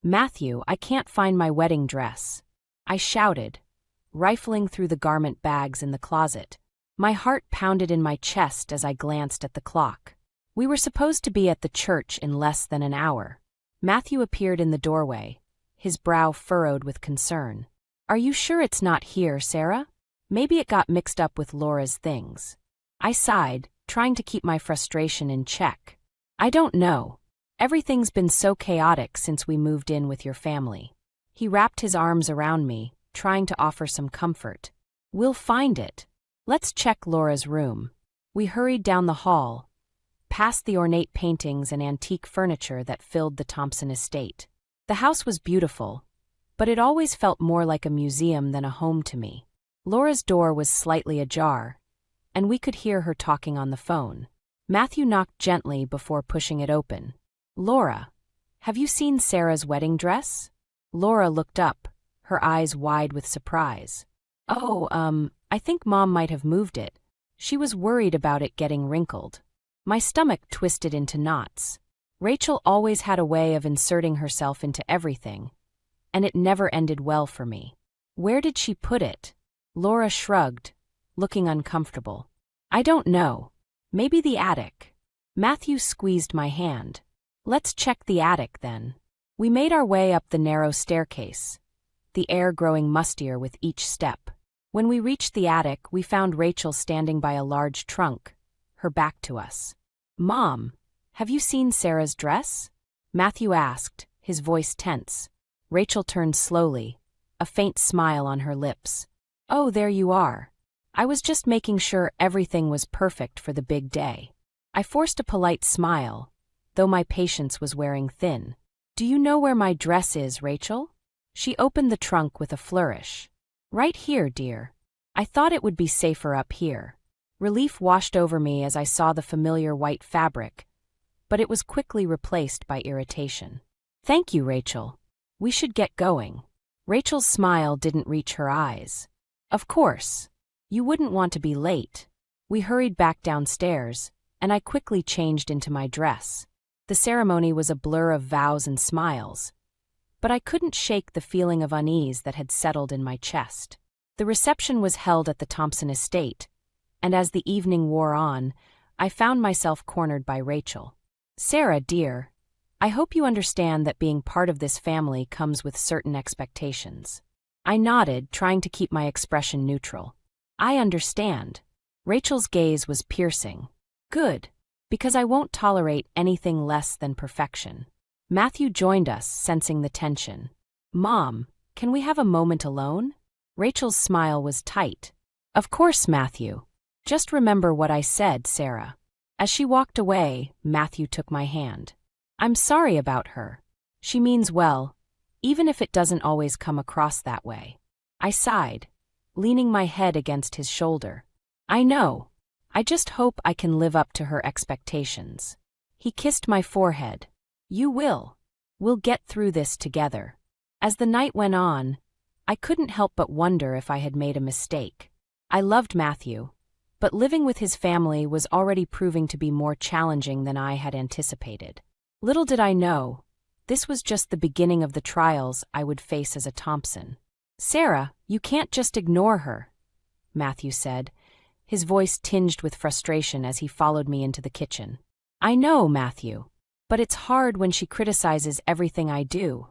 "Matthew, I can't find my wedding dress," I shouted, rifling through the garment bags in the closet. My heart pounded in my chest as I glanced at the clock. We were supposed to be at the church in less than an hour. Matthew appeared in the doorway, his brow furrowed with concern. "Are you sure it's not here, Sarah? Maybe it got mixed up with Laura's things." I sighed, trying to keep my frustration in check. "I don't know. Everything's been so chaotic since we moved in with your family." He wrapped his arms around me, trying to offer some comfort. "We'll find it. Let's check Laura's room." We hurried down the hall, past the ornate paintings and antique furniture that filled the Thompson estate. The house was beautiful, but it always felt more like a museum than a home to me. Laura's door was slightly ajar, and we could hear her talking on the phone. Matthew knocked gently before pushing it open. "Laura, have you seen Sarah's wedding dress?" Laura looked up, her eyes wide with surprise. "Oh, I think Mom might have moved it. She was worried about it getting wrinkled." My stomach twisted into knots. Rachel always had a way of inserting herself into everything, and it never ended well for me. "Where did she put it?" Laura shrugged, looking uncomfortable. "I don't know. Maybe the attic." Matthew squeezed my hand. "Let's check the attic then." We made our way up the narrow staircase, the air growing mustier with each step. When we reached the attic, we found Rachel standing by a large trunk, her back to us. "Mom, have you seen Sarah's dress?" Matthew asked, his voice tense. Rachel turned slowly, a faint smile on her lips. "Oh, there you are. I was just making sure everything was perfect for the big day." I forced a polite smile, though my patience was wearing thin. "Do you know where my dress is, Rachel?" She opened the trunk with a flourish. "Right here, dear. I thought it would be safer up here." Relief washed over me as I saw the familiar white fabric, but it was quickly replaced by irritation. "Thank you, Rachel. We should get going." Rachel's smile didn't reach her eyes. "Of course. You wouldn't want to be late." We hurried back downstairs, and I quickly changed into my dress. The ceremony was a blur of vows and smiles, but I couldn't shake the feeling of unease that had settled in my chest. The reception was held at the Thompson estate, and as the evening wore on, I found myself cornered by Rachel. "Sarah, dear, I hope you understand that being part of this family comes with certain expectations." I nodded, trying to keep my expression neutral. "I understand." Rachel's gaze was piercing. "Good, because I won't tolerate anything less than perfection." Matthew joined us, sensing the tension. "Mom, can we have a moment alone?" Rachel's smile was tight. "Of course, Matthew. Just remember what I said, Sarah." As she walked away, Matthew took my hand. "I'm sorry about her. She means well, even if it doesn't always come across that way." I sighed, leaning my head against his shoulder. "I know. I just hope I can live up to her expectations." He kissed my forehead. "You will. We'll get through this together." As the night went on, I couldn't help but wonder if I had made a mistake. I loved Matthew, but living with his family was already proving to be more challenging than I had anticipated. Little did I know, this was just the beginning of the trials I would face as a Thompson. "Sarah, you can't just ignore her," Matthew said, his voice tinged with frustration as he followed me into the kitchen. "I know, Matthew, but it's hard when she criticizes everything I do,"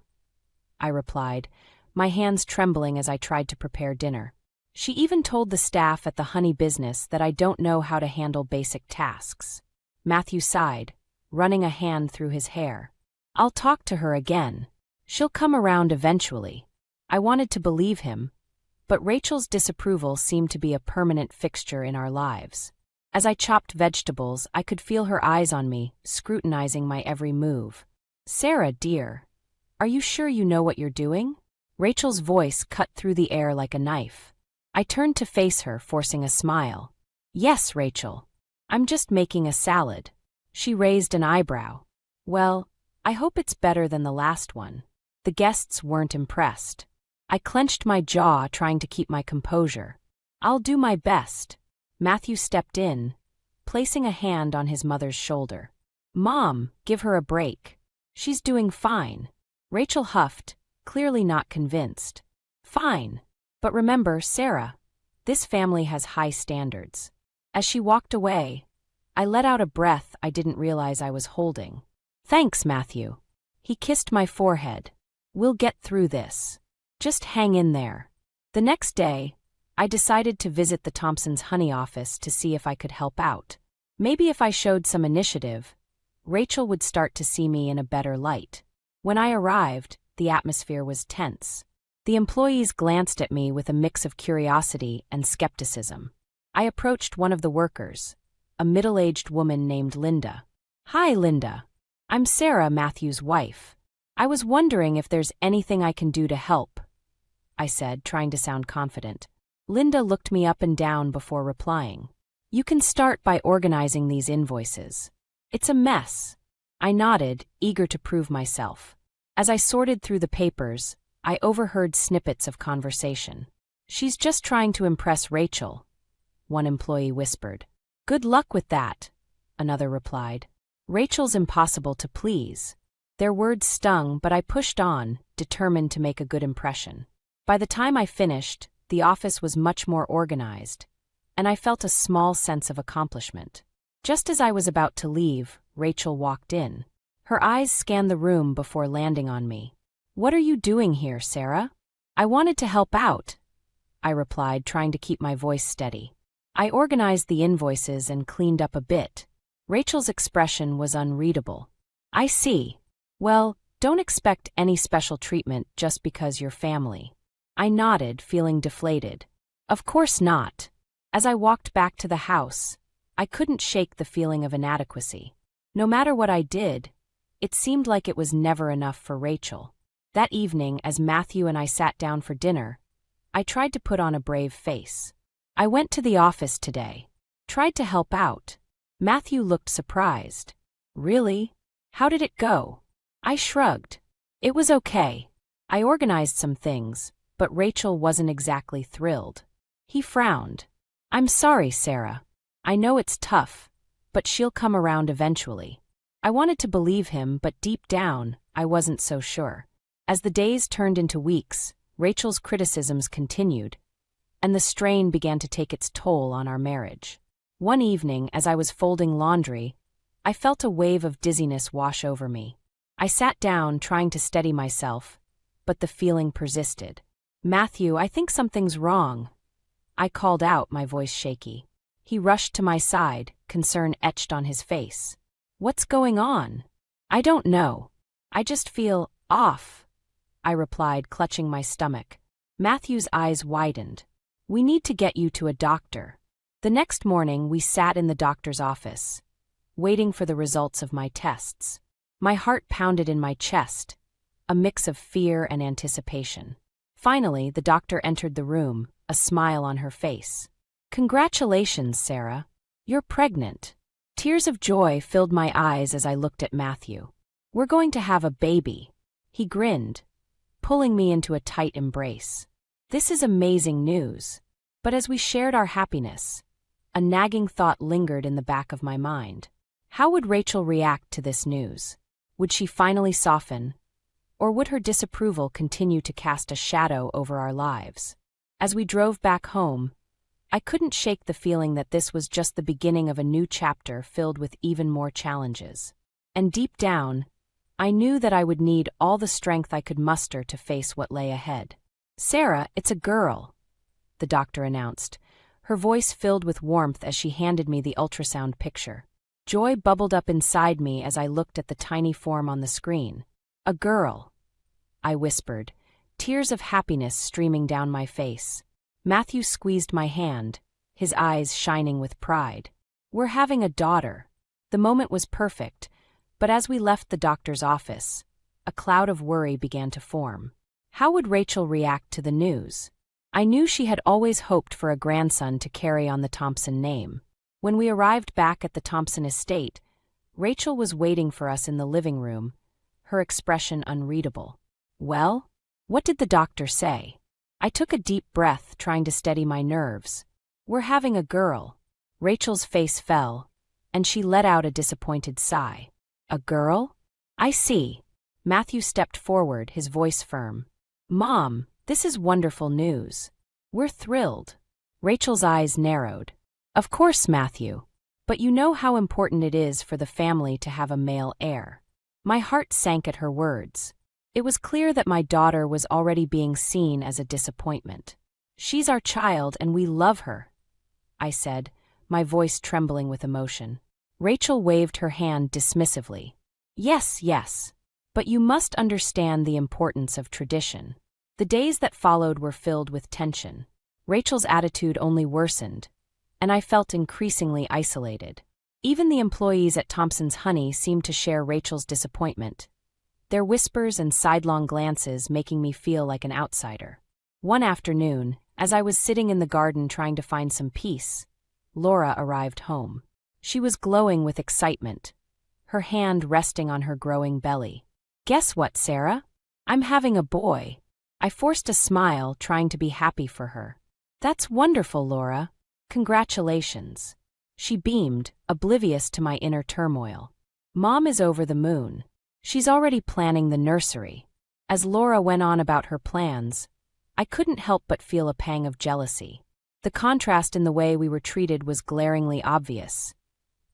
I replied, my hands trembling as I tried to prepare dinner. "She even told the staff at the honey business that I don't know how to handle basic tasks." Matthew sighed, running a hand through his hair. "I'll talk to her again. She'll come around eventually." I wanted to believe him, but Rachel's disapproval seemed to be a permanent fixture in our lives. As I chopped vegetables, I could feel her eyes on me, scrutinizing my every move. "Sarah, dear, are you sure you know what you're doing?" Rachel's voice cut through the air like a knife. I turned to face her, forcing a smile. "Yes, Rachel. I'm just making a salad." She raised an eyebrow. "Well, I hope it's better than the last one." The guests weren't impressed. I clenched my jaw, trying to keep my composure. "I'll do my best." Matthew stepped in, placing a hand on his mother's shoulder. "Mom, give her a break. She's doing fine." Rachel huffed, clearly not convinced. Fine. But remember, Sarah, this family has high standards. As she walked away, I let out a breath I didn't realize I was holding. Thanks, Matthew. He kissed my forehead. We'll get through this. Just hang in there. The next day, I decided to visit the Thompsons' honey office to see if I could help out. Maybe if I showed some initiative, Rachel would start to see me in a better light. When I arrived, the atmosphere was tense. The employees glanced at me with a mix of curiosity and skepticism. I approached one of the workers, a middle-aged woman named Linda. Hi, Linda. I'm Sarah, Matthew's wife. I was wondering if there's anything I can do to help, I said, trying to sound confident. Linda looked me up and down before replying. You can start by organizing these invoices. It's a mess. I nodded, eager to prove myself. As I sorted through the papers, I overheard snippets of conversation. She's just trying to impress Rachel, one employee whispered. Good luck with that, another replied. Rachel's impossible to please. Their words stung, but I pushed on, determined to make a good impression. By the time I finished, the office was much more organized, and I felt a small sense of accomplishment. Just as I was about to leave, Rachel walked in. Her eyes scanned the room before landing on me. What are you doing here, Sarah? I wanted to help out, I replied, trying to keep my voice steady. I organized the invoices and cleaned up a bit. Rachel's expression was unreadable. I see. Well, don't expect any special treatment just because you're family. I nodded, feeling deflated. Of course not. As I walked back to the house, I couldn't shake the feeling of inadequacy. No matter what I did, it seemed like it was never enough for Rachel. That evening, as Matthew and I sat down for dinner, I tried to put on a brave face. I went to the office today. Tried to help out. Matthew looked surprised. Really? How did it go? I shrugged. It was okay. I organized some things, but Rachel wasn't exactly thrilled. He frowned. I'm sorry, Sarah. I know it's tough, but she'll come around eventually. I wanted to believe him, but deep down, I wasn't so sure. As the days turned into weeks, Rachel's criticisms continued, and the strain began to take its toll on our marriage. One evening, as I was folding laundry, I felt a wave of dizziness wash over me. I sat down, trying to steady myself, but the feeling persisted. Matthew, I think something's wrong. I called out, my voice shaky. He rushed to my side, concern etched on his face. What's going on? I don't know. I just feel off, I replied, clutching my stomach. Matthew's eyes widened. We need to get you to a doctor. The next morning, we sat in the doctor's office, waiting for the results of my tests. My heart pounded in my chest, a mix of fear and anticipation. Finally, the doctor entered the room, a smile on her face. Congratulations, Sarah. You're pregnant. Tears of joy filled my eyes as I looked at Matthew. We're going to have a baby. He grinned, pulling me into a tight embrace. This is amazing news. But as we shared our happiness, a nagging thought lingered in the back of my mind. How would Rachel react to this news? Would she finally soften, or would her disapproval continue to cast a shadow over our lives? As we drove back home, I couldn't shake the feeling that this was just the beginning of a new chapter filled with even more challenges. And deep down, I knew that I would need all the strength I could muster to face what lay ahead. Sarah, it's a girl, the doctor announced, her voice filled with warmth as she handed me the ultrasound picture. Joy bubbled up inside me as I looked at the tiny form on the screen. A girl, I whispered, tears of happiness streaming down my face. Matthew squeezed my hand, his eyes shining with pride. We're having a daughter. The moment was perfect, but as we left the doctor's office, a cloud of worry began to form. How would Rachel react to the news? I knew she had always hoped for a grandson to carry on the Thompson name. When we arrived back at the Thompson estate, Rachel was waiting for us in the living room, her expression unreadable. Well, what did the doctor say? I took a deep breath, trying to steady my nerves. We're having a girl. Rachel's face fell, and she let out a disappointed sigh. A girl? I see. Matthew stepped forward, his voice firm. "Mom, this is wonderful news. We're thrilled." Rachel's eyes narrowed. "Of course, Matthew. But you know how important it is for the family to have a male heir." My heart sank at her words. It was clear that my daughter was already being seen as a disappointment. "She's our child and we love her," I said, my voice trembling with emotion. Rachel waved her hand dismissively. "Yes, yes. But you must understand the importance of tradition." The days that followed were filled with tension. Rachel's attitude only worsened, and I felt increasingly isolated. Even the employees at Thompson's Honey seemed to share Rachel's disappointment, their whispers and sidelong glances making me feel like an outsider. One afternoon, as I was sitting in the garden trying to find some peace, Laura arrived home. She was glowing with excitement, her hand resting on her growing belly. "Guess what, Sarah? I'm having a boy." I forced a smile, trying to be happy for her. "That's wonderful, Laura. Congratulations." She beamed, oblivious to my inner turmoil. "Mom is over the moon. She's already planning the nursery." As Laura went on about her plans, I couldn't help but feel a pang of jealousy. The contrast in the way we were treated was glaringly obvious,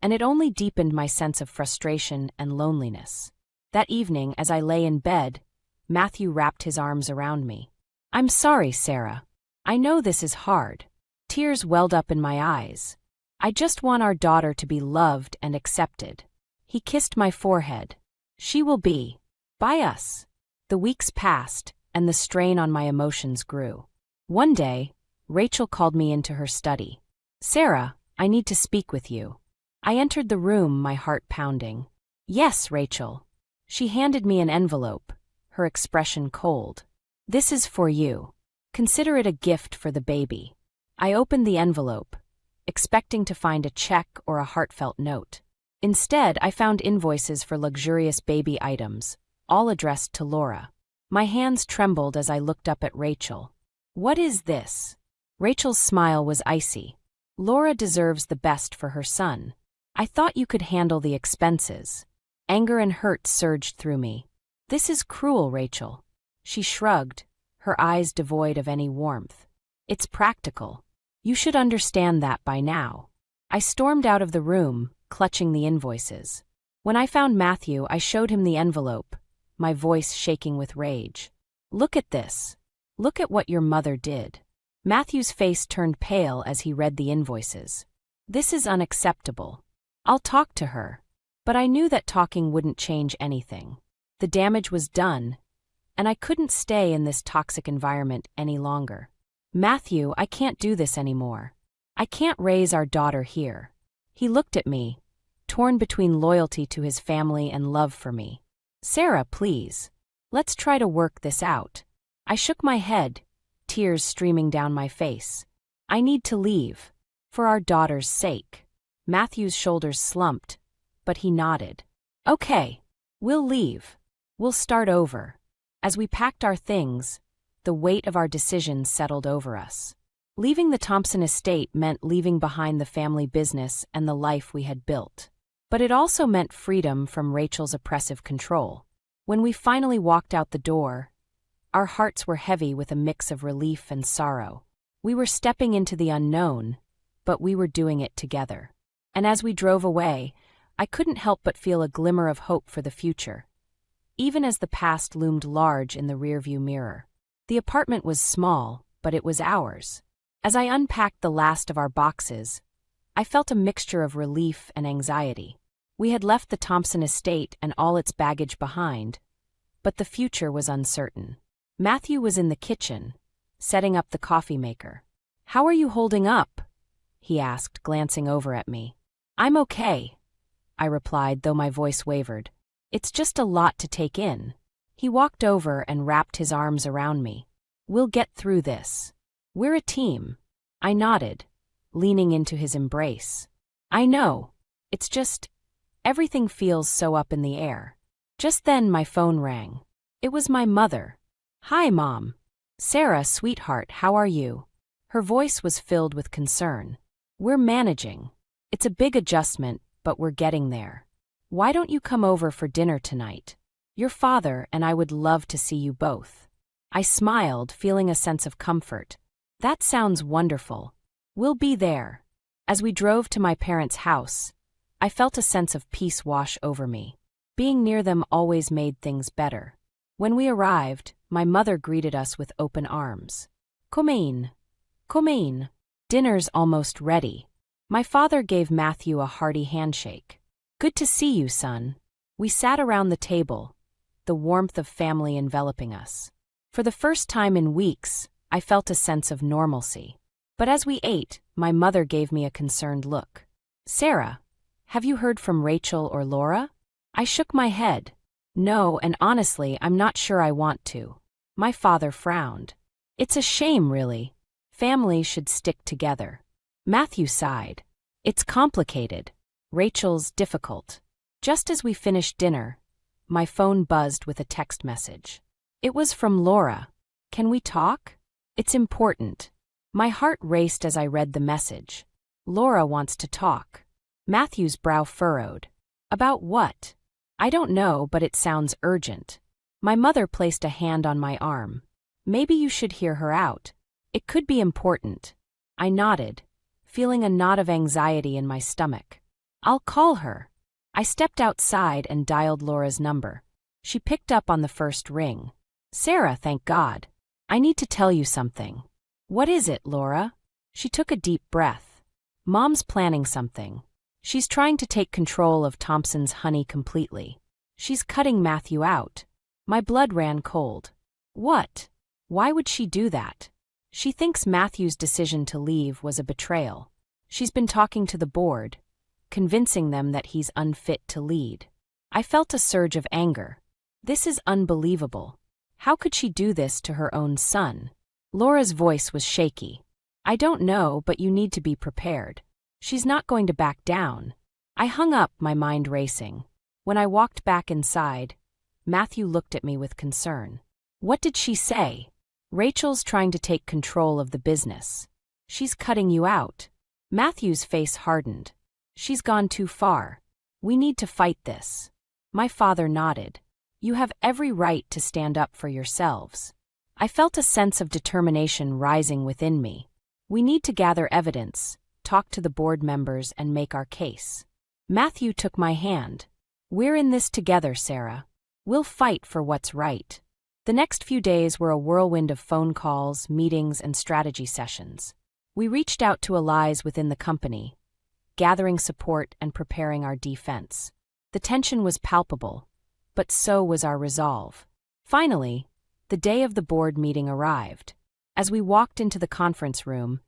and it only deepened my sense of frustration and loneliness. That evening, as I lay in bed, Matthew wrapped his arms around me. "I'm sorry, Sarah. I know this is hard." Tears welled up in my eyes. "I just want our daughter to be loved and accepted." He kissed my forehead. "She will be. By us." The weeks passed, and the strain on my emotions grew. One day, Rachel called me into her study. "Sarah, I need to speak with you." I entered the room, my heart pounding. "Yes, Rachel." She handed me an envelope, her expression cold. "This is for you. Consider it a gift for the baby." I opened the envelope, expecting to find a check or a heartfelt note. Instead, I found invoices for luxurious baby items, all addressed to Laura. My hands trembled as I looked up at Rachel. "What is this?" Rachel's smile was icy. "Laura deserves the best for her son. I thought you could handle the expenses." Anger and hurt surged through me. "This is cruel, Rachel." She shrugged, her eyes devoid of any warmth. "It's practical. You should understand that by now." I stormed out of the room, clutching the invoices. When I found Matthew, I showed him the envelope, my voice shaking with rage. "Look at this. Look at what your mother did." Matthew's face turned pale as he read the invoices. "This is unacceptable. I'll talk to her." But I knew that talking wouldn't change anything. The damage was done, and I couldn't stay in this toxic environment any longer. "Matthew, I can't do this anymore. I can't raise our daughter here." He looked at me, torn between loyalty to his family and love for me. "Sarah, please. Let's try to work this out." I shook my head, tears streaming down my face. "I need to leave. For our daughter's sake." Matthew's shoulders slumped, but he nodded. "Okay. We'll leave. We'll start over." As we packed our things, the weight of our decisions settled over us. Leaving the Thompson estate meant leaving behind the family business and the life we had built. But it also meant freedom from Rachel's oppressive control. When we finally walked out the door, our hearts were heavy with a mix of relief and sorrow. We were stepping into the unknown, but we were doing it together. And as we drove away, I couldn't help but feel a glimmer of hope for the future, even as the past loomed large in the rearview mirror. The apartment was small, but it was ours. As I unpacked the last of our boxes, I felt a mixture of relief and anxiety. We had left the Thompson estate and all its baggage behind, but the future was uncertain. Matthew was in the kitchen, setting up the coffee maker. "How are you holding up?" he asked, glancing over at me. "I'm okay," I replied, though my voice wavered. "It's just a lot to take in." He walked over and wrapped his arms around me. "We'll get through this. We're a team." I nodded, leaning into his embrace. "I know. It's just, everything feels so up in the air." Just then my phone rang. It was my mother. "Hi, Mom." "Sarah, sweetheart, how are you?" Her voice was filled with concern. "We're managing. It's a big adjustment, but we're getting there. Why don't you come over for dinner tonight?" Your father and I would love to see you both. I smiled, feeling a sense of comfort. That sounds wonderful. We'll be there. As we drove to my parents' house, I felt a sense of peace wash over me. Being near them always made things better. When we arrived, my mother greeted us with open arms. Come in. Come in. Dinner's almost ready. My father gave Matthew a hearty handshake. Good to see you, son. We sat around the table, the warmth of family enveloping us. For the first time in weeks, I felt a sense of normalcy. But as we ate, my mother gave me a concerned look. Sarah, have you heard from Rachel or Laura? I shook my head. No, and honestly, I'm not sure I want to. My father frowned. It's a shame, really. Families should stick together. Matthew sighed. It's complicated. Rachel's difficult. Just as we finished dinner, my phone buzzed with a text message. It was from Laura. Can we talk? It's important. My heart raced as I read the message. Laura wants to talk. Matthew's brow furrowed. About what? I don't know, but it sounds urgent. My mother placed a hand on my arm. Maybe you should hear her out. It could be important. I nodded, feeling a knot of anxiety in my stomach. I'll call her. I stepped outside and dialed Laura's number. She picked up on the first ring. Sarah, thank God. I need to tell you something. What is it, Laura? She took a deep breath. Mom's planning something. She's trying to take control of Thompson's honey completely. She's cutting Matthew out. My blood ran cold. What? Why would she do that? She thinks Matthew's decision to leave was a betrayal. She's been talking to the board, convincing them that he's unfit to lead. I felt a surge of anger. This is unbelievable. How could she do this to her own son? Laura's voice was shaky. I don't know, but you need to be prepared. She's not going to back down. I hung up, my mind racing. When I walked back inside, Matthew looked at me with concern. What did she say? Rachel's trying to take control of the business. She's cutting you out. Matthew's face hardened. She's gone too far. We need to fight this. My father nodded. You have every right to stand up for yourselves. I felt a sense of determination rising within me. We need to gather evidence, talk to the board members, and make our case. Matthew took my hand. We're in this together, Sarah. We'll fight for what's right. The next few days were a whirlwind of phone calls, meetings, and strategy sessions. We reached out to allies within the company, gathering support and preparing our defense. The tension was palpable, but so was our resolve. Finally, the day of the board meeting arrived. As we walked into the conference room,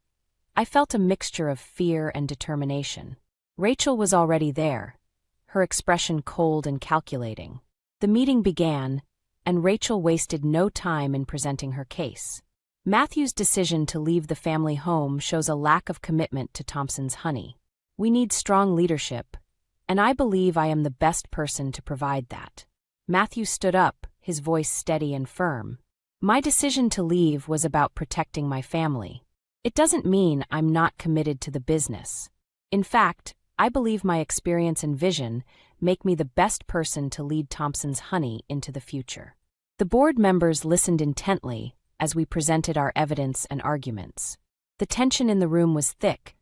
I felt a mixture of fear and determination. Rachel was already there, her expression cold and calculating. The meeting began, and Rachel wasted no time in presenting her case. Matthew's decision to leave the family home shows a lack of commitment to Thompson's honey. We need strong leadership, and I believe I am the best person to provide that. Matthew stood up, his voice steady and firm. My decision to leave was about protecting my family. It doesn't mean I'm not committed to the business. In fact, I believe my experience and vision make me the best person to lead Thompson's honey into the future. The board members listened intently as we presented our evidence and arguments. The tension in the room was thick,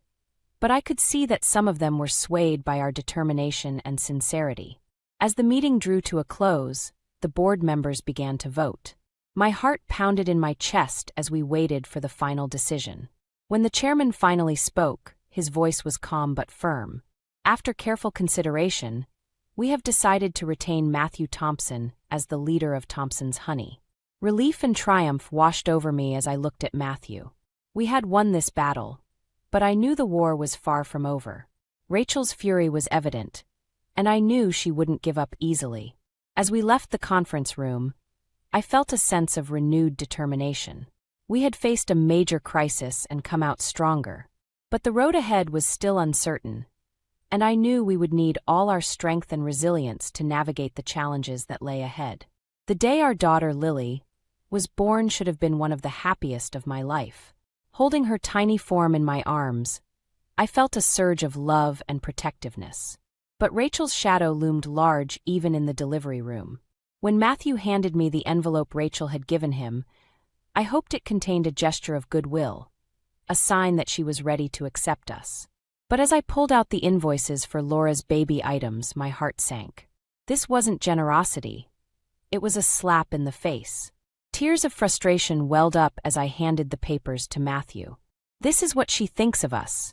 but I could see that some of them were swayed by our determination and sincerity. As the meeting drew to a close, the board members began to vote. My heart pounded in my chest as we waited for the final decision. When the chairman finally spoke, his voice was calm but firm. After careful consideration, we have decided to retain Matthew Thompson as the leader of Thompson's honey. Relief and triumph washed over me as I looked at Matthew. We had won this battle, but I knew the war was far from over. Rachel's fury was evident, and I knew she wouldn't give up easily. As we left the conference room, I felt a sense of renewed determination. We had faced a major crisis and come out stronger, but the road ahead was still uncertain, and I knew we would need all our strength and resilience to navigate the challenges that lay ahead. The day our daughter Lily was born should have been one of the happiest of my life. Holding her tiny form in my arms, I felt a surge of love and protectiveness. But Rachel's shadow loomed large even in the delivery room. When Matthew handed me the envelope Rachel had given him, I hoped it contained a gesture of goodwill, a sign that she was ready to accept us. But as I pulled out the invoices for Laura's baby items, my heart sank. This wasn't generosity. It was a slap in the face. Tears of frustration welled up as I handed the papers to Matthew. "This is what she thinks of us,"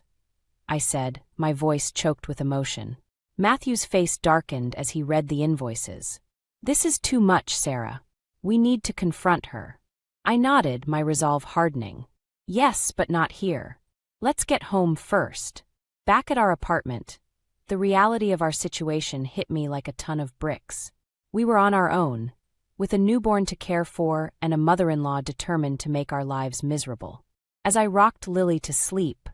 I said, my voice choked with emotion. Matthew's face darkened as he read the invoices. "This is too much, Sarah. We need to confront her." I nodded, my resolve hardening. "Yes, but not here. Let's get home first." Back at our apartment, the reality of our situation hit me like a ton of bricks. We were on our own, with a newborn to care for and a mother-in-law determined to make our lives miserable. As I rocked Lily to sleep,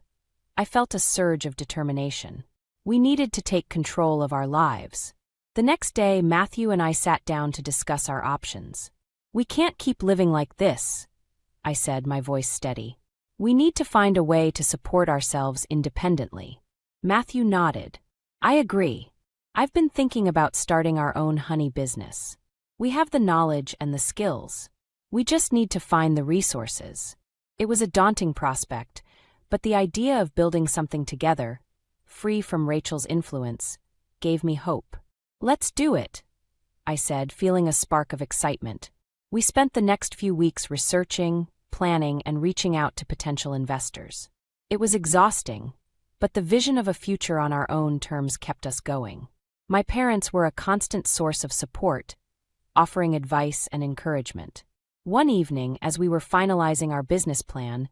I felt a surge of determination. We needed to take control of our lives. The next day, Matthew and I sat down to discuss our options. "We can't keep living like this," I said, my voice steady. "We need to find a way to support ourselves independently." Matthew nodded. "I agree. I've been thinking about starting our own honey business. We have the knowledge and the skills. We just need to find the resources." It was a daunting prospect, but the idea of building something together, free from Rachel's influence, gave me hope. "Let's do it," I said, feeling a spark of excitement. We spent the next few weeks researching, planning, and reaching out to potential investors. It was exhausting, but the vision of a future on our own terms kept us going. My parents were a constant source of support, offering advice and encouragement. One evening, as we were finalizing our business plan,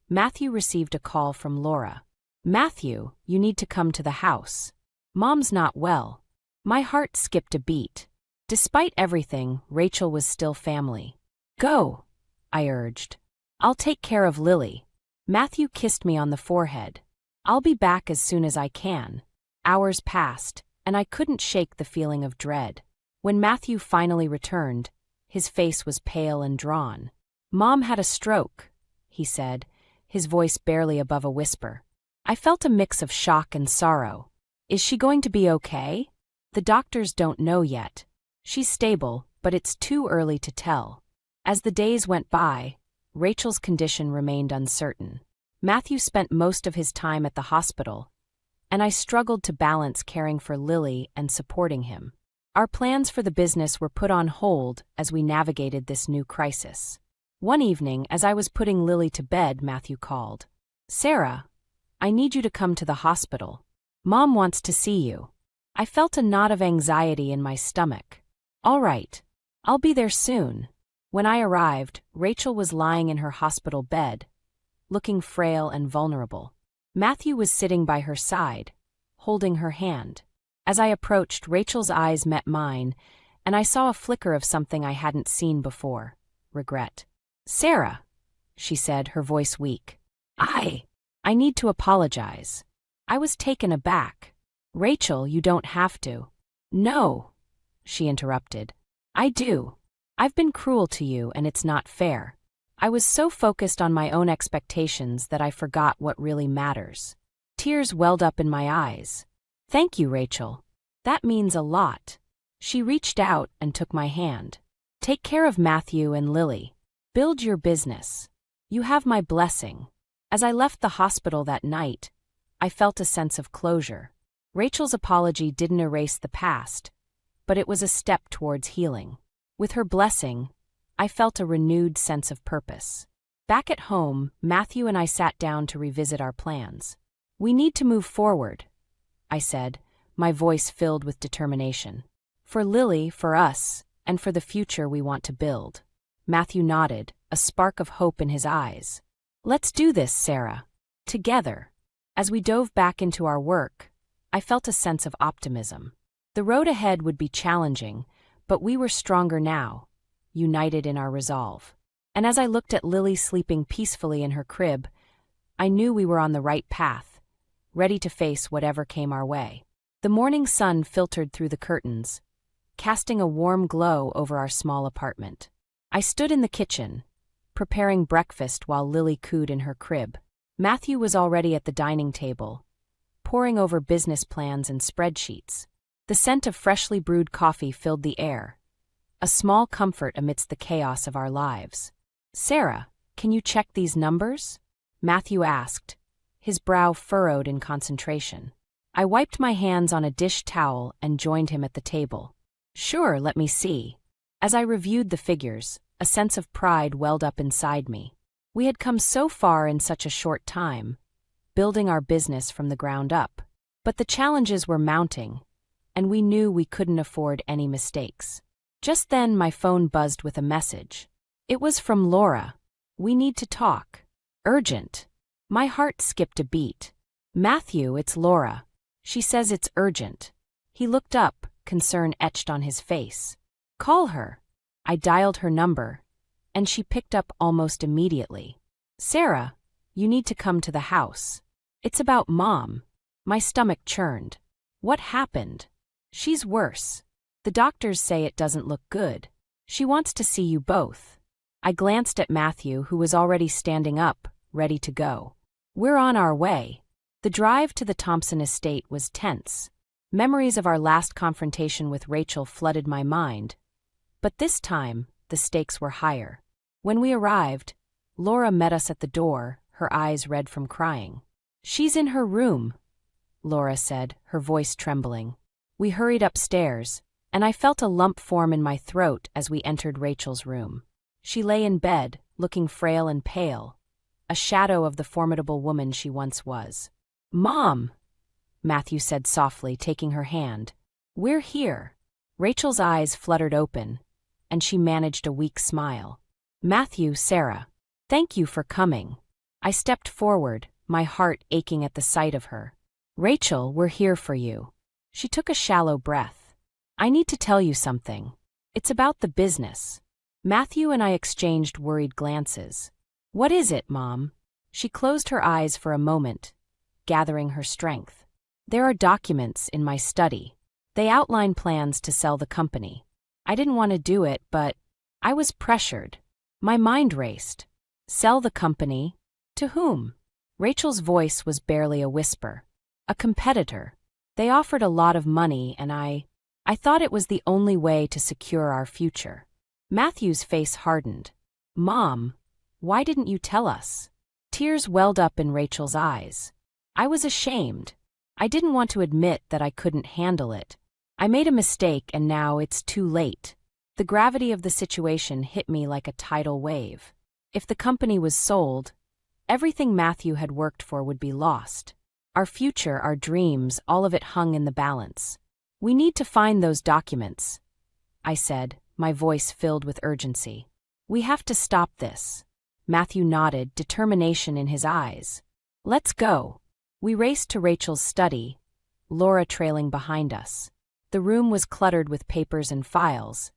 Matthew received a call from Laura. "Matthew, you need to come to the house. Mom's not well." My heart skipped a beat. Despite everything, Rachel was still family. "Go," I urged. "I'll take care of Lily." Matthew kissed me on the forehead. "I'll be back as soon as I can." Hours passed, and I couldn't shake the feeling of dread. When Matthew finally returned, his face was pale and drawn. "Mom had a stroke," he said, his voice barely above a whisper. I felt a mix of shock and sorrow. "Is she going to be okay?" "The doctors don't know yet. She's stable, but it's too early to tell." As the days went by, Rachel's condition remained uncertain. Matthew spent most of his time at the hospital, and I struggled to balance caring for Lily and supporting him. Our plans for the business were put on hold as we navigated this new crisis. One evening, as I was putting Lily to bed, Matthew called. "Sarah, I need you to come to the hospital. Mom wants to see you." I felt a knot of anxiety in my stomach. "All right, I'll be there soon." When I arrived, Rachel was lying in her hospital bed, looking frail and vulnerable. Matthew was sitting by her side, holding her hand. As I approached, Rachel's eyes met mine, and I saw a flicker of something I hadn't seen before: regret. "Sarah," she said, her voice weak. I need to apologize." I was taken aback. "Rachel, you don't have to." "No," she interrupted. "I do. I've been cruel to you, and it's not fair. I was so focused on my own expectations that I forgot what really matters." Tears welled up in my eyes. "Thank you, Rachel. That means a lot." She reached out and took my hand. "Take care of Matthew and Lily. Build your business. You have my blessing." As I left the hospital that night, I felt a sense of closure. Rachel's apology didn't erase the past, but it was a step towards healing. With her blessing, I felt a renewed sense of purpose. Back at home, Matthew and I sat down to revisit our plans. "We need to move forward," I said, my voice filled with determination. "For Lily, for us, and for the future we want to build." Matthew nodded, a spark of hope in his eyes. "Let's do this, Sarah. Together." As we dove back into our work, I felt a sense of optimism. The road ahead would be challenging, but we were stronger now, united in our resolve. And as I looked at Lily sleeping peacefully in her crib, I knew we were on the right path, ready to face whatever came our way. The morning sun filtered through the curtains, casting a warm glow over our small apartment. I stood in the kitchen, preparing breakfast while Lily cooed in her crib. Matthew was already at the dining table, poring over business plans and spreadsheets. The scent of freshly brewed coffee filled the air, a small comfort amidst the chaos of our lives. "Sarah, can you check these numbers?" Matthew asked, his brow furrowed in concentration. I wiped my hands on a dish towel and joined him at the table. "Sure, let me see." As I reviewed the figures, a sense of pride welled up inside me. We had come so far in such a short time, building our business from the ground up. But the challenges were mounting, and we knew we couldn't afford any mistakes. Just then my phone buzzed with a message. It was from Laura. "We need to talk. Urgent." My heart skipped a beat. "Matthew, it's Laura. She says it's urgent." He looked up, concern etched on his face. "Call her." I dialed her number, and she picked up almost immediately. "Sarah, you need to come to the house. It's about Mom." My stomach churned. "What happened?" "She's worse. The doctors say it doesn't look good. She wants to see you both." I glanced at Matthew, who was already standing up, ready to go. "We're on our way." The drive to the Thompson estate was tense. Memories of our last confrontation with Rachel flooded my mind. But this time, the stakes were higher. When we arrived, Laura met us at the door, her eyes red from crying. "She's in her room," Laura said, her voice trembling. We hurried upstairs, and I felt a lump form in my throat as we entered Rachel's room. She lay in bed, looking frail and pale, a shadow of the formidable woman she once was. "Mom," Matthew said softly, taking her hand. "We're here." Rachel's eyes fluttered open, and she managed a weak smile. "Matthew, Sarah, thank you for coming." I stepped forward, my heart aching at the sight of her. "Rachel, we're here for you." She took a shallow breath. "I need to tell you something. It's about the business." Matthew and I exchanged worried glances. "What is it, Mom?" She closed her eyes for a moment, gathering her strength. "There are documents in my study. They outline plans to sell the company. I didn't want to do it, but I was pressured." My mind raced. "Sell the company? To whom?" Rachel's voice was barely a whisper. "A competitor. They offered a lot of money, and I thought it was the only way to secure our future." Matthew's face hardened. "Mom, why didn't you tell us?" Tears welled up in Rachel's eyes. "I was ashamed. I didn't want to admit that I couldn't handle it. I made a mistake, and now it's too late." The gravity of the situation hit me like a tidal wave. If the company was sold, everything Matthew had worked for would be lost. Our future, our dreams, all of it hung in the balance. "We need to find those documents," I said, my voice filled with urgency. "We have to stop this." Matthew nodded, determination in his eyes. "Let's go." We raced to Rachel's study, Laura trailing behind us. The room was cluttered with papers and files,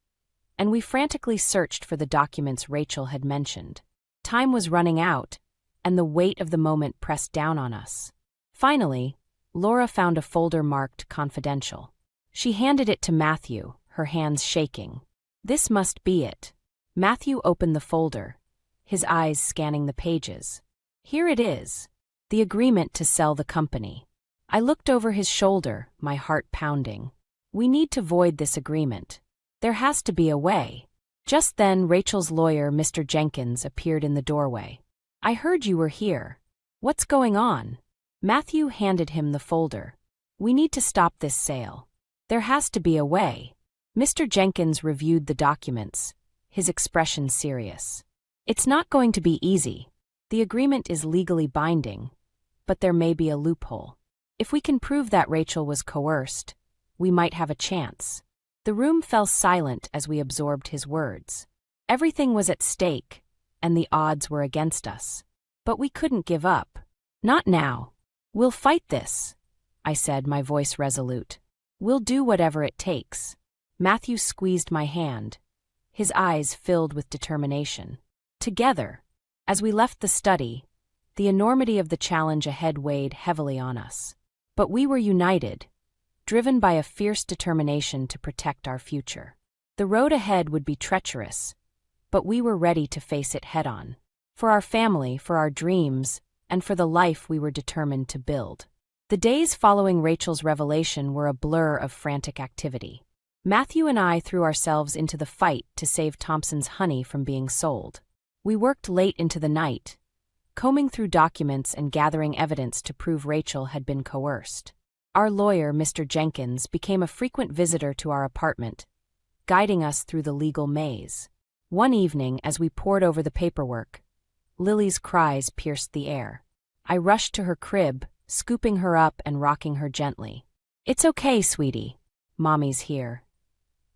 and we frantically searched for the documents Rachel had mentioned. Time was running out, and the weight of the moment pressed down on us. Finally, Laura found a folder marked confidential. She handed it to Matthew, her hands shaking. "This must be it." Matthew opened the folder, his eyes scanning the pages. "Here it is. The agreement to sell the company." I looked over his shoulder, my heart pounding. "We need to void this agreement. There has to be a way." Just then, Rachel's lawyer, Mr. Jenkins, appeared in the doorway. "I heard you were here. What's going on?" Matthew handed him the folder. "We need to stop this sale. There has to be a way." Mr. Jenkins reviewed the documents, his expression serious. "It's not going to be easy. The agreement is legally binding, but there may be a loophole. If we can prove that Rachel was coerced, we might have a chance." The room fell silent as we absorbed his words. Everything was at stake, and the odds were against us. But we couldn't give up. "Not now. We'll fight this," I said, my voice resolute. "We'll do whatever it takes." Matthew squeezed my hand, his eyes filled with determination. Together, as we left the study, the enormity of the challenge ahead weighed heavily on us. But we were united, driven by a fierce determination to protect our future. The road ahead would be treacherous, but we were ready to face it head-on. For our family, for our dreams, and for the life we were determined to build. The days following Rachel's revelation were a blur of frantic activity. Matthew and I threw ourselves into the fight to save Thompson's honey from being sold. We worked late into the night, combing through documents and gathering evidence to prove Rachel had been coerced. Our lawyer, Mr. Jenkins, became a frequent visitor to our apartment, guiding us through the legal maze. One evening, as we pored over the paperwork, Lily's cries pierced the air. I rushed to her crib, scooping her up and rocking her gently. "It's okay, sweetie. Mommy's here,"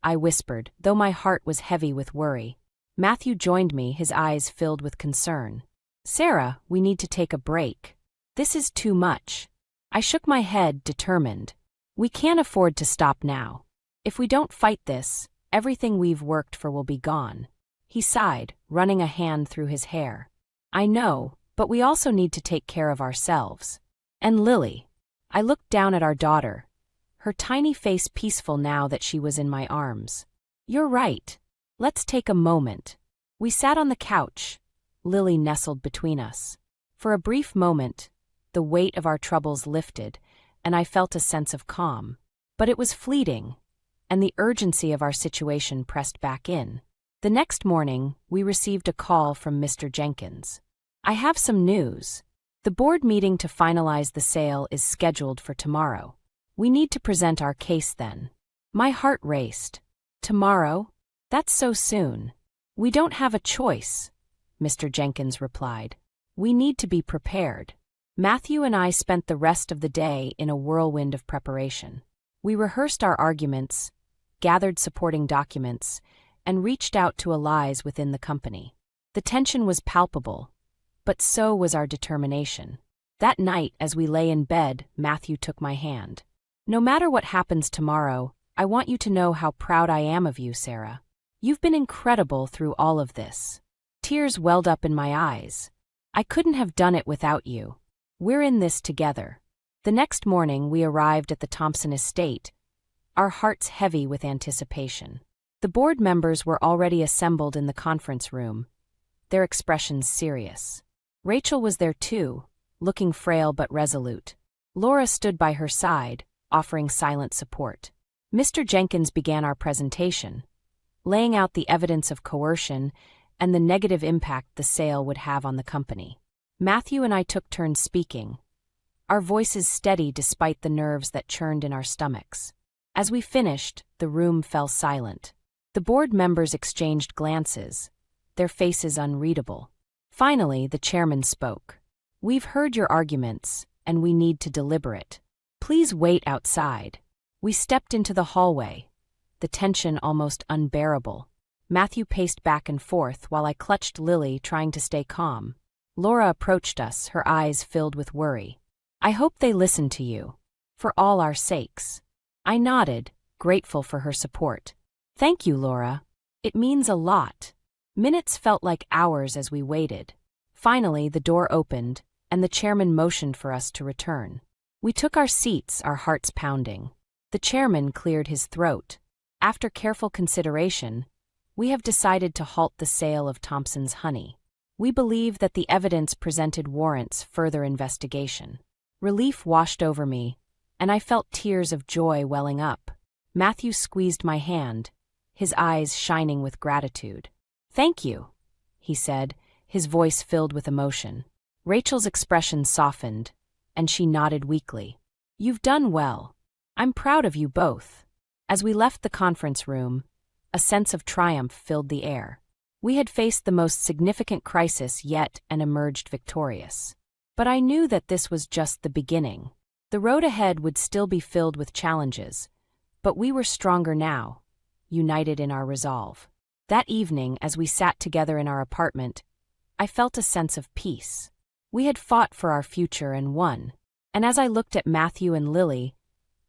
I whispered, though my heart was heavy with worry. Matthew joined me, his eyes filled with concern. "Sarah, we need to take a break. This is too much." I shook my head, determined. "We can't afford to stop now. If we don't fight this, everything we've worked for will be gone." He sighed, running a hand through his hair. "I know, but we also need to take care of ourselves. And Lily." I looked down at our daughter, her tiny face peaceful now that she was in my arms. "You're right. Let's take a moment." We sat on the couch, Lily nestled between us. For a brief moment, the weight of our troubles lifted, and I felt a sense of calm. But it was fleeting, and the urgency of our situation pressed back in. The next morning, we received a call from Mr. Jenkins. "I have some news. The board meeting to finalize the sale is scheduled for tomorrow. We need to present our case then." My heart raced. "Tomorrow? That's so soon." "We don't have a choice," Mr. Jenkins replied. "We need to be prepared." Matthew and I spent the rest of the day in a whirlwind of preparation. We rehearsed our arguments, gathered supporting documents, and reached out to allies within the company. The tension was palpable, but so was our determination. That night, as we lay in bed, Matthew took my hand. "No matter what happens tomorrow, I want you to know how proud I am of you, Sarah. You've been incredible through all of this." Tears welled up in my eyes. "I couldn't have done it without you. We're in this together." The next morning, we arrived at the Thompson estate, our hearts heavy with anticipation. The board members were already assembled in the conference room, their expressions serious. Rachel was there too, looking frail but resolute. Laura stood by her side, offering silent support. Mr. Jenkins began our presentation, laying out the evidence of coercion and the negative impact the sale would have on the company. Matthew and I took turns speaking, our voices steady despite the nerves that churned in our stomachs. As we finished, the room fell silent. The board members exchanged glances, their faces unreadable. Finally, the chairman spoke. "We've heard your arguments, and we need to deliberate. Please wait outside." We stepped into the hallway, the tension almost unbearable. Matthew paced back and forth while I clutched Lily, trying to stay calm. Laura approached us, her eyes filled with worry. "I hope they listen to you. For all our sakes." I nodded, grateful for her support. "Thank you, Laura. It means a lot." Minutes felt like hours as we waited. Finally, the door opened, and the chairman motioned for us to return. We took our seats, our hearts pounding. The chairman cleared his throat. "After careful consideration, we have decided to halt the sale of Thompson's honey. We believe that the evidence presented warrants further investigation." Relief washed over me, and I felt tears of joy welling up. Matthew squeezed my hand, his eyes shining with gratitude. "Thank you," he said, his voice filled with emotion. Rachel's expression softened, and she nodded weakly. "You've done well. I'm proud of you both." As we left the conference room, a sense of triumph filled the air. We had faced the most significant crisis yet and emerged victorious. But I knew that this was just the beginning. The road ahead would still be filled with challenges, but we were stronger now, united in our resolve. That evening, as we sat together in our apartment, I felt a sense of peace. We had fought for our future and won, and as I looked at Matthew and Lily,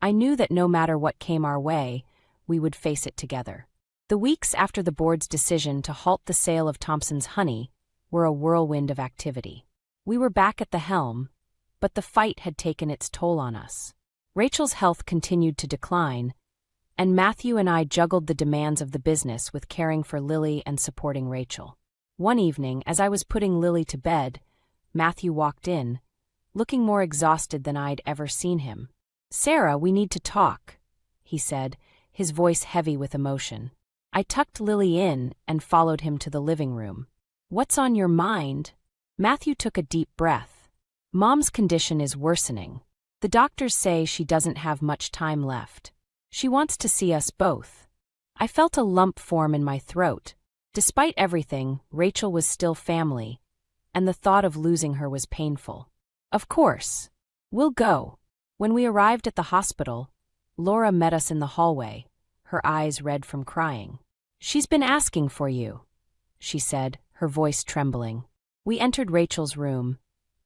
I knew that no matter what came our way, we would face it together. The weeks after the board's decision to halt the sale of Thompson's honey were a whirlwind of activity. We were back at the helm, but the fight had taken its toll on us. Rachel's health continued to decline, and Matthew and I juggled the demands of the business with caring for Lily and supporting Rachel. One evening, as I was putting Lily to bed, Matthew walked in, looking more exhausted than I'd ever seen him. "Sarah, we need to talk," he said, his voice heavy with emotion. I tucked Lily in and followed him to the living room. "What's on your mind?" Matthew took a deep breath. "Mom's condition is worsening. The doctors say she doesn't have much time left. She wants to see us both." I felt a lump form in my throat. Despite everything, Rachel was still family, and the thought of losing her was painful. "Of course. We'll go." When we arrived at the hospital, Laura met us in the hallway, her eyes red from crying. "She's been asking for you," she said, her voice trembling. We entered Rachel's room,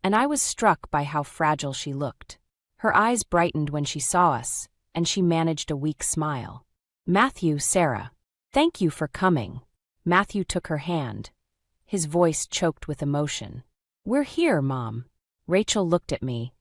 and I was struck by how fragile she looked. Her eyes brightened when she saw us, and she managed a weak smile. "Matthew, Sarah, thank you for coming." Matthew took her hand, his voice choked with emotion. "We're here, Mom." Rachel looked at me,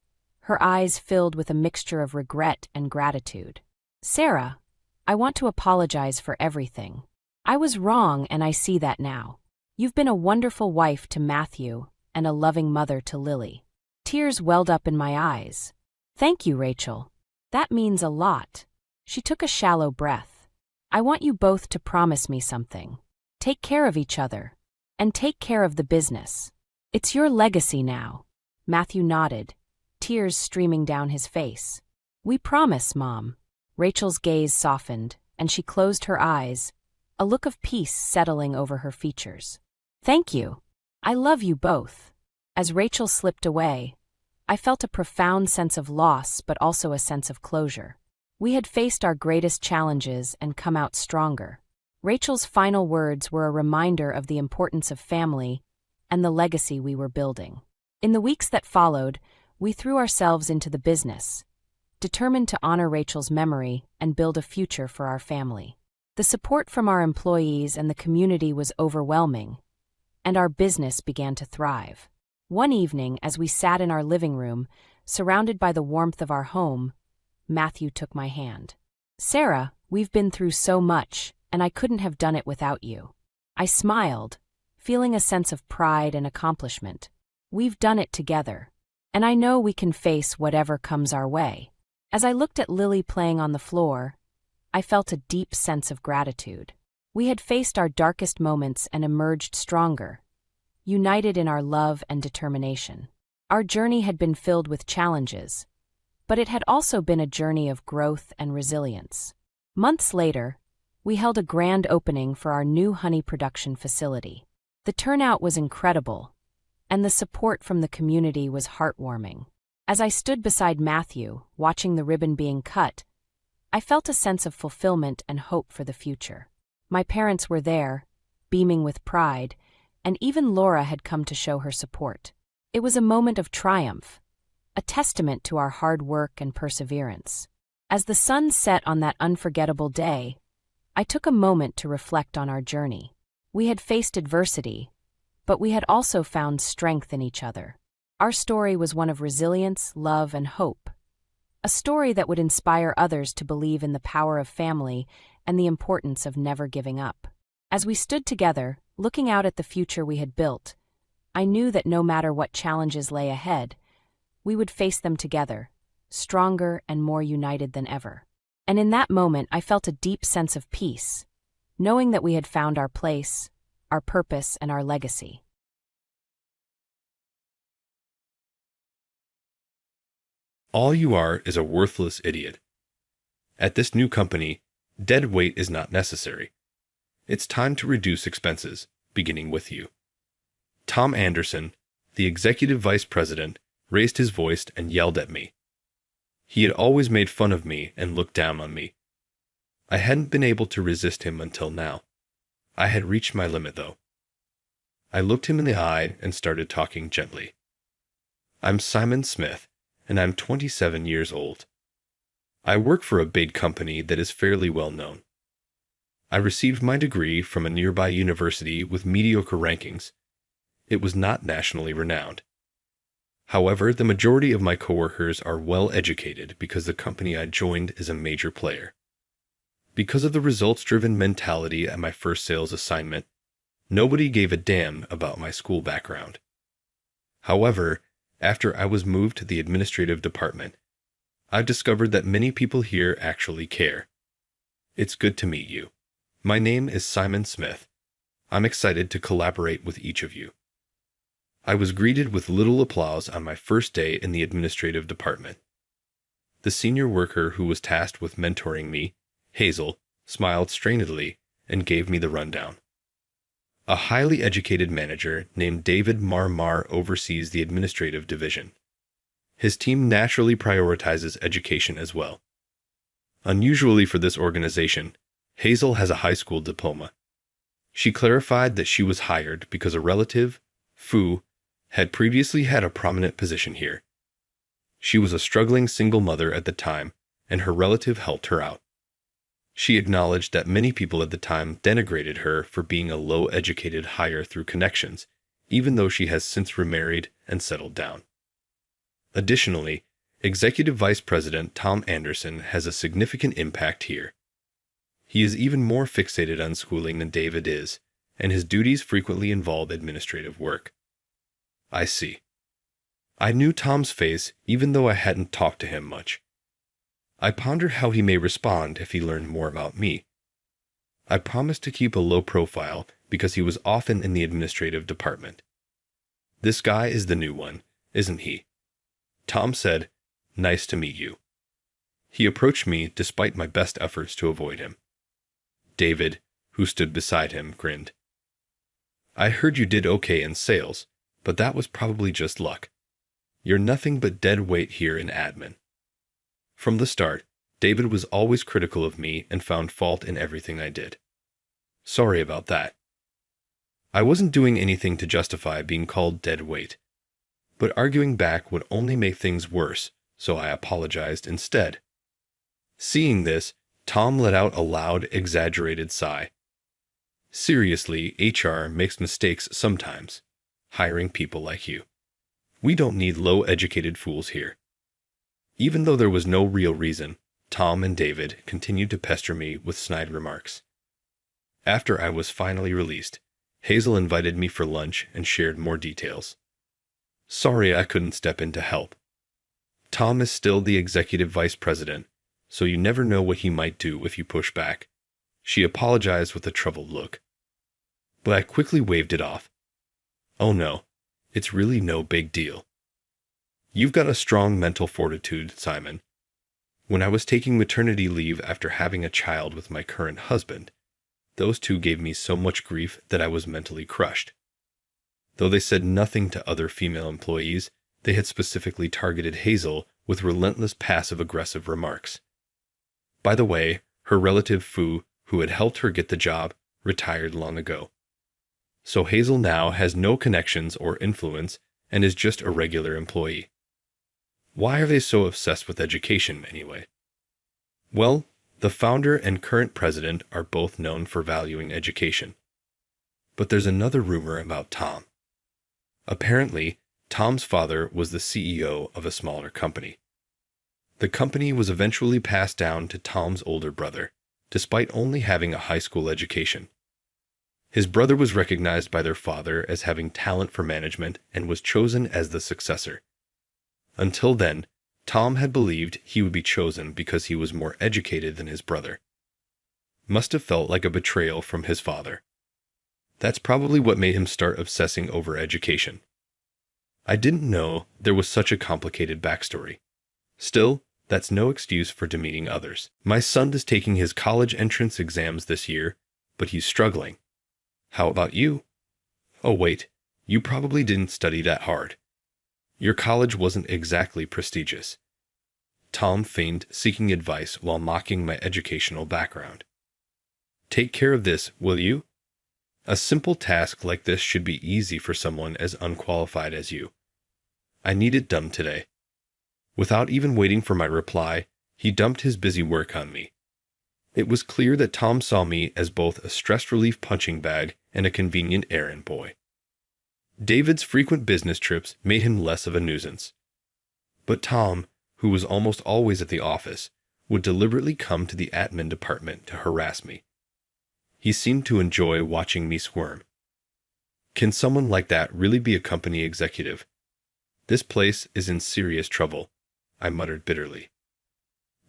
her eyes filled with a mixture of regret and gratitude. "Sarah, I want to apologize for everything. I was wrong, and I see that now. You've been a wonderful wife to Matthew and a loving mother to Lily." Tears welled up in my eyes. "Thank you, Rachel. That means a lot." She took a shallow breath. "I want you both to promise me something. Take care of each other, and take care of the business. It's your legacy now." Matthew nodded, tears streaming down his face. "We promise, Mom." Rachel's gaze softened, and she closed her eyes, a look of peace settling over her features. "Thank you. I love you both." As Rachel slipped away, I felt a profound sense of loss but also a sense of closure. We had faced our greatest challenges and come out stronger. Rachel's final words were a reminder of the importance of family and the legacy we were building. In the weeks that followed, we threw ourselves into the business, determined to honor Rachel's memory and build a future for our family. The support from our employees and the community was overwhelming, and our business began to thrive. One evening, as we sat in our living room, surrounded by the warmth of our home, Matthew took my hand. "Sarah, we've been through so much, and I couldn't have done it without you." I smiled, feeling a sense of pride and accomplishment. "We've done it together, and I know we can face whatever comes our way." As I looked at Lily playing on the floor, I felt a deep sense of gratitude. We had faced our darkest moments and emerged stronger, united in our love and determination. Our journey had been filled with challenges, but it had also been a journey of growth and resilience. Months later, we held a grand opening for our new honey production facility. The turnout was incredible, and the support from the community was heartwarming. As I stood beside Matthew, watching the ribbon being cut, I felt a sense of fulfillment and hope for the future. My parents were there, beaming with pride, and even Laura had come to show her support. It was a moment of triumph, a testament to our hard work and perseverance. As the sun set on that unforgettable day, I took a moment to reflect on our journey. We had faced adversity, but we had also found strength in each other. Our story was one of resilience, love, and hope, a story that would inspire others to believe in the power of family and the importance of never giving up. As we stood together, looking out at the future we had built, I knew that no matter what challenges lay ahead, we would face them together, stronger and more united than ever. And in that moment, I felt a deep sense of peace, knowing that we had found our place, our purpose, and our legacy. All you are is a worthless idiot. At this new company, dead weight is not necessary. It's time to reduce expenses, beginning with you. Tom Anderson, the executive vice president, raised his voice and yelled at me. He had always made fun of me and looked down on me. I hadn't been able to resist him until now. I had reached my limit, though. I looked him in the eye and started talking gently. "I'm Simon Smith, and I'm 27 years old. I work for a big company that is fairly well known. I received my degree from a nearby university with mediocre rankings. It was not nationally renowned. However, the majority of my coworkers are well educated because the company I joined is a major player. Because of the results-driven mentality at my first sales assignment, nobody gave a damn about my school background. However, after I was moved to the administrative department, I've discovered that many people here actually care. It's good to meet you. My name is Simon Smith. I'm excited to collaborate with each of you. I was greeted with little applause on my first day in the administrative department. The senior worker who was tasked with mentoring me, Hazel, smiled strainedly and gave me the rundown. A highly educated manager named David Marmar oversees the administrative division. His team naturally prioritizes education as well. Unusually for this organization, Hazel has a high school diploma. She clarified that she was hired because a relative, Fu, had previously had a prominent position here. She was a struggling single mother at the time, and her relative helped her out. She acknowledged that many people at the time denigrated her for being a low-educated hire through connections, even though she has since remarried and settled down. Additionally, Executive Vice President Tom Anderson has a significant impact here. He is even more fixated on schooling than David is, and his duties frequently involve administrative work. I see. I knew Tom's face even though I hadn't talked to him much. I pondered how he may respond if he learned more about me. I promised to keep a low profile because he was often in the administrative department. This guy is the new one, isn't he? Tom said, "Nice to meet you." He approached me despite my best efforts to avoid him. David, who stood beside him, grinned. "I heard you did okay in sales, but that was probably just luck. You're nothing but dead weight here in admin." From the start, David was always critical of me and found fault in everything I did. Sorry about that. I wasn't doing anything to justify being called dead weight, but arguing back would only make things worse, so I apologized instead. Seeing this, Tom let out a loud, exaggerated sigh. Seriously, HR makes mistakes sometimes, hiring people like you. We don't need low-educated fools here. Even though there was no real reason, Tom and David continued to pester me with snide remarks. After I was finally released, Hazel invited me for lunch and shared more details. Sorry I couldn't step in to help. Tom is still the executive vice president, so you never know what he might do if you push back. She apologized with a troubled look. But I quickly waved it off. Oh no, it's really no big deal. You've got a strong mental fortitude, Simon. When I was taking maternity leave after having a child with my current husband, those two gave me so much grief that I was mentally crushed. Though they said nothing to other female employees, they had specifically targeted Hazel with relentless passive-aggressive remarks. By the way, her relative Fu, who had helped her get the job, retired long ago. So Hazel now has no connections or influence and is just a regular employee. Why are they so obsessed with education, anyway? Well, the founder and current president are both known for valuing education. But there's another rumor about Tom. Apparently, Tom's father was the CEO of a smaller company. The company was eventually passed down to Tom's older brother, despite only having a high school education. His brother was recognized by their father as having talent for management and was chosen as the successor. Until then, Tom had believed he would be chosen because he was more educated than his brother. Must have felt like a betrayal from his father. That's probably what made him start obsessing over education. I didn't know there was such a complicated backstory. Still, that's no excuse for demeaning others. My son is taking his college entrance exams this year, but he's struggling. How about you? Oh wait, you probably didn't study that hard. Your college wasn't exactly prestigious. Tom feigned seeking advice while mocking my educational background. Take care of this, will you? A simple task like this should be easy for someone as unqualified as you. I need it done today. Without even waiting for my reply, he dumped his busy work on me. It was clear that Tom saw me as both a stress relief punching bag and a convenient errand boy. David's frequent business trips made him less of a nuisance. But Tom, who was almost always at the office, would deliberately come to the admin department to harass me. He seemed to enjoy watching me squirm. Can someone like that really be a company executive? This place is in serious trouble, I muttered bitterly.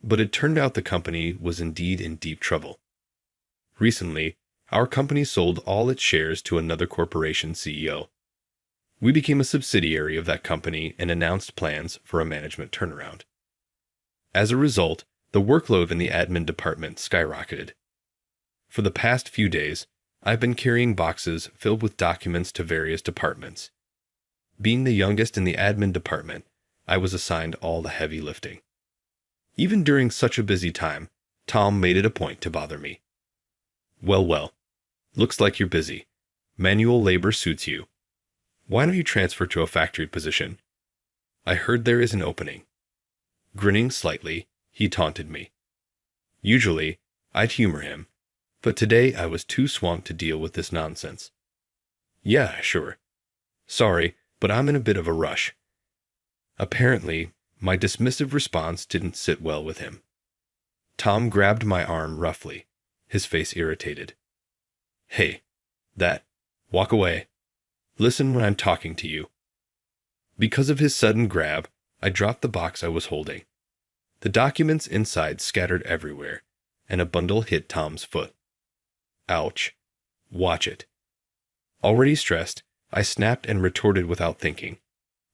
But it turned out the company was indeed in deep trouble. Recently, our company sold all its shares to another corporation CEO. We became a subsidiary of that company and announced plans for a management turnaround. As a result, the workload in the admin department skyrocketed. For the past few days, I've been carrying boxes filled with documents to various departments. Being the youngest in the admin department, I was assigned all the heavy lifting. Even during such a busy time, Tom made it a point to bother me. Well, looks like you're busy. Manual labor suits you. Why don't you transfer to a factory position? I heard there is an opening. Grinning slightly, he taunted me. Usually, I'd humor him, but today I was too swamped to deal with this nonsense. Yeah, sure. Sorry, but I'm in a bit of a rush. Apparently, my dismissive response didn't sit well with him. Tom grabbed my arm roughly, his face irritated. Hey, walk away. Listen when I'm talking to you. Because of his sudden grab, I dropped the box I was holding. The documents inside scattered everywhere, and a bundle hit Tom's foot. Ouch. Watch it. Already stressed, I snapped and retorted without thinking.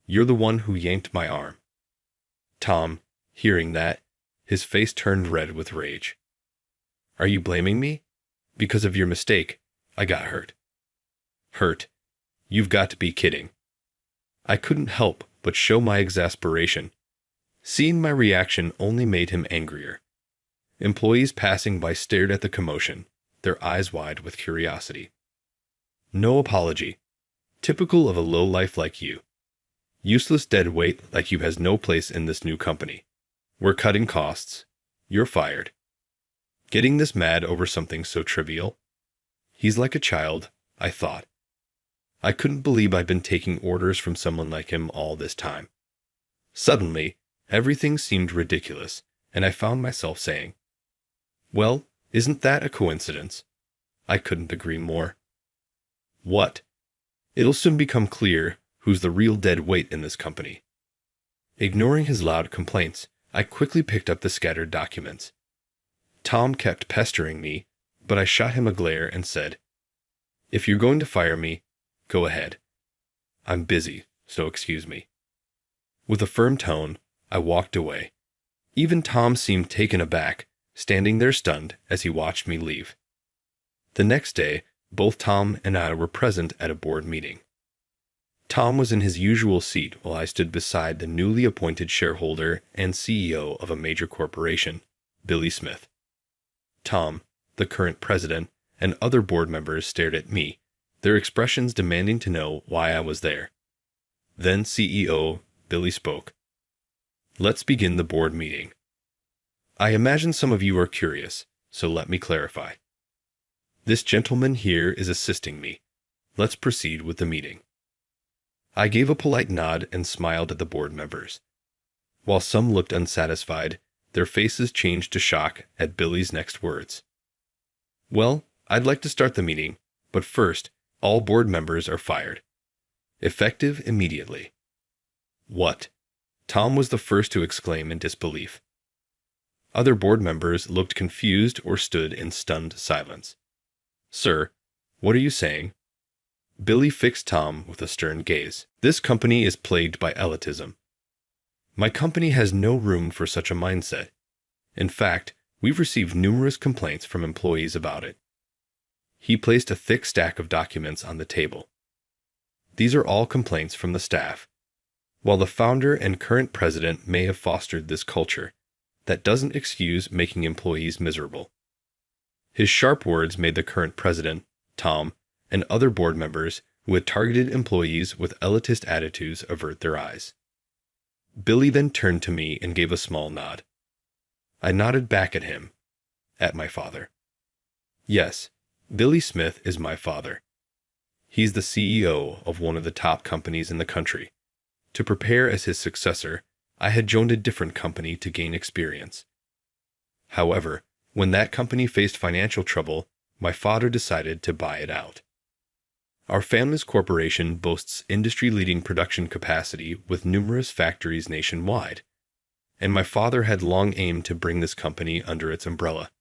You're the one who yanked my arm. Tom, hearing that, his face turned red with rage. Are you blaming me? Because of your mistake, I got hurt. Hurt? You've got to be kidding. I couldn't help but show my exasperation. Seeing my reaction only made him angrier. Employees passing by stared at the commotion, their eyes wide with curiosity. No apology. Typical of a lowlife like you. Useless deadweight like you has no place in this new company. We're cutting costs. You're fired. Getting this mad over something so trivial? He's like a child, I thought. I couldn't believe I'd been taking orders from someone like him all this time. Suddenly, everything seemed ridiculous, and I found myself saying, well, isn't that a coincidence? I couldn't agree more. What? It'll soon become clear who's the real dead weight in this company. Ignoring his loud complaints, I quickly picked up the scattered documents. Tom kept pestering me, but I shot him a glare and said, if you're going to fire me, go ahead. I'm busy, so excuse me. With a firm tone, I walked away. Even Tom seemed taken aback, standing there stunned as he watched me leave. The next day, both Tom and I were present at a board meeting. Tom was in his usual seat while I stood beside the newly appointed shareholder and CEO of a major corporation, Billy Smith. Tom, the current president, and other board members stared at me, their expressions demanding to know why I was there. Then CEO Billy spoke. Let's begin the board meeting. I imagine some of you are curious, so let me clarify. This gentleman here is assisting me. Let's proceed with the meeting. I gave a polite nod and smiled at the board members. While some looked unsatisfied, their faces changed to shock at Billy's next words. Well, I'd like to start the meeting, but first, all board members are fired. Effective immediately. What? Tom was the first to exclaim in disbelief. Other board members looked confused or stood in stunned silence. Sir, what are you saying? Billy fixed Tom with a stern gaze. This company is plagued by elitism. My company has no room for such a mindset. In fact, we've received numerous complaints from employees about it. He placed a thick stack of documents on the table. These are all complaints from the staff. While the founder and current president may have fostered this culture, that doesn't excuse making employees miserable. His sharp words made the current president, Tom, and other board members who had targeted employees with elitist attitudes avert their eyes. Billy then turned to me and gave a small nod. I nodded back at him, at my father. Yes, Billy Smith is my father. He's the CEO of one of the top companies in the country. To prepare as his successor, I had joined a different company to gain experience. However, when that company faced financial trouble, my father decided to buy it out. Our family's corporation boasts industry-leading production capacity with numerous factories nationwide, and my father had long aimed to bring this company under its umbrella.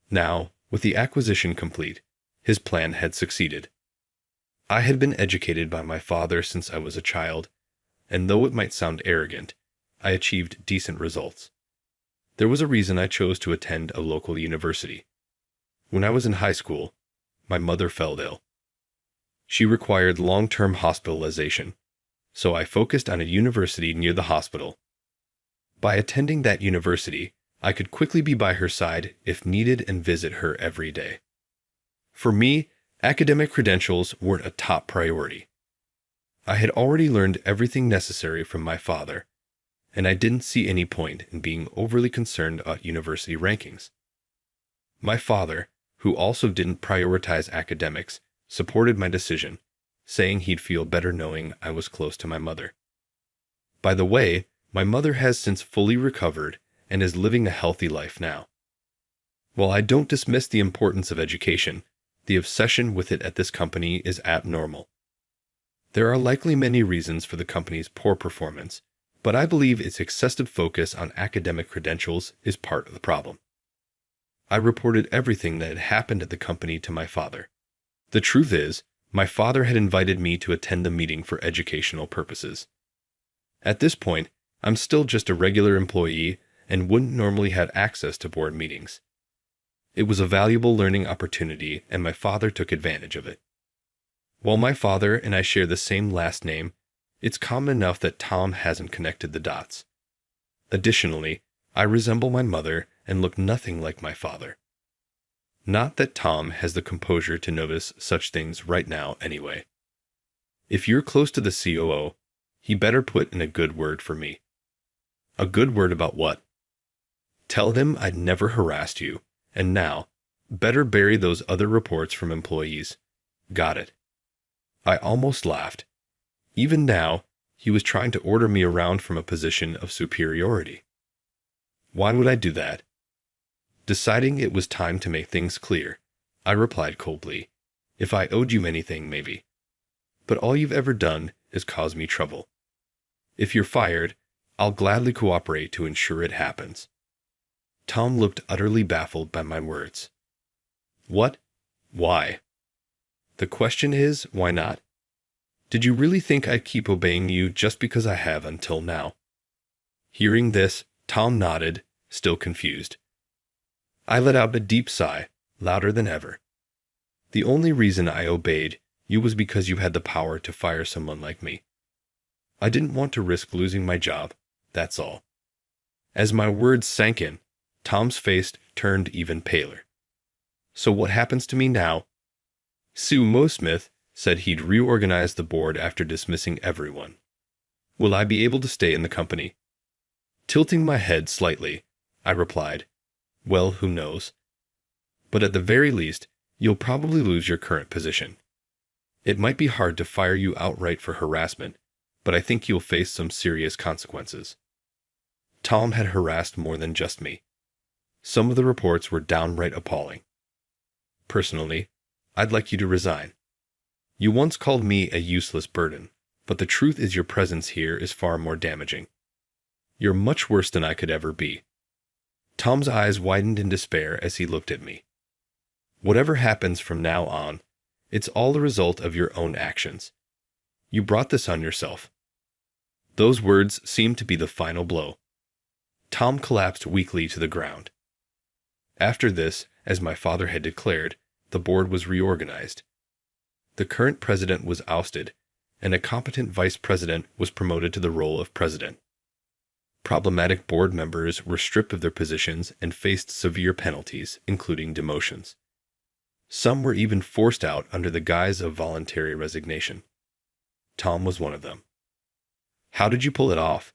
Now, With the acquisition complete, his plan had succeeded. I had been educated by my father since I was a child, and though it might sound arrogant, I achieved decent results. There was a reason I chose to attend a local university. When I was in high school, my mother fell ill. She required long-term hospitalization, so I focused on a university near the hospital. By attending that university, I could quickly be by her side if needed and visit her every day. For me, academic credentials weren't a top priority. I had already learned everything necessary from my father, and I didn't see any point in being overly concerned about university rankings. My father, who also didn't prioritize academics, supported my decision, saying he'd feel better knowing I was close to my mother. By the way, my mother has since fully recovered and is living a healthy life now. While I don't dismiss the importance of education, the obsession with it at this company is abnormal. There are likely many reasons for the company's poor performance, but I believe its excessive focus on academic credentials is part of the problem. I reported everything that had happened at the company to my father. The truth is, my father had invited me to attend the meeting for educational purposes. At this point, I'm still just a regular employee and wouldn't normally have access to board meetings. It was a valuable learning opportunity, and my father took advantage of it. While my father and I share the same last name, it's common enough that Tom hasn't connected the dots. Additionally, I resemble my mother and look nothing like my father. Not that Tom has the composure to notice such things right now anyway. If you're close to the COO, he better put in a good word for me. A good word about what? Tell him I'd never harassed you, and now, better bury those other reports from employees. Got it. I almost laughed. Even now, he was trying to order me around from a position of superiority. Why would I do that? Deciding it was time to make things clear, I replied coldly, if I owed you anything, maybe. But all you've ever done is cause me trouble. If you're fired, I'll gladly cooperate to ensure it happens. Tom looked utterly baffled by my words. What? Why? The question is, why not? Did you really think I'd keep obeying you just because I have until now? Hearing this, Tom nodded, still confused. I let out a deep sigh, louder than ever. The only reason I obeyed you was because you had the power to fire someone like me. I didn't want to risk losing my job, that's all. As my words sank in, Tom's face turned even paler. So what happens to me now? Sue Mosmith said he'd reorganize the board after dismissing everyone. Will I be able to stay in the company? Tilting my head slightly, I replied, well, who knows? But at the very least, you'll probably lose your current position. It might be hard to fire you outright for harassment, but I think you'll face some serious consequences. Tom had harassed more than just me. Some of the reports were downright appalling. Personally, I'd like you to resign. You once called me a useless burden, but the truth is your presence here is far more damaging. You're much worse than I could ever be. Tom's eyes widened in despair as he looked at me. Whatever happens from now on, it's all the result of your own actions. You brought this on yourself. Those words seemed to be the final blow. Tom collapsed weakly to the ground. After this, as my father had declared, the board was reorganized. The current president was ousted, and a competent vice president was promoted to the role of president. Problematic board members were stripped of their positions and faced severe penalties, including demotions. Some were even forced out under the guise of voluntary resignation. Tom was one of them. How did you pull it off?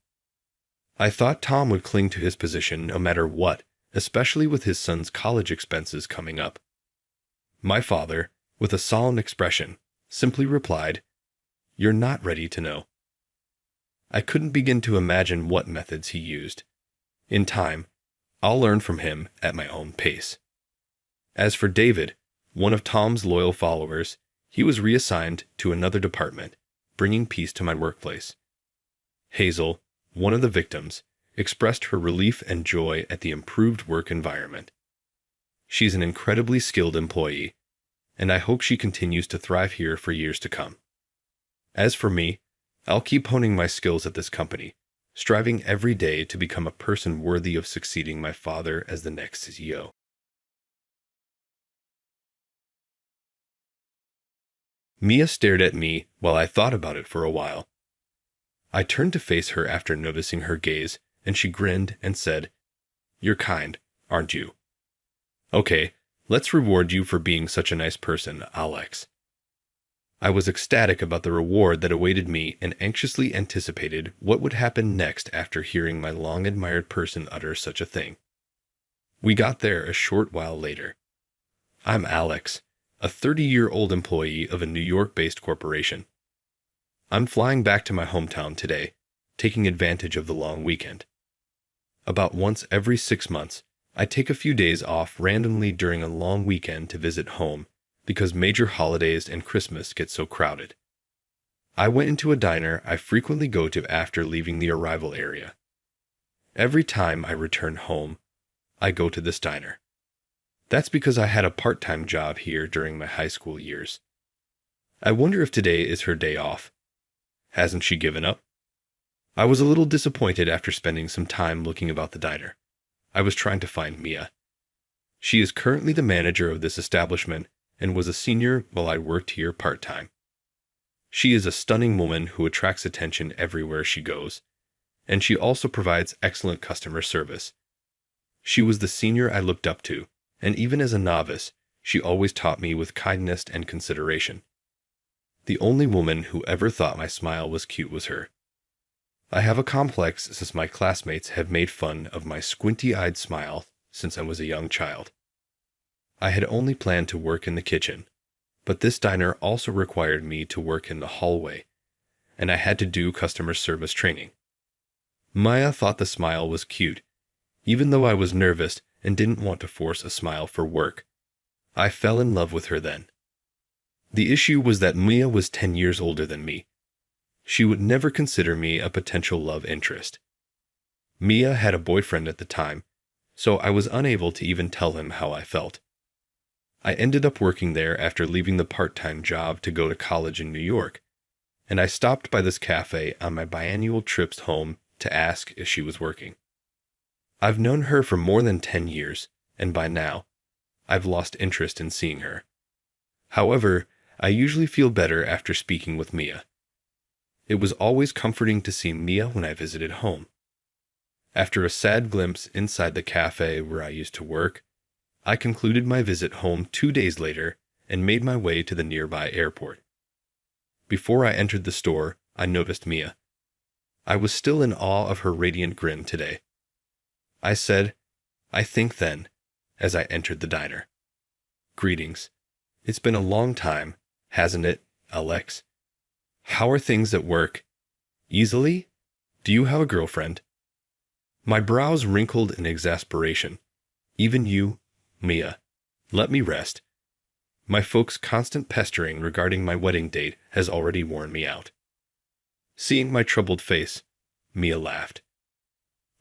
I thought Tom would cling to his position no matter what, especially with his son's college expenses coming up. My father, with a solemn expression, simply replied, "You're not ready to know." I couldn't begin to imagine what methods he used. In time, I'll learn from him at my own pace. As for David, one of Tom's loyal followers, he was reassigned to another department, bringing peace to my workplace. Hazel, one of the victims, expressed her relief and joy at the improved work environment. She's an incredibly skilled employee, and I hope she continues to thrive here for years to come. As for me, I'll keep honing my skills at this company, striving every day to become a person worthy of succeeding my father as the next CEO. Mia stared at me while I thought about it for a while. I turned to face her after noticing her gaze, and she grinned and said, "You're kind, aren't you? Okay, let's reward you for being such a nice person, Alex." I was ecstatic about the reward that awaited me and anxiously anticipated what would happen next after hearing my long-admired person utter such a thing. We got there a short while later. I'm Alex, a 30-year-old employee of a New York-based corporation. I'm flying back to my hometown today, taking advantage of the long weekend. About once every 6 months, I take a few days off randomly during a long weekend to visit home because major holidays and Christmas get so crowded. I went into a diner I frequently go to after leaving the arrival area. Every time I return home, I go to this diner. That's because I had a part-time job here during my high school years. I wonder if today is her day off. Hasn't she given up? I was a little disappointed after spending some time looking about the diner. I was trying to find Mia. She is currently the manager of this establishment and was a senior while I worked here part-time. She is a stunning woman who attracts attention everywhere she goes, and she also provides excellent customer service. She was the senior I looked up to, and even as a novice, she always taught me with kindness and consideration. The only woman who ever thought my smile was cute was her. I have a complex since my classmates have made fun of my squinty-eyed smile since I was a young child. I had only planned to work in the kitchen, but this diner also required me to work in the hallway, and I had to do customer service training. Maya thought the smile was cute, even though I was nervous and didn't want to force a smile for work. I fell in love with her then. The issue was that Mia was 10 years older than me. She would never consider me a potential love interest. Mia had a boyfriend at the time, so I was unable to even tell him how I felt. I ended up working there after leaving the part-time job to go to college in New York, and I stopped by this cafe on my biannual trips home to ask if she was working. I've known her for more than 10 years, and by now, I've lost interest in seeing her. However, I usually feel better after speaking with Mia. It was always comforting to see Mia when I visited home. After a sad glimpse inside the cafe where I used to work, I concluded my visit home 2 days later and made my way to the nearby airport. Before I entered the store, I noticed Mia. I was still in awe of her radiant grin today. I said, "I think then," as I entered the diner. "Greetings. It's been a long time, hasn't it, Alex? How are things at work? Easily? Do you have a girlfriend?" My brows wrinkled in exasperation. "Even you, Mia, let me rest. My folks' constant pestering regarding my wedding date has already worn me out." Seeing my troubled face, Mia laughed.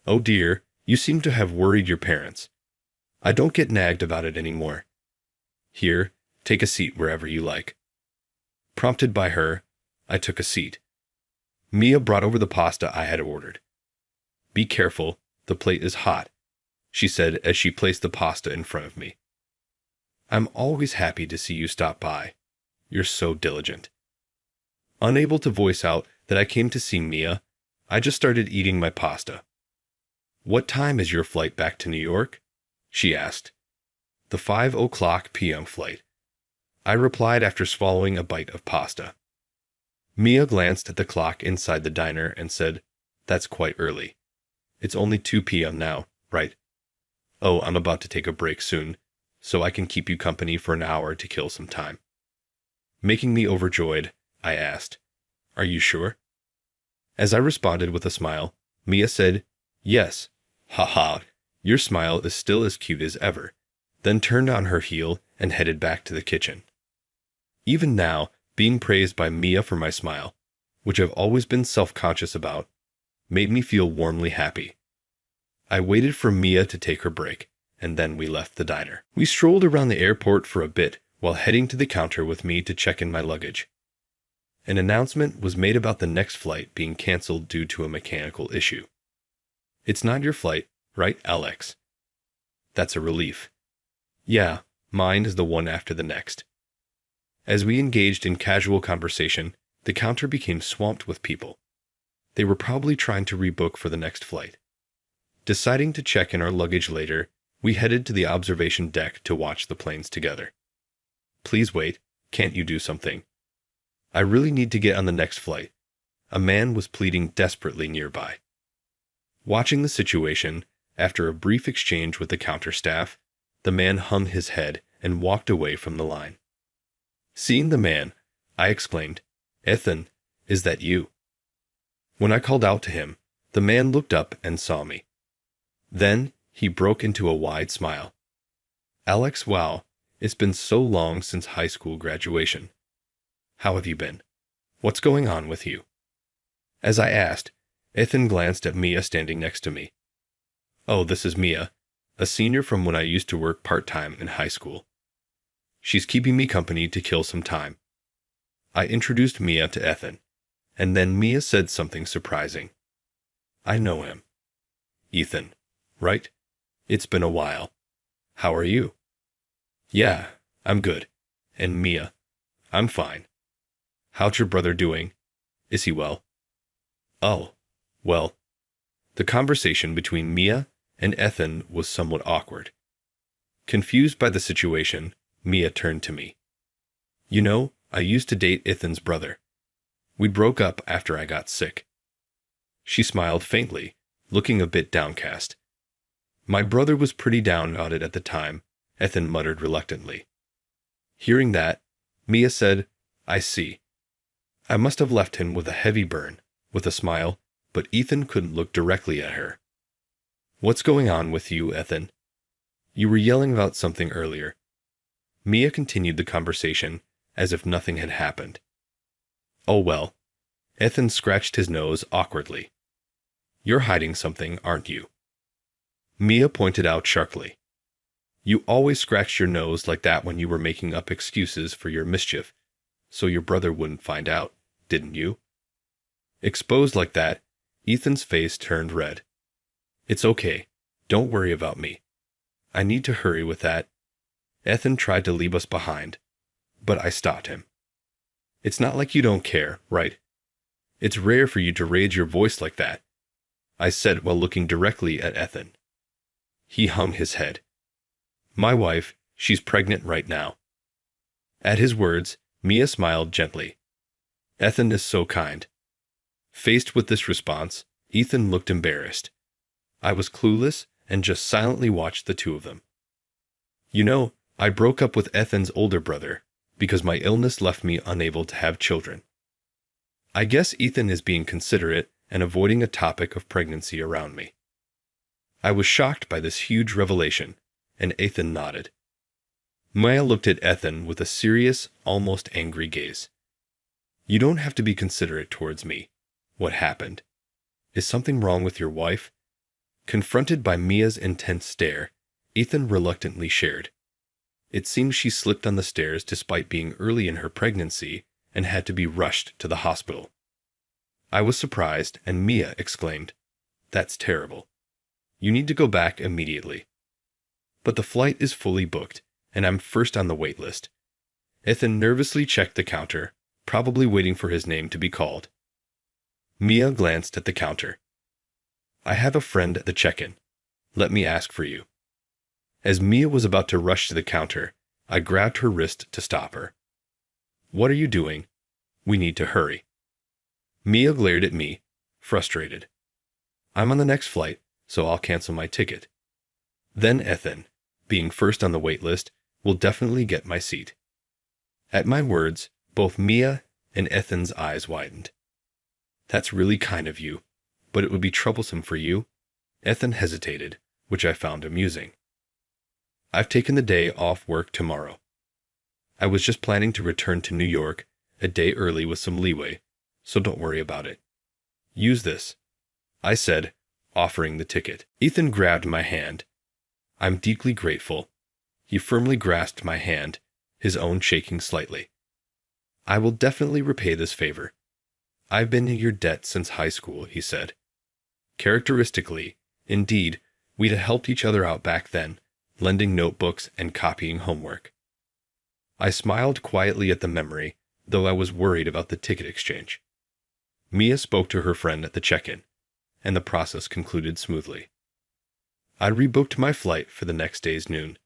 "Oh dear, you seem to have worried your parents. I don't get nagged about it anymore. Here, take a seat wherever you like." Prompted by her, I took a seat. Mia brought over the pasta I had ordered. "Be careful, the plate is hot," she said as she placed the pasta in front of me. "I'm always happy to see you stop by. You're so diligent." Unable to voice out that I came to see Mia, I just started eating my pasta. "What time is your flight back to New York?" she asked. "The 5:00 p.m. flight," I replied after swallowing a bite of pasta. Mia glanced at the clock inside the diner and said, "That's quite early. It's only 2 p.m. now, right? Oh, I'm about to take a break soon, so I can keep you company for an hour to kill some time." Making me overjoyed, I asked, "Are you sure?" As I responded with a smile, Mia said, "Yes, haha, your smile is still as cute as ever," then turned on her heel and headed back to the kitchen. Even now, being praised by Mia for my smile, which I've always been self-conscious about, made me feel warmly happy. I waited for Mia to take her break, and then we left the diner. We strolled around the airport for a bit while heading to the counter with me to check in my luggage. An announcement was made about the next flight being canceled due to a mechanical issue. It's not your flight, right, Alex? That's a relief. Yeah, mine is the one after the next. As we engaged in casual conversation, the counter became swamped with people. They were probably trying to rebook for the next flight. Deciding to check in our luggage later, we headed to the observation deck to watch the planes together. Please wait, can't you do something? I really need to get on the next flight. A man was pleading desperately nearby. Watching the situation, after a brief exchange with the counter staff, the man hung his head and walked away from the line. Seeing the man, I exclaimed, "Ethan, is that you?" When I called out to him, the man looked up and saw me. Then he broke into a wide smile. "Alex, wow, it's been so long since high school graduation. How have you been? What's going on with you?" As I asked, Ethan glanced at Mia standing next to me. "Oh, this is Mia, a senior from when I used to work part-time in high school. She's keeping me company to kill some time." I introduced Mia to Ethan, and then Mia said something surprising. "I know him. Ethan, right? It's been a while. How are you?" "Yeah, I'm good. And Mia, I'm fine. How's your brother doing? Is he well?" "Oh, well." The conversation between Mia and Ethan was somewhat awkward. Confused by the situation, Mia turned to me. "You know, I used to date Ethan's brother. We broke up after I got sick." She smiled faintly, looking a bit downcast. "My brother was pretty down about it at the time," Ethan muttered reluctantly. Hearing that, Mia said, "I see. I must have left him with a heavy burn," with a smile, but Ethan couldn't look directly at her. "What's going on with you, Ethan? You were yelling about something earlier." Mia continued the conversation as if nothing had happened. "Oh well." Ethan scratched his nose awkwardly. "You're hiding something, aren't you?" Mia pointed out sharply. "You always scratched your nose like that when you were making up excuses for your mischief, so your brother wouldn't find out, didn't you?" Exposed like that, Ethan's face turned red. "It's okay. Don't worry about me. I need to hurry with that." Ethan tried to leave us behind, but I stopped him. "It's not like you don't care, right? It's rare for you to raise your voice like that," I said while looking directly at Ethan. He hung his head. "My wife, she's pregnant right now." At his words, Mia smiled gently. "Ethan is so kind." Faced with this response, Ethan looked embarrassed. I was clueless and just silently watched the two of them. "You know, I broke up with Ethan's older brother because my illness left me unable to have children." I guess Ethan is being considerate and avoiding a topic of pregnancy around me. I was shocked by this huge revelation, and Ethan nodded. Maya looked at Ethan with a serious, almost angry gaze. "You don't have to be considerate towards me. What happened? Is something wrong with your wife?" Confronted by Mia's intense stare, Ethan reluctantly shared. It seems she slipped on the stairs despite being early in her pregnancy and had to be rushed to the hospital. I was surprised, and Mia exclaimed, "That's terrible. You need to go back immediately." "But the flight is fully booked, and I'm first on the wait list." Ethan nervously checked the counter, probably waiting for his name to be called. Mia glanced at the counter. "I have a friend at the check-in. Let me ask for you." As Mia was about to rush to the counter, I grabbed her wrist to stop her. "What are you doing? We need to hurry." Mia glared at me, frustrated. "I'm on the next flight, so I'll cancel my ticket. Then Ethan, being first on the wait list, will definitely get my seat." At my words, both Mia and Ethan's eyes widened. "That's really kind of you, but it would be troublesome for you." Ethan hesitated, which I found amusing. "I've taken the day off work tomorrow. I was just planning to return to New York a day early with some leeway, so don't worry about it. Use this," I said, offering the ticket. Ethan grabbed my hand. I'm deeply grateful. He firmly grasped my hand, his own shaking slightly. I will definitely repay this favor. I've been in your debt since high school, he said. Characteristically, indeed, we'd helped each other out back then, lending notebooks and copying homework. I smiled quietly at the memory, though I was worried about the ticket exchange. Mia spoke to her friend at the check-in, and the process concluded smoothly. I rebooked my flight for the next day's noon.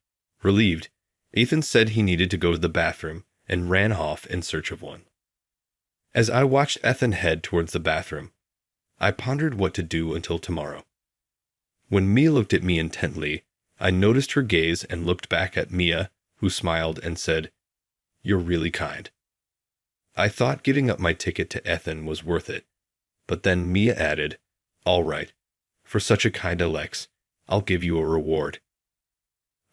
Relieved, Ethan said he needed to go to the bathroom and ran off in search of one. As I watched Ethan head towards the bathroom, I pondered what to do until tomorrow. When Mia looked at me intently, I noticed her gaze and looked back at Mia, who smiled and said, "You're really kind." I thought giving up my ticket to Ethan was worth it, but then Mia added, "All right, for such a kind Alex, I'll give you a reward."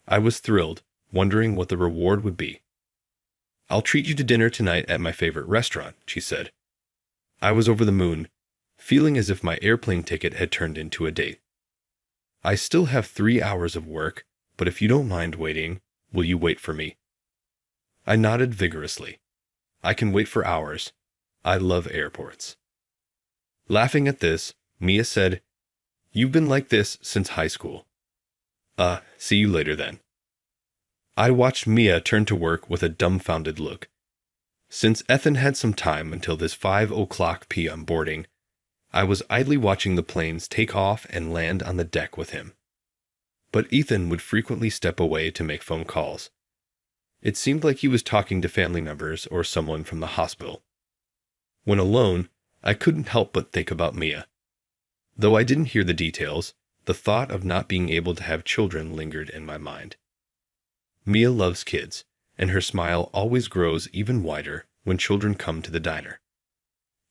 I was thrilled, wondering what the reward would be. "I'll treat you to dinner tonight at my favorite restaurant," she said. I was over the moon, feeling as if my airplane ticket had turned into a date. "I still have 3 hours of work, but if you don't mind waiting, will you wait for me?" I nodded vigorously. I can wait for hours. I love airports. Laughing at this, Mia said, "You've been like this since high school." See you later then." I watched Mia turn to work with a dumbfounded look. Since Ethan had some time until this 5:00 p.m. boarding, I was idly watching the planes take off and land on the deck with him. But Ethan would frequently step away to make phone calls. It seemed like he was talking to family members or someone from the hospital. When alone, I couldn't help but think about Mia. Though I didn't hear the details, the thought of not being able to have children lingered in my mind. Mia loves kids, and her smile always grows even wider when children come to the diner.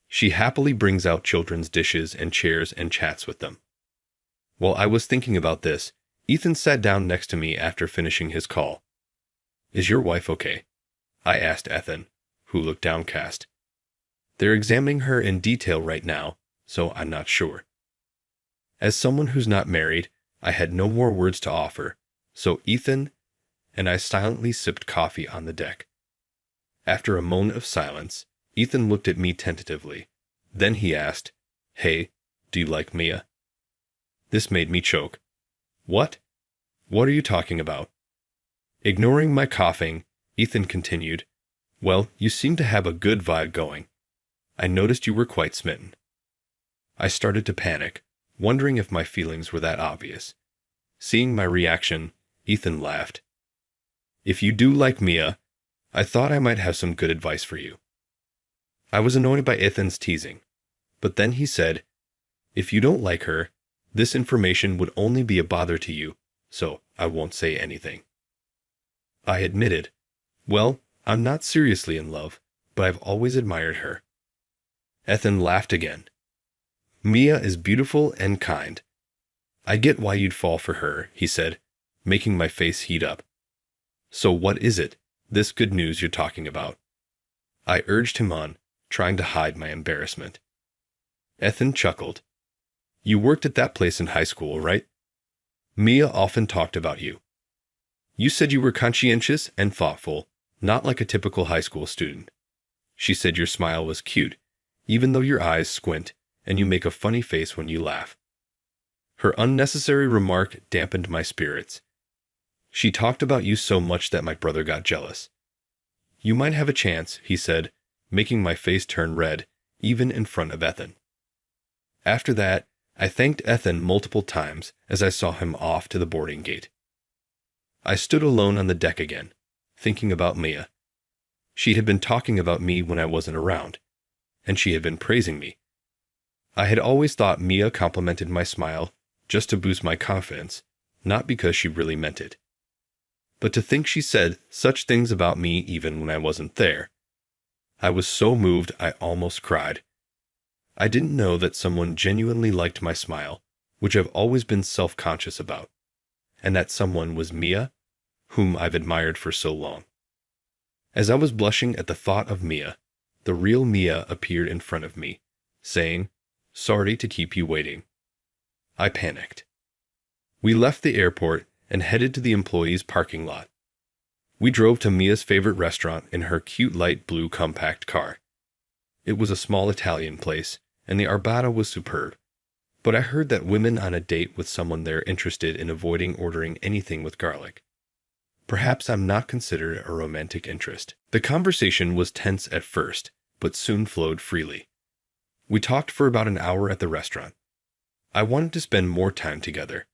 She happily brings out children's dishes and chairs and chats with them. While I was thinking about this, Ethan sat down next to me after finishing his call. "Is your wife okay?" I asked Ethan, who looked downcast. "They're examining her in detail right now, so I'm not sure." As someone who's not married, I had no more words to offer, so Ethan and I silently sipped coffee on the deck. After a moment of silence, Ethan looked at me tentatively. Then he asked, "Hey, do you like Mia?" This made me choke. "What? What are you talking about?" Ignoring my coughing, Ethan continued, "Well, you seem to have a good vibe going. I noticed you were quite smitten." I started to panic, wondering if my feelings were that obvious. Seeing my reaction, Ethan laughed. "If you do like Mia, I thought I might have some good advice for you." I was annoyed by Ethan's teasing, but then he said, "If you don't like her, this information would only be a bother to you, so I won't say anything." I admitted, "Well, I'm not seriously in love, but I've always admired her." Ethan laughed again. "Mia is beautiful and kind. I get why you'd fall for her," he said, making my face heat up. "So what is it, this good news you're talking about?" I urged him on, trying to hide my embarrassment. Ethan chuckled. "You worked at that place in high school, right? Mia often talked about you. You said you were conscientious and thoughtful, not like a typical high school student. She said your smile was cute, even though your eyes squint and you make a funny face when you laugh." Her unnecessary remark dampened my spirits. "She talked about you so much that my brother got jealous." "You might have a chance," he said, making my face turn red, even in front of Ethan. After that, I thanked Ethan multiple times as I saw him off to the boarding gate. I stood alone on the deck again, thinking about Mia. She had been talking about me when I wasn't around, and she had been praising me. I had always thought Mia complimented my smile just to boost my confidence, not because she really meant it. But to think she said such things about me even when I wasn't there. I was so moved I almost cried. I didn't know that someone genuinely liked my smile, which I've always been self-conscious about, and that someone was Mia, whom I've admired for so long. As I was blushing at the thought of Mia, the real Mia appeared in front of me, saying, "Sorry to keep you waiting." I panicked. We left the airport, and headed to the employees' parking lot. We drove to Mia's favorite restaurant in her cute light blue compact car. It was a small Italian place, and the arrabbiata was superb. But I heard that women on a date with someone there interested in avoiding ordering anything with garlic. Perhaps I'm not considered a romantic interest. The conversation was tense at first, but soon flowed freely. We talked for about an hour at the restaurant. I wanted to spend more time together,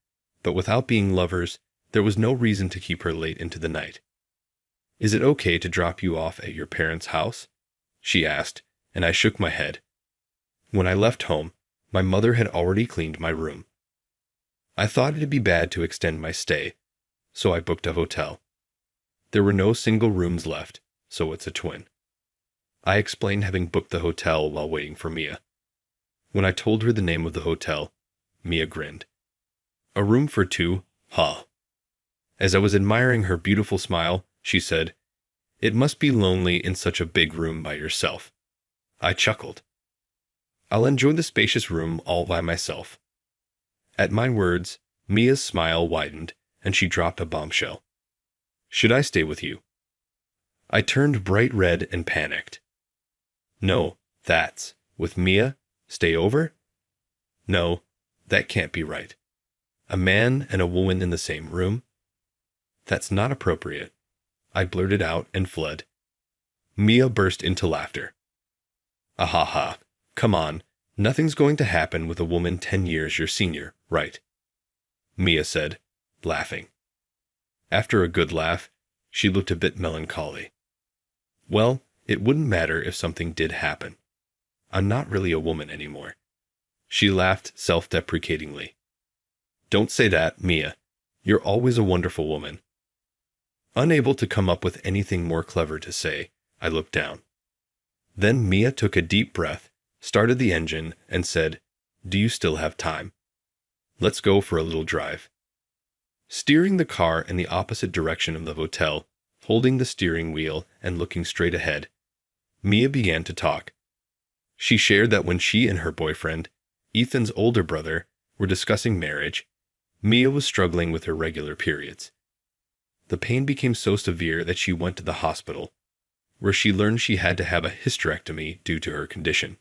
but without being lovers, there was no reason to keep her late into the night. "Is it okay to drop you off at your parents' house?" she asked, and I shook my head. When I left home, my mother had already cleaned my room. I thought it'd be bad to extend my stay, so I booked a hotel. There were no single rooms left, so it's a twin. I explained having booked the hotel while waiting for Mia. When I told her the name of the hotel, Mia grinned. "A room for two, huh?" As I was admiring her beautiful smile, she said, "It must be lonely in such a big room by yourself." I chuckled. "I'll enjoy the spacious room all by myself." At my words, Mia's smile widened, and she dropped a bombshell. "Should I stay with you?" I turned bright red and panicked. "No, that's, with Mia? Stay over? No, that can't be right. A man and a woman in the same room? That's not appropriate." I blurted out and fled. Mia burst into laughter. "Ahaha, come on, nothing's going to happen with a woman 10 years your senior, right?" Mia said, laughing. After a good laugh, she looked a bit melancholy. "Well, it wouldn't matter if something did happen. I'm not really a woman anymore." She laughed self-deprecatingly. "Don't say that, Mia. You're always a wonderful woman." Unable to come up with anything more clever to say, I looked down. Then Mia took a deep breath, started the engine, and said, "Do you still have time? Let's go for a little drive." Steering the car in the opposite direction of the hotel, holding the steering wheel and looking straight ahead, Mia began to talk. She shared that when she and her boyfriend, Ethan's older brother, were discussing marriage, Mia was struggling with her regular periods. The pain became so severe that she went to the hospital, where she learned she had to have a hysterectomy due to her condition.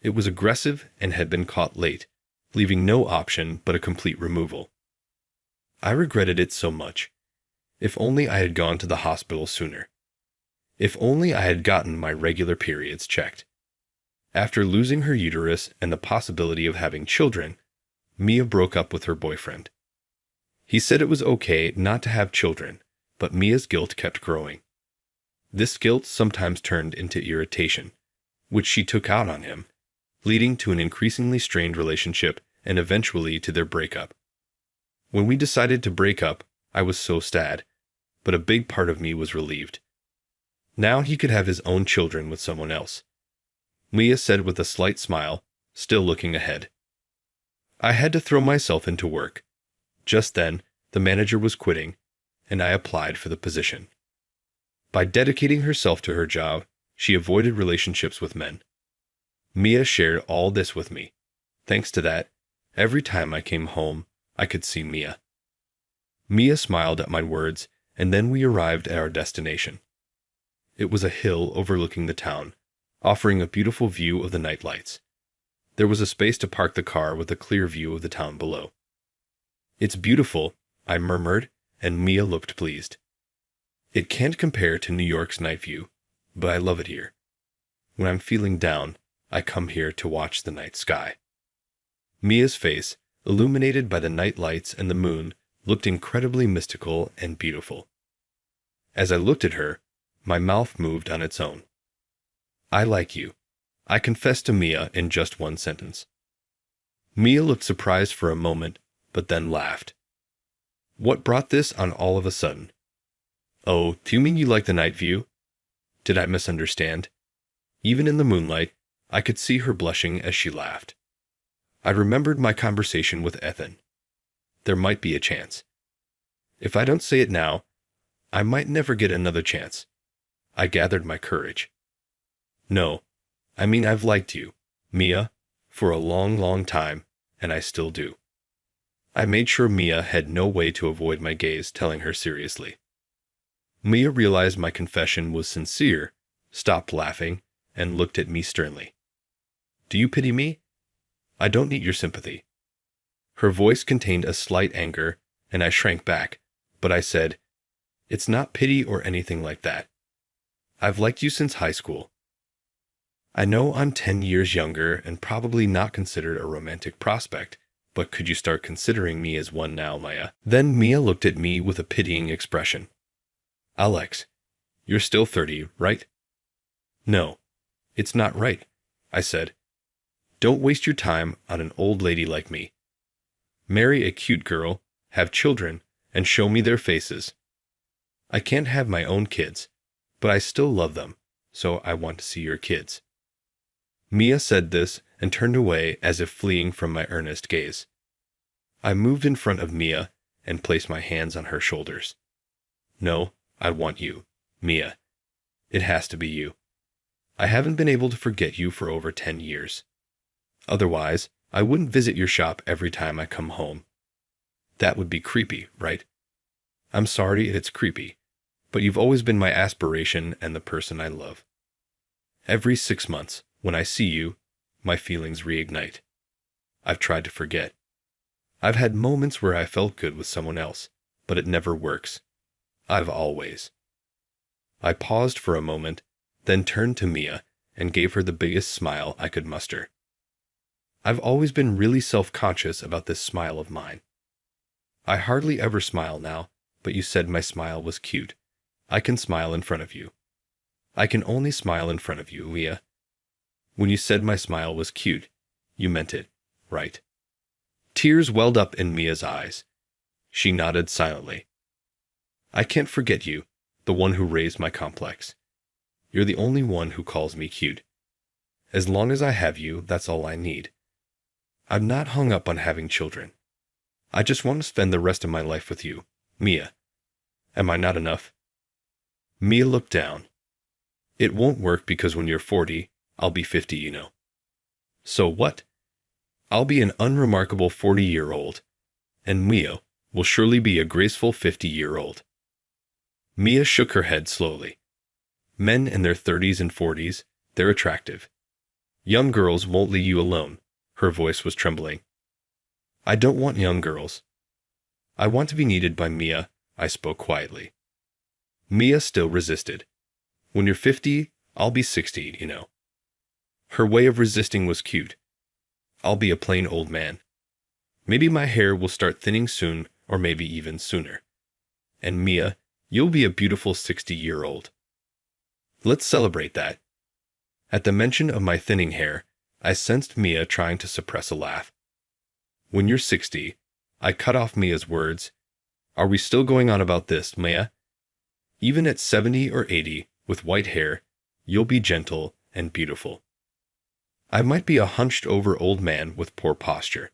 It was aggressive and had been caught late, leaving no option but a complete removal. I regretted it so much. If only I had gone to the hospital sooner. If only I had gotten my regular periods checked. After losing her uterus and the possibility of having children, Mia broke up with her boyfriend. He said it was okay not to have children, but Mia's guilt kept growing. This guilt sometimes turned into irritation, which she took out on him, leading to an increasingly strained relationship and eventually to their breakup. When we decided to break up, I was so sad, but a big part of me was relieved. Now he could have his own children with someone else. Mia said with a slight smile, still looking ahead. I had to throw myself into work. Just then, the manager was quitting, and I applied for the position. By dedicating herself to her job, she avoided relationships with men. Mia shared all this with me. Thanks to that, every time I came home, I could see Mia. Mia smiled at my words, and then we arrived at our destination. It was a hill overlooking the town, offering a beautiful view of the night lights. There was a space to park the car with a clear view of the town below. "It's beautiful," I murmured, and Mia looked pleased. "It can't compare to New York's night view, but I love it here. When I'm feeling down, I come here to watch the night sky." Mia's face, illuminated by the night lights and the moon, looked incredibly mystical and beautiful. As I looked at her, my mouth moved on its own. "I like you," I confessed to Mia in just one sentence. Mia looked surprised for a moment, but then laughed. "What brought this on all of a sudden?" "Oh, do you mean you like the night view?" Did I misunderstand? Even in the moonlight, I could see her blushing as she laughed. I remembered my conversation with Ethan. There might be a chance. If I don't say it now, I might never get another chance. I gathered my courage. "No, I mean I've liked you, Mia, for a long, long time, and I still do." I made sure Mia had no way to avoid my gaze, telling her seriously. Mia realized my confession was sincere, stopped laughing, and looked at me sternly. Do you pity me? I don't need your sympathy. Her voice contained a slight anger, and I shrank back, but I said, It's not pity or anything like that. I've liked you since high school. I know I'm 10 years younger and probably not considered a romantic prospect, but could you start considering me as one now, Maya? Then Mia looked at me with a pitying expression. Alex, you're still 30, right? No, it's not right, I said. Don't waste your time on an old lady like me. Marry a cute girl, have children, and show me their faces. I can't have my own kids, but I still love them, so I want to see your kids. Mia said this and turned away as if fleeing from my earnest gaze. I moved in front of Mia and placed my hands on her shoulders. No, I want you, Mia. It has to be you. I haven't been able to forget you for over 10 years. Otherwise, I wouldn't visit your shop every time I come home. That would be creepy, right? I'm sorry it's creepy, but you've always been my aspiration and the person I love. Every 6 months, when I see you, my feelings reignite. I've tried to forget. I've had moments where I felt good with someone else, but it never works. I've always. I paused for a moment, then turned to Mia and gave her the biggest smile I could muster. I've always been really self-conscious about this smile of mine. I hardly ever smile now, but you said my smile was cute. I can smile in front of you. I can only smile in front of you, Mia. When you said my smile was cute, you meant it, right? Tears welled up in Mia's eyes. She nodded silently. I can't forget you, the one who raised my complex. You're the only one who calls me cute. As long as I have you, that's all I need. I'm not hung up on having children. I just want to spend the rest of my life with you, Mia. Am I not enough? Mia looked down. It won't work because when you're 40, I'll be 50, you know. So what? I'll be an unremarkable 40-year-old, and Mia will surely be a graceful 50-year-old. Mia shook her head slowly. Men in their 30s and 40s, they're attractive. Young girls won't leave you alone. Her voice was trembling. I don't want young girls. I want to be needed by Mia, I spoke quietly. Mia still resisted. When you're 50, I'll be 60, you know. Her way of resisting was cute. I'll be a plain old man. Maybe my hair will start thinning soon, or maybe even sooner. And Mia, you'll be a beautiful 60-year-old. Let's celebrate that. At the mention of my thinning hair, I sensed Mia trying to suppress a laugh. When you're 60, I cut off Mia's words. Are we still going on about this, Mia? Even at 70 or 80, with white hair, you'll be gentle and beautiful. I might be a hunched-over old man with poor posture.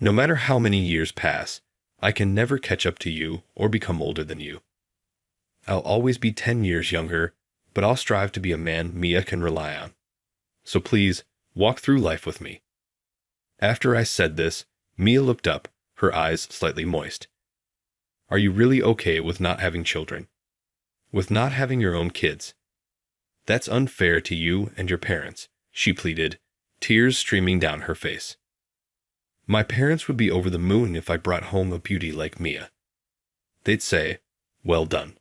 No matter how many years pass, I can never catch up to you or become older than you. I'll always be 10 years younger, but I'll strive to be a man Mia can rely on. So please, walk through life with me. After I said this, Mia looked up, her eyes slightly moist. Are you really okay with not having children? With not having your own kids? That's unfair to you and your parents, she pleaded, tears streaming down her face. My parents would be over the moon if I brought home a beauty like Mia. They'd say, well done.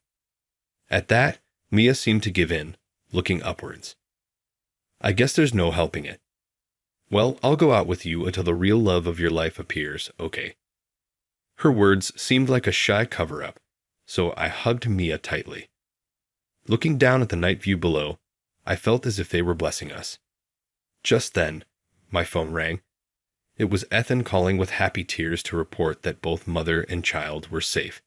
At that, Mia seemed to give in, looking upwards. I guess there's no helping it. Well, I'll go out with you until the real love of your life appears, okay? Her words seemed like a shy cover-up, so I hugged Mia tightly. Looking down at the night view below, I felt as if they were blessing us. Just then, my phone rang. It was Ethan calling with happy tears to report that both mother and child were safe.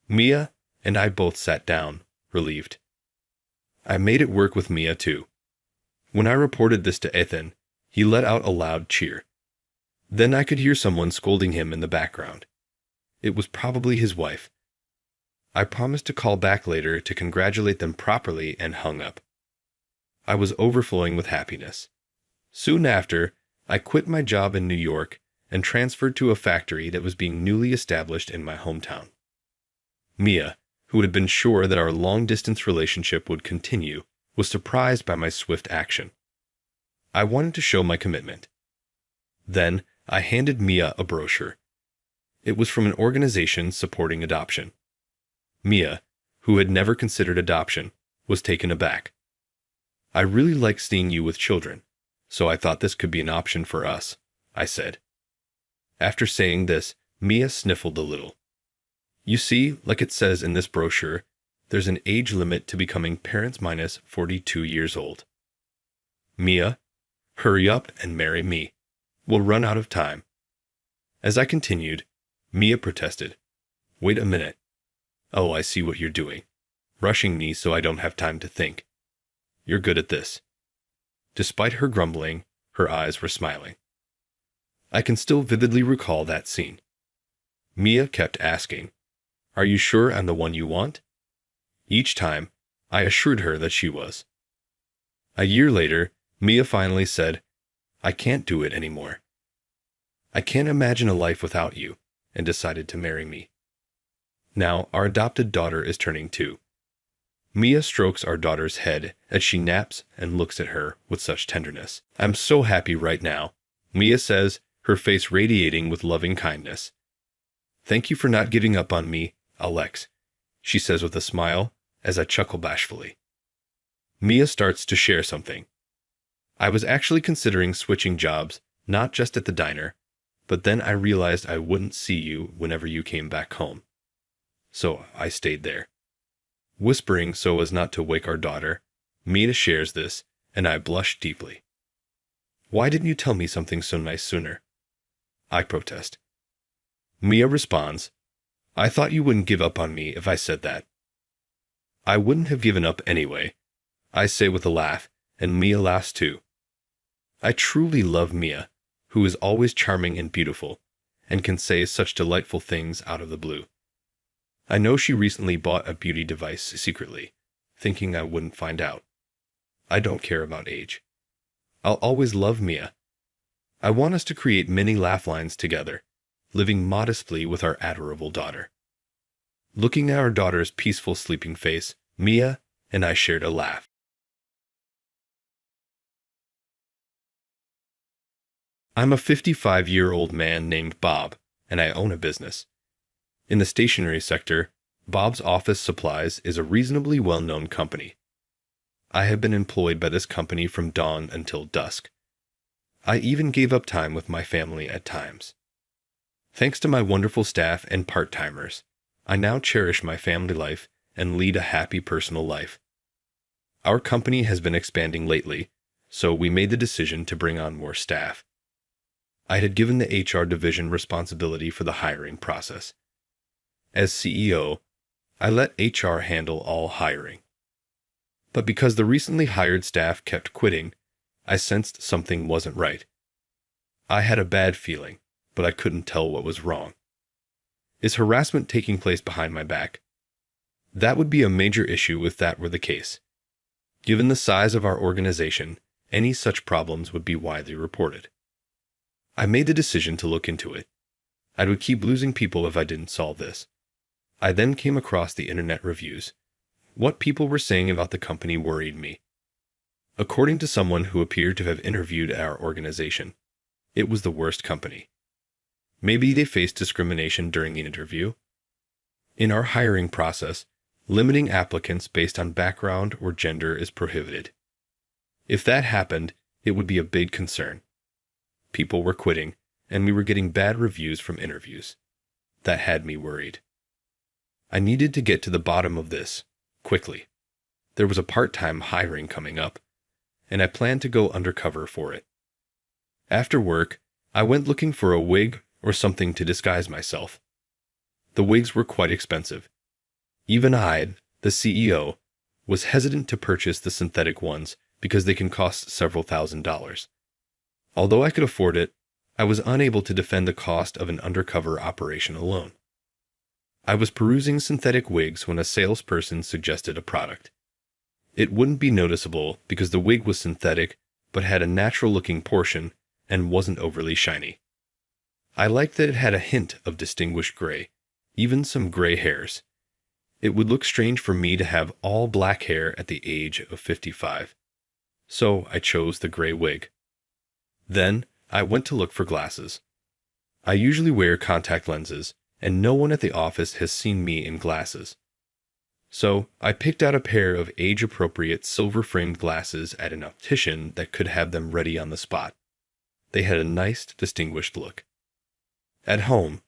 Mia and I both sat down, relieved. I made it work with Mia too. When I reported this to Ethan, he let out a loud cheer. Then I could hear someone scolding him in the background. It was probably his wife. I promised to call back later to congratulate them properly and hung up. I was overflowing with happiness. Soon after, I quit my job in New York and transferred to a factory that was being newly established in my hometown. Mia, who had been sure that our long-distance relationship would continue, was surprised by my swift action. I wanted to show my commitment. Then, I handed Mia a brochure. It was from an organization supporting adoption. Mia, who had never considered adoption, was taken aback. "I really like seeing you with children, so I thought this could be an option for us," I said. After saying this, Mia sniffled a little. "You see, like it says in this brochure, there's an age limit to becoming parents minus 42 years old. Mia, hurry up and marry me. We'll run out of time." As I continued, Mia protested. "Wait a minute. Oh, I see what you're doing. Rushing me so I don't have time to think. You're good at this." Despite her grumbling, her eyes were smiling. I can still vividly recall that scene. Mia kept asking, "Are you sure I'm the one you want?" Each time, I assured her that she was. A year later, Mia finally said, "I can't do it anymore. I can't imagine a life without you," and decided to marry me. Now, our adopted daughter is turning 2. Mia strokes our daughter's head as she naps and looks at her with such tenderness. "I'm so happy right now," Mia says, her face radiating with loving kindness. "Thank you for not giving up on me, Alex," she says with a smile as I chuckle bashfully. Mia starts to share something. "I was actually considering switching jobs, not just at the diner, but then I realized I wouldn't see you whenever you came back home. So I stayed there." Whispering so as not to wake our daughter, Mia shares this, and I blush deeply. "Why didn't you tell me something so nice sooner?" I protest. Mia responds, "I thought you wouldn't give up on me if I said that." "I wouldn't have given up anyway," I say with a laugh, and Mia laughs too. I truly love Mia, who is always charming and beautiful, and can say such delightful things out of the blue. I know she recently bought a beauty device secretly, thinking I wouldn't find out. I don't care about age. I'll always love Mia. I want us to create many laugh lines together, living modestly with our adorable daughter. Looking at our daughter's peaceful sleeping face, Mia and I shared a laugh. I'm a 55-year-old man named Bob, and I own a business. In the stationery sector, Bob's Office Supplies is a reasonably well-known company. I have been employed by this company from dawn until dusk. I even gave up time with my family at times. Thanks to my wonderful staff and part-timers, I now cherish my family life and lead a happy personal life. Our company has been expanding lately, so we made the decision to bring on more staff. I had given the HR division responsibility for the hiring process. As CEO, I let HR handle all hiring. But because the recently hired staff kept quitting, I sensed something wasn't right. I had a bad feeling, but I couldn't tell what was wrong. Is harassment taking place behind my back? That would be a major issue if that were the case. Given the size of our organization, any such problems would be widely reported. I made the decision to look into it. I would keep losing people if I didn't solve this. I then came across the internet reviews. What people were saying about the company worried me. According to someone who appeared to have interviewed our organization, it was the worst company. Maybe they faced discrimination during the interview. In our hiring process, limiting applicants based on background or gender is prohibited. If that happened, it would be a big concern. People were quitting, and we were getting bad reviews from interviews. That had me worried. I needed to get to the bottom of this, quickly. There was a part-time hiring coming up, and I planned to go undercover for it. After work, I went looking for a wig or something to disguise myself. The wigs were quite expensive. Even I, the CEO, was hesitant to purchase the synthetic ones because they can cost several $1,000s. Although I could afford it, I was unable to defend the cost of an undercover operation alone. I was perusing synthetic wigs when a salesperson suggested a product. It wouldn't be noticeable because the wig was synthetic but had a natural-looking portion and wasn't overly shiny. I liked that it had a hint of distinguished gray, even some gray hairs. It would look strange for me to have all black hair at the age of 55. So I chose the gray wig. Then I went to look for glasses. I usually wear contact lenses, and no one at the office has seen me in glasses. So I picked out a pair of age-appropriate silver-framed glasses at an optician that could have them ready on the spot. They had a nice, distinguished look. At home,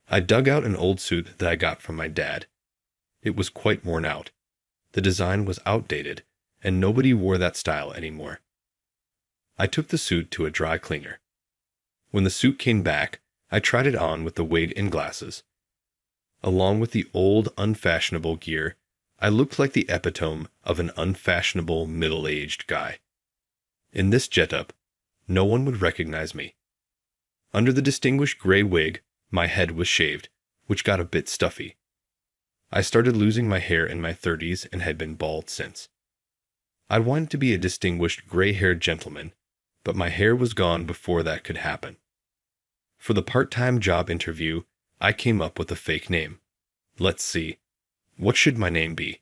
I dug out an old suit that I got from my dad. It was quite worn out. The design was outdated, and nobody wore that style anymore. I took the suit to a dry cleaner. When the suit came back, I tried it on with the wig and glasses. Along with the old, unfashionable gear, I looked like the epitome of an unfashionable, middle-aged guy. In this getup, no one would recognize me. Under the distinguished gray wig, my head was shaved, which got a bit stuffy. I started losing my hair in my 30s and had been bald since. I wanted to be a distinguished gray-haired gentleman, but my hair was gone before that could happen. For the part-time job interview, I came up with a fake name. Let's see. What should my name be?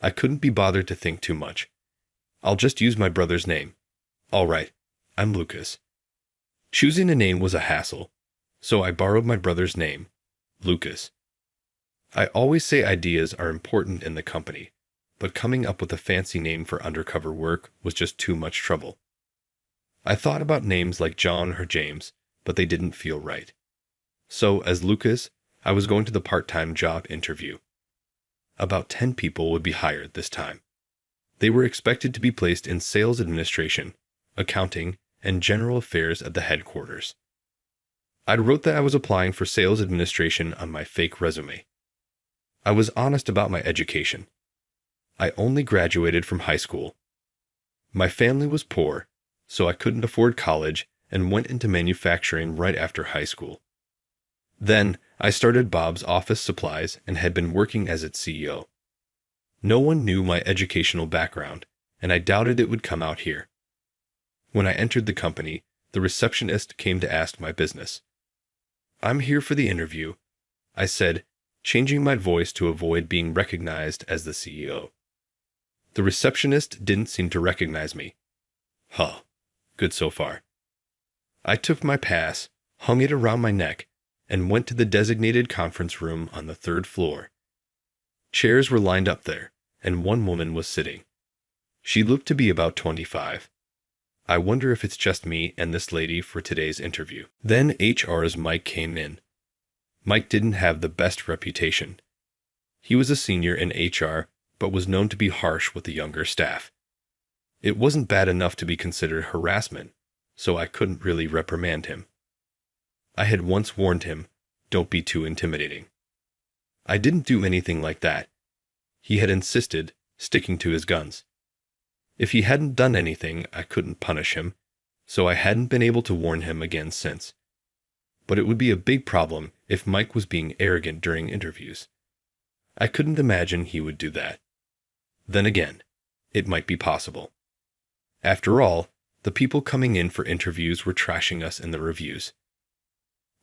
I couldn't be bothered to think too much. I'll just use my brother's name. All right, I'm Lucas. Choosing a name was a hassle, so I borrowed my brother's name, Lucas. I always say ideas are important in the company, but coming up with a fancy name for undercover work was just too much trouble. I thought about names like John or James, but they didn't feel right. So, as Lucas, I was going to the part-time job interview. About 10 people would be hired this time. They were expected to be placed in sales administration, accounting, and general affairs at the headquarters. I wrote that I was applying for sales administration on my fake resume. I was honest about my education. I only graduated from high school. My family was poor, so I couldn't afford college and went into manufacturing right after high school. Then, I started Bob's Office Supplies and had been working as its CEO. No one knew my educational background, and I doubted it would come out here. When I entered the company, the receptionist came to ask my business. "I'm here for the interview," I said, changing my voice to avoid being recognized as the CEO. The receptionist didn't seem to recognize me. Huh, good so far. I took my pass, hung it around my neck, and went to the designated conference room on the 3rd floor. Chairs were lined up there, and one woman was sitting. She looked to be about 25. I wonder if it's just me and this lady for today's interview. Then HR's Mike came in. Mike didn't have the best reputation. He was a senior in HR, but was known to be harsh with the younger staff. It wasn't bad enough to be considered harassment, so I couldn't really reprimand him. I had once warned him, "Don't be too intimidating." I didn't do anything like that. He had insisted, sticking to his guns. If he hadn't done anything, I couldn't punish him, so I hadn't been able to warn him again since. But it would be a big problem if Mike was being arrogant during interviews. I couldn't imagine he would do that. Then again, it might be possible. After all, the people coming in for interviews were trashing us in the reviews.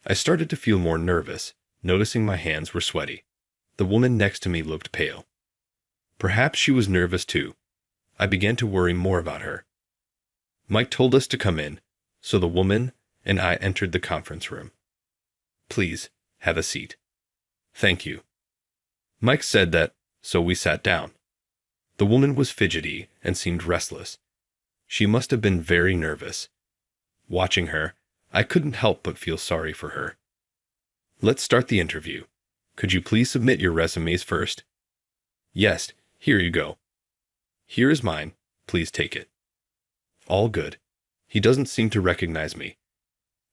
I started to feel more nervous, noticing my hands were sweaty. The woman next to me looked pale. Perhaps she was nervous too. I began to worry more about her. Mike told us to come in, so the woman and I entered the conference room. "Please, have a seat." "Thank you." Mike said that, so we sat down. The woman was fidgety and seemed restless. She must have been very nervous. Watching her, I couldn't help but feel sorry for her. "Let's start the interview. Could you please submit your resumes first?" "Yes, here you go." "Here is mine. Please take it." All good. He doesn't seem to recognize me.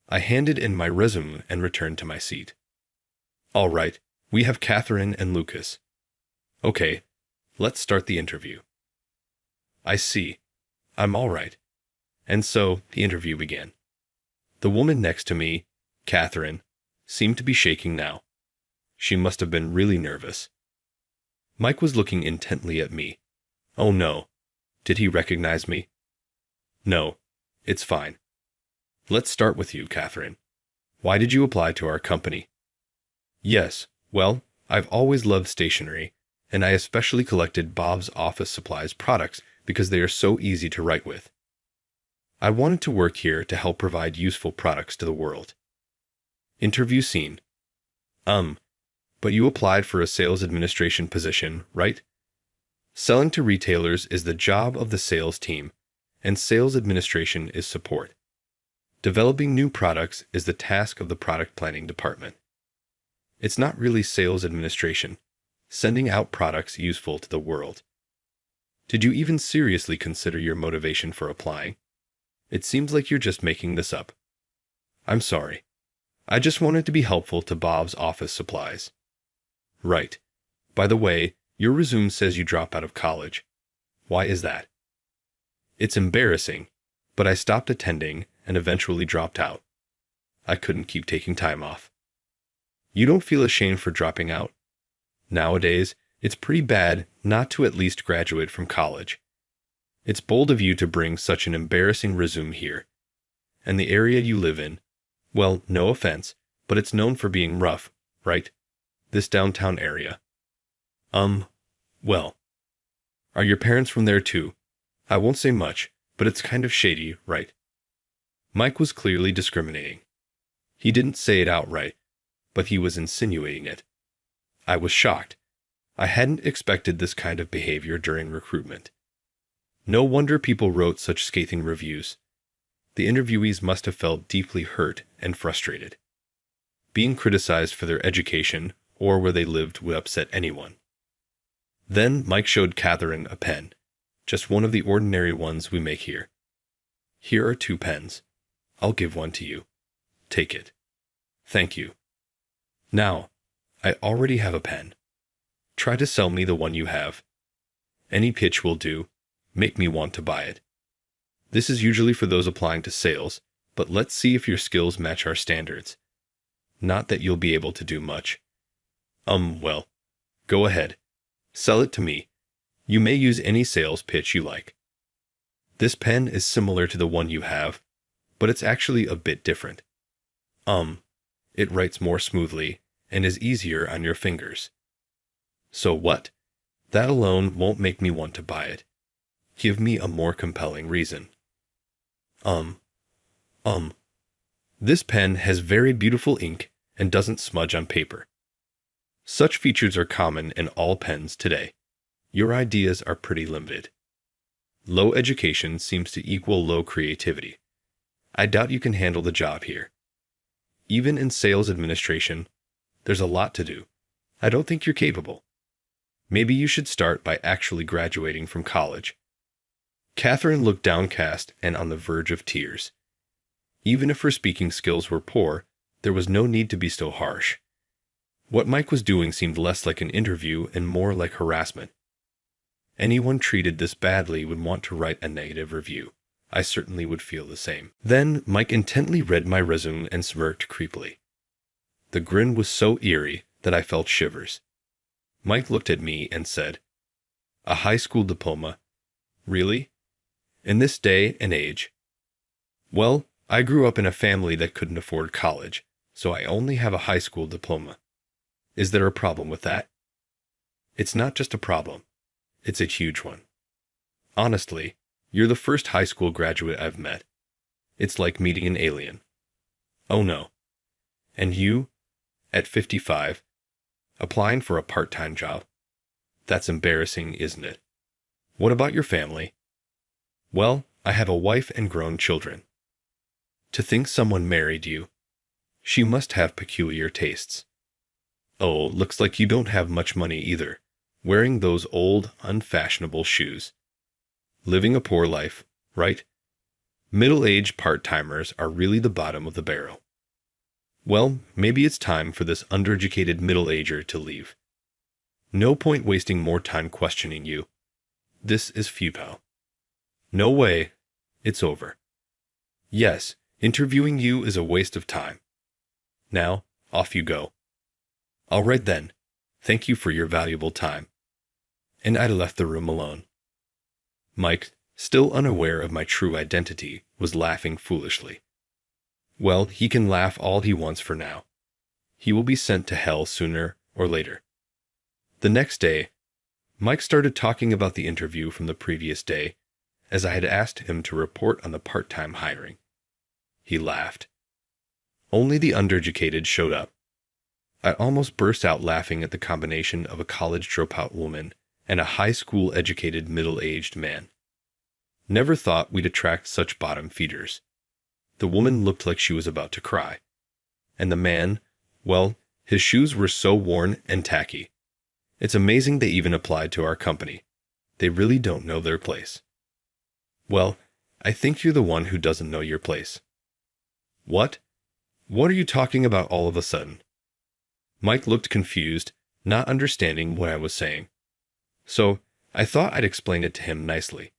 I handed in my resume and returned to my seat. "All right, we have Catherine and Lucas." "Okay, let's start the interview." "I see. I'm all right." And so the interview began. The woman next to me, Catherine, seemed to be shaking now. She must have been really nervous. Mike was looking intently at me. Oh no. Did he recognize me? "No, it's fine. Let's start with you, Catherine. Why did you apply to our company? Yes, well, I've always loved stationery, and I especially collected Bob's Office Supplies products because they are so easy to write with. I wanted to work here to help provide useful products to the world. Interview scene. But you applied for a sales administration position, right? Selling to retailers is the job of the sales team, and sales administration is support. Developing new products is the task of the product planning department. It's not really sales administration, sending out products useful to the world. Did you even seriously consider your motivation for applying? It seems like you're just making this up. I'm sorry. I just wanted to be helpful to Bob's Office Supplies. Right. By the way, your resume says you dropped out of college. Why is that? It's embarrassing, but I stopped attending and eventually dropped out. I couldn't keep taking time off. You don't feel ashamed for dropping out? Nowadays, it's pretty bad not to at least graduate from college. It's bold of you to bring such an embarrassing resume here. And the area you live in, well, no offense, but it's known for being rough, right? This downtown area. Well. Are your parents from there too? I won't say much, but it's kind of shady, right? Mike was clearly discriminating. He didn't say it outright, but he was insinuating it. I was shocked. I hadn't expected this kind of behavior during recruitment. No wonder people wrote such scathing reviews. The interviewees must have felt deeply hurt and frustrated. Being criticized for their education or where they lived would upset anyone. Then Mike showed Catherine a pen, just one of the ordinary ones we make here. Here are 2 pens. I'll give one to you. Take it. Thank you. Now, I already have a pen. Try to sell me the one you have. Any pitch will do. Make me want to buy it. This is usually for those applying to sales, but let's see if your skills match our standards. Not that you'll be able to do much. Well, go ahead. Sell it to me. You may use any sales pitch you like. This pen is similar to the one you have, but it's actually a bit different. It writes more smoothly and is easier on your fingers. So what? That alone won't make me want to buy it. Give me a more compelling reason. This pen has very beautiful ink and doesn't smudge on paper. Such features are common in all pens today. Your ideas are pretty limited. Low education seems to equal low creativity. I doubt you can handle the job here. Even in sales administration, there's a lot to do. I don't think you're capable. Maybe you should start by actually graduating from college. Catherine looked downcast and on the verge of tears. Even if her speaking skills were poor, there was no need to be so harsh. What Mike was doing seemed less like an interview and more like harassment. Anyone treated this badly would want to write a negative review. I certainly would feel the same. Then Mike intently read my resume and smirked creepily. The grin was so eerie that I felt shivers. Mike looked at me and said, "A high school diploma? Really? In this day and age?" "Well, I grew up in a family that couldn't afford college, so I only have a high school diploma. Is there a problem with that?" "It's not just a problem. It's a huge one. Honestly, you're the first high school graduate I've met. It's like meeting an alien." "Oh no. And you, at 55, applying for a part-time job? That's embarrassing, isn't it? What about your family?" "Well, I have a wife and grown children." "To think someone married you. She must have peculiar tastes." "Oh, looks like you don't have much money either, wearing those old, unfashionable shoes. Living a poor life, right? Middle-aged part-timers are really the bottom of the barrel." "Well, maybe it's time for this undereducated middle-ager to leave. No point wasting more time questioning you. This is futile." "No way. It's over." "Yes, interviewing you is a waste of time. Now, off you go." "All right then. Thank you for your valuable time." And I left the room alone. Mike, still unaware of my true identity, was laughing foolishly. Well, he can laugh all he wants for now. He will be sent to hell sooner or later. The next day, Mike started talking about the interview from the previous day, as I had asked him to report on the part-time hiring. He laughed. Only the undereducated showed up. I almost burst out laughing at the combination of a college dropout woman and a high school educated middle-aged man. Never thought we'd attract such bottom feeders. The woman looked like she was about to cry. And the man, well, his shoes were so worn and tacky. It's amazing they even applied to our company. They really don't know their place. Well, I think you're the one who doesn't know your place. What? What are you talking about all of a sudden? Mike looked confused, not understanding what I was saying. So, I thought I'd explain it to him nicely.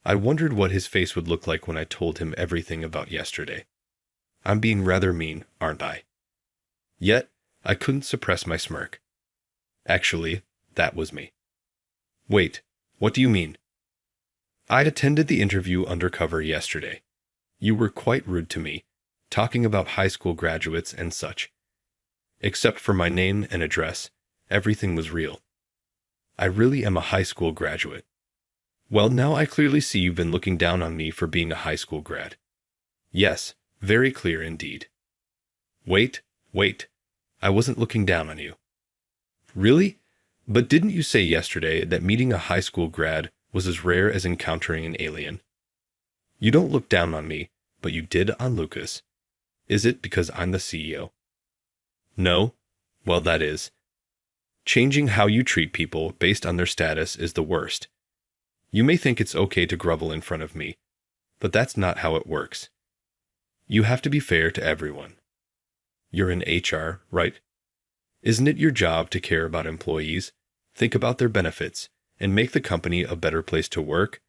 I wondered what his face would look like when I told him everything about yesterday. I'm being rather mean, aren't I? Yet, I couldn't suppress my smirk. Actually, that was me. Wait, what do you mean? I'd attended the interview undercover yesterday. You were quite rude to me, talking about high school graduates and such. Except for my name and address, everything was real. I really am a high school graduate. Well, now I clearly see you've been looking down on me for being a high school grad. Yes, very clear indeed. Wait. I wasn't looking down on you. Really? But didn't you say yesterday that meeting a high school grad was as rare as encountering an alien? You don't look down on me, but you did on Lucas. Is it because I'm the CEO? No? Well, that is. Changing how you treat people based on their status is the worst. You may think it's okay to grovel in front of me, but that's not how it works. You have to be fair to everyone. You're in HR, right? Isn't it your job to care about employees, think about their benefits, and make the company a better place to work?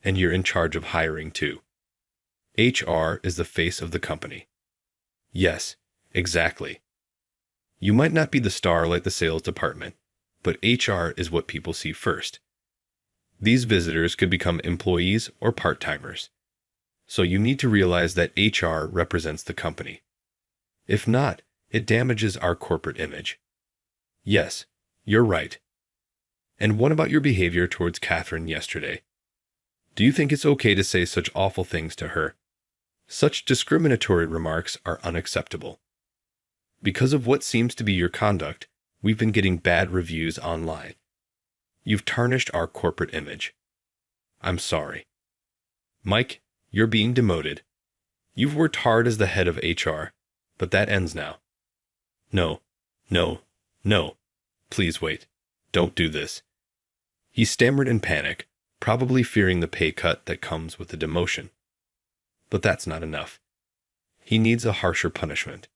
And you're in charge of hiring too. HR is the face of the company. Yes, exactly. You might not be the star like the sales department, but HR is what people see first. These visitors could become employees or part-timers. So you need to realize that HR represents the company. If not, it damages our corporate image. Yes, you're right. And what about your behavior towards Catherine yesterday? Do you think it's okay to say such awful things to her? Such discriminatory remarks are unacceptable. Because of what seems to be your conduct, we've been getting bad reviews online. You've tarnished our corporate image. I'm sorry. Mike, you're being demoted. You've worked hard as the head of HR, but that ends now. No. Please wait. Don't do this. He stammered in panic, probably fearing the pay cut that comes with the demotion. But that's not enough. He needs a harsher punishment.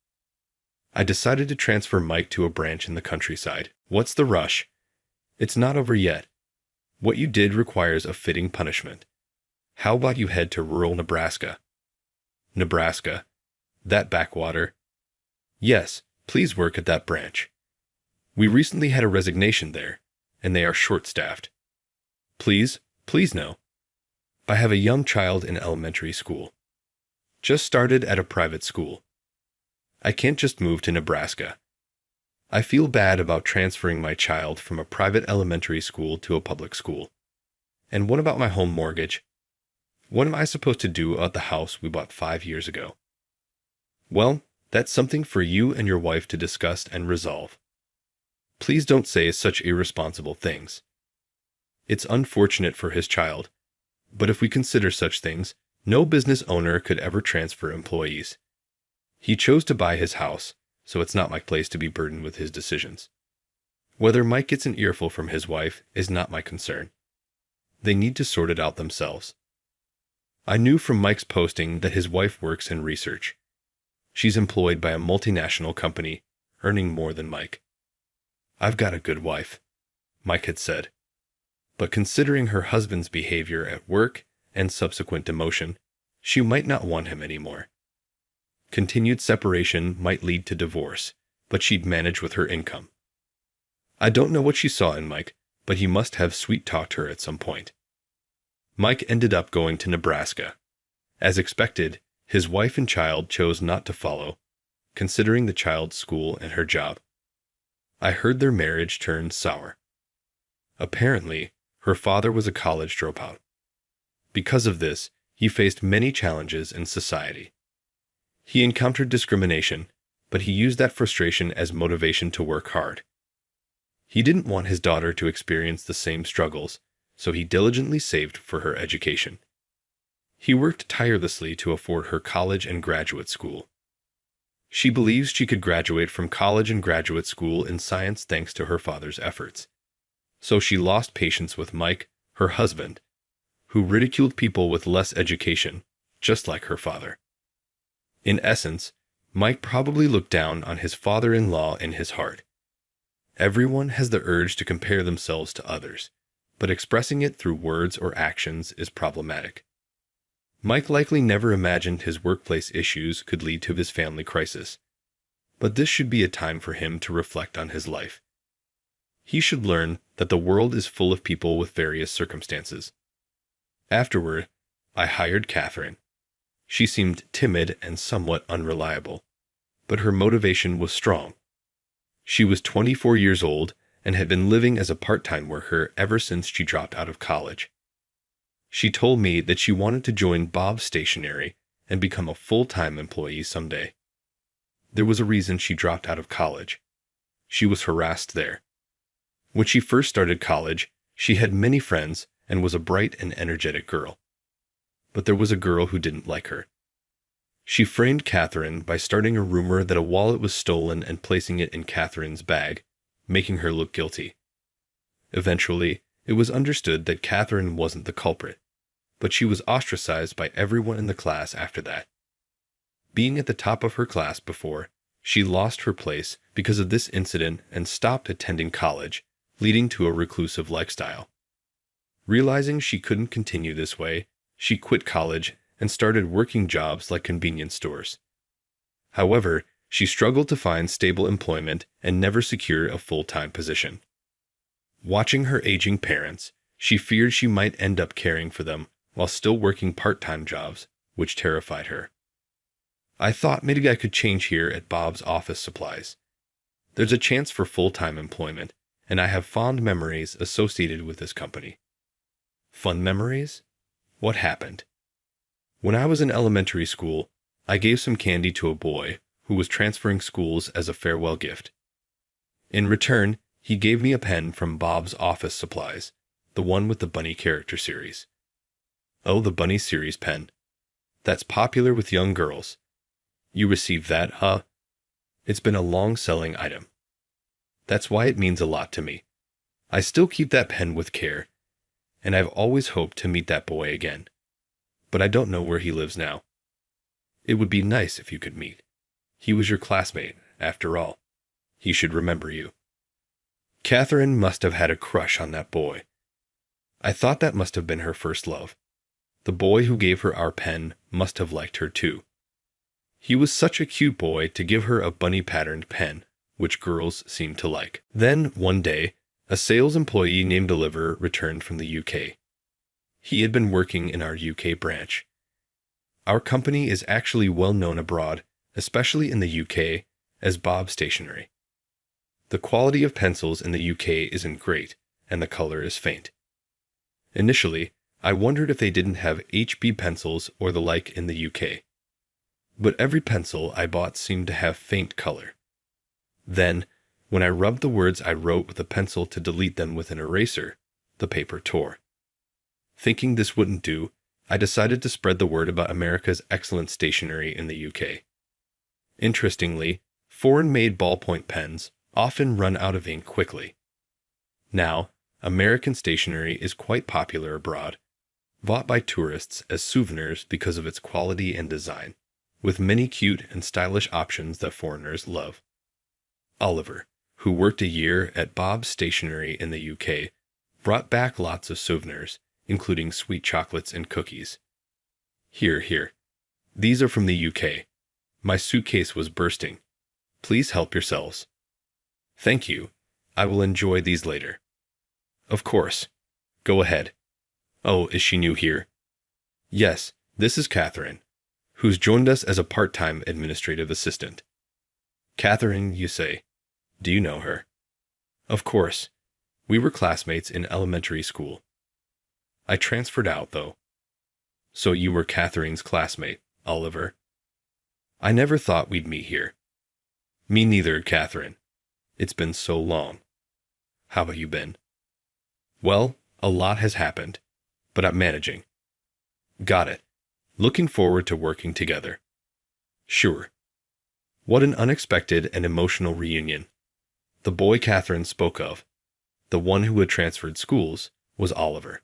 I decided to transfer Mike to a branch in the countryside. What's the rush? It's not over yet. What you did requires a fitting punishment. How about you head to rural Nebraska? Nebraska? That backwater? Yes, please work at that branch. We recently had a resignation there, and they are short-staffed. Please no. I have a young child in elementary school. Just started at a private school. I can't just move to Nebraska. I feel bad about transferring my child from a private elementary school to a public school. And what about my home mortgage? What am I supposed to do about the house we bought 5 years ago? Well, that's something for you and your wife to discuss and resolve. Please don't say such irresponsible things. It's unfortunate for his child, but if we consider such things, no business owner could ever transfer employees. He chose to buy his house, so it's not my place to be burdened with his decisions. Whether Mike gets an earful from his wife is not my concern. They need to sort it out themselves. I knew from Mike's posting that his wife works in research. She's employed by a multinational company, earning more than Mike. I've got a good wife, Mike had said. But considering her husband's behavior at work and subsequent demotion, she might not want him anymore. Continued separation might lead to divorce, but she'd manage with her income. I don't know what she saw in Mike, but he must have sweet-talked her at some point. Mike ended up going to Nebraska. As expected, His wife and child chose not to follow, considering the child's school and her job. I heard their marriage turned sour. Apparently, her father was a college dropout. Because of this, he faced many challenges in society. He encountered discrimination, but he used that frustration as motivation to work hard. He didn't want his daughter to experience the same struggles, so he diligently saved for her education. He worked tirelessly to afford her college and graduate school. She believes she could graduate from college and graduate school in science thanks to her father's efforts. So she lost patience with Mike, her husband, who ridiculed people with less education, just like her father. In essence, Mike probably looked down on his father-in-law in his heart. Everyone has the urge to compare themselves to others, but expressing it through words or actions is problematic. Mike likely never imagined his workplace issues could lead to his family crisis, but this should be a time for him to reflect on his life. He should learn that the world is full of people with various circumstances. Afterward, I hired Catherine. She seemed timid and somewhat unreliable, but her motivation was strong. She was 24 years old and had been living as a part-time worker ever since she dropped out of college. She told me that she wanted to join Bob's Stationery and become a full-time employee someday. There was a reason she dropped out of college. She was harassed there. When she first started college, she had many friends and was a bright and energetic girl. But there was a girl who didn't like her. She framed Catherine by starting a rumor that a wallet was stolen and placing it in Catherine's bag, making her look guilty. Eventually, it was understood that Catherine wasn't the culprit, but she was ostracized by everyone in the class after that. Being at the top of her class before, she lost her place because of this incident and stopped attending college, leading to a reclusive lifestyle. Realizing she couldn't continue this way, she quit college and started working jobs like convenience stores. However, she struggled to find stable employment and never secured a full-time position. Watching her aging parents, she feared she might end up caring for them while still working part-time jobs, which terrified her. I thought maybe I could change here at Bob's Office Supplies. There's a chance for full-time employment, and I have fond memories associated with this company. Fun memories? What happened? When I was in elementary school, I gave some candy to a boy who was transferring schools as a farewell gift. In return, he gave me a pen from Bob's Office Supplies, the one with the bunny character series. Oh, the bunny series pen. That's popular with young girls. You received that, huh? It's been a long-selling item. That's why it means a lot to me. I still keep that pen with care, and I've always hoped to meet that boy again. But I don't know where he lives now. It would be nice if you could meet. He was your classmate, after all. He should remember you. Catherine must have had a crush on that boy. I thought that must have been her first love. The boy who gave her our pen must have liked her too. He was such a cute boy to give her a bunny-patterned pen, which girls seem to like. Then, one day, a sales employee named Oliver returned from the UK. He had been working in our UK branch. Our company is actually well known abroad, especially in the UK, as Bob's Stationery. The quality of pencils in the UK isn't great, and the color is faint. Initially, I wondered if they didn't have HB pencils or the like in the UK. But every pencil I bought seemed to have faint color. Then, when I rubbed the words I wrote with a pencil to delete them with an eraser, the paper tore. Thinking this wouldn't do, I decided to spread the word about America's excellent stationery in the UK. Interestingly, foreign-made ballpoint pens often run out of ink quickly. Now, American stationery is quite popular abroad, bought by tourists as souvenirs because of its quality and design, with many cute and stylish options that foreigners love. Oliver, who worked a year at Bob's Stationery in the UK, brought back lots of souvenirs, including sweet chocolates and cookies. Here. These are from the UK. My suitcase was bursting. Please help yourselves. Thank you. I will enjoy these later. Of course. Go ahead. Oh, is she new here? Yes, this is Catherine. who's joined us as a part-time administrative assistant. Catherine, you say. Do you know her? Of course. We were classmates in elementary school. I transferred out, though. So you were Catherine's classmate, Oliver. I never thought we'd meet here. Me neither, Catherine. It's been so long. How have you been? Well, a lot has happened, but I'm managing. Got it. Looking forward to working together. Sure. What an unexpected and emotional reunion. The boy Catherine spoke of, the one who had transferred schools, was Oliver.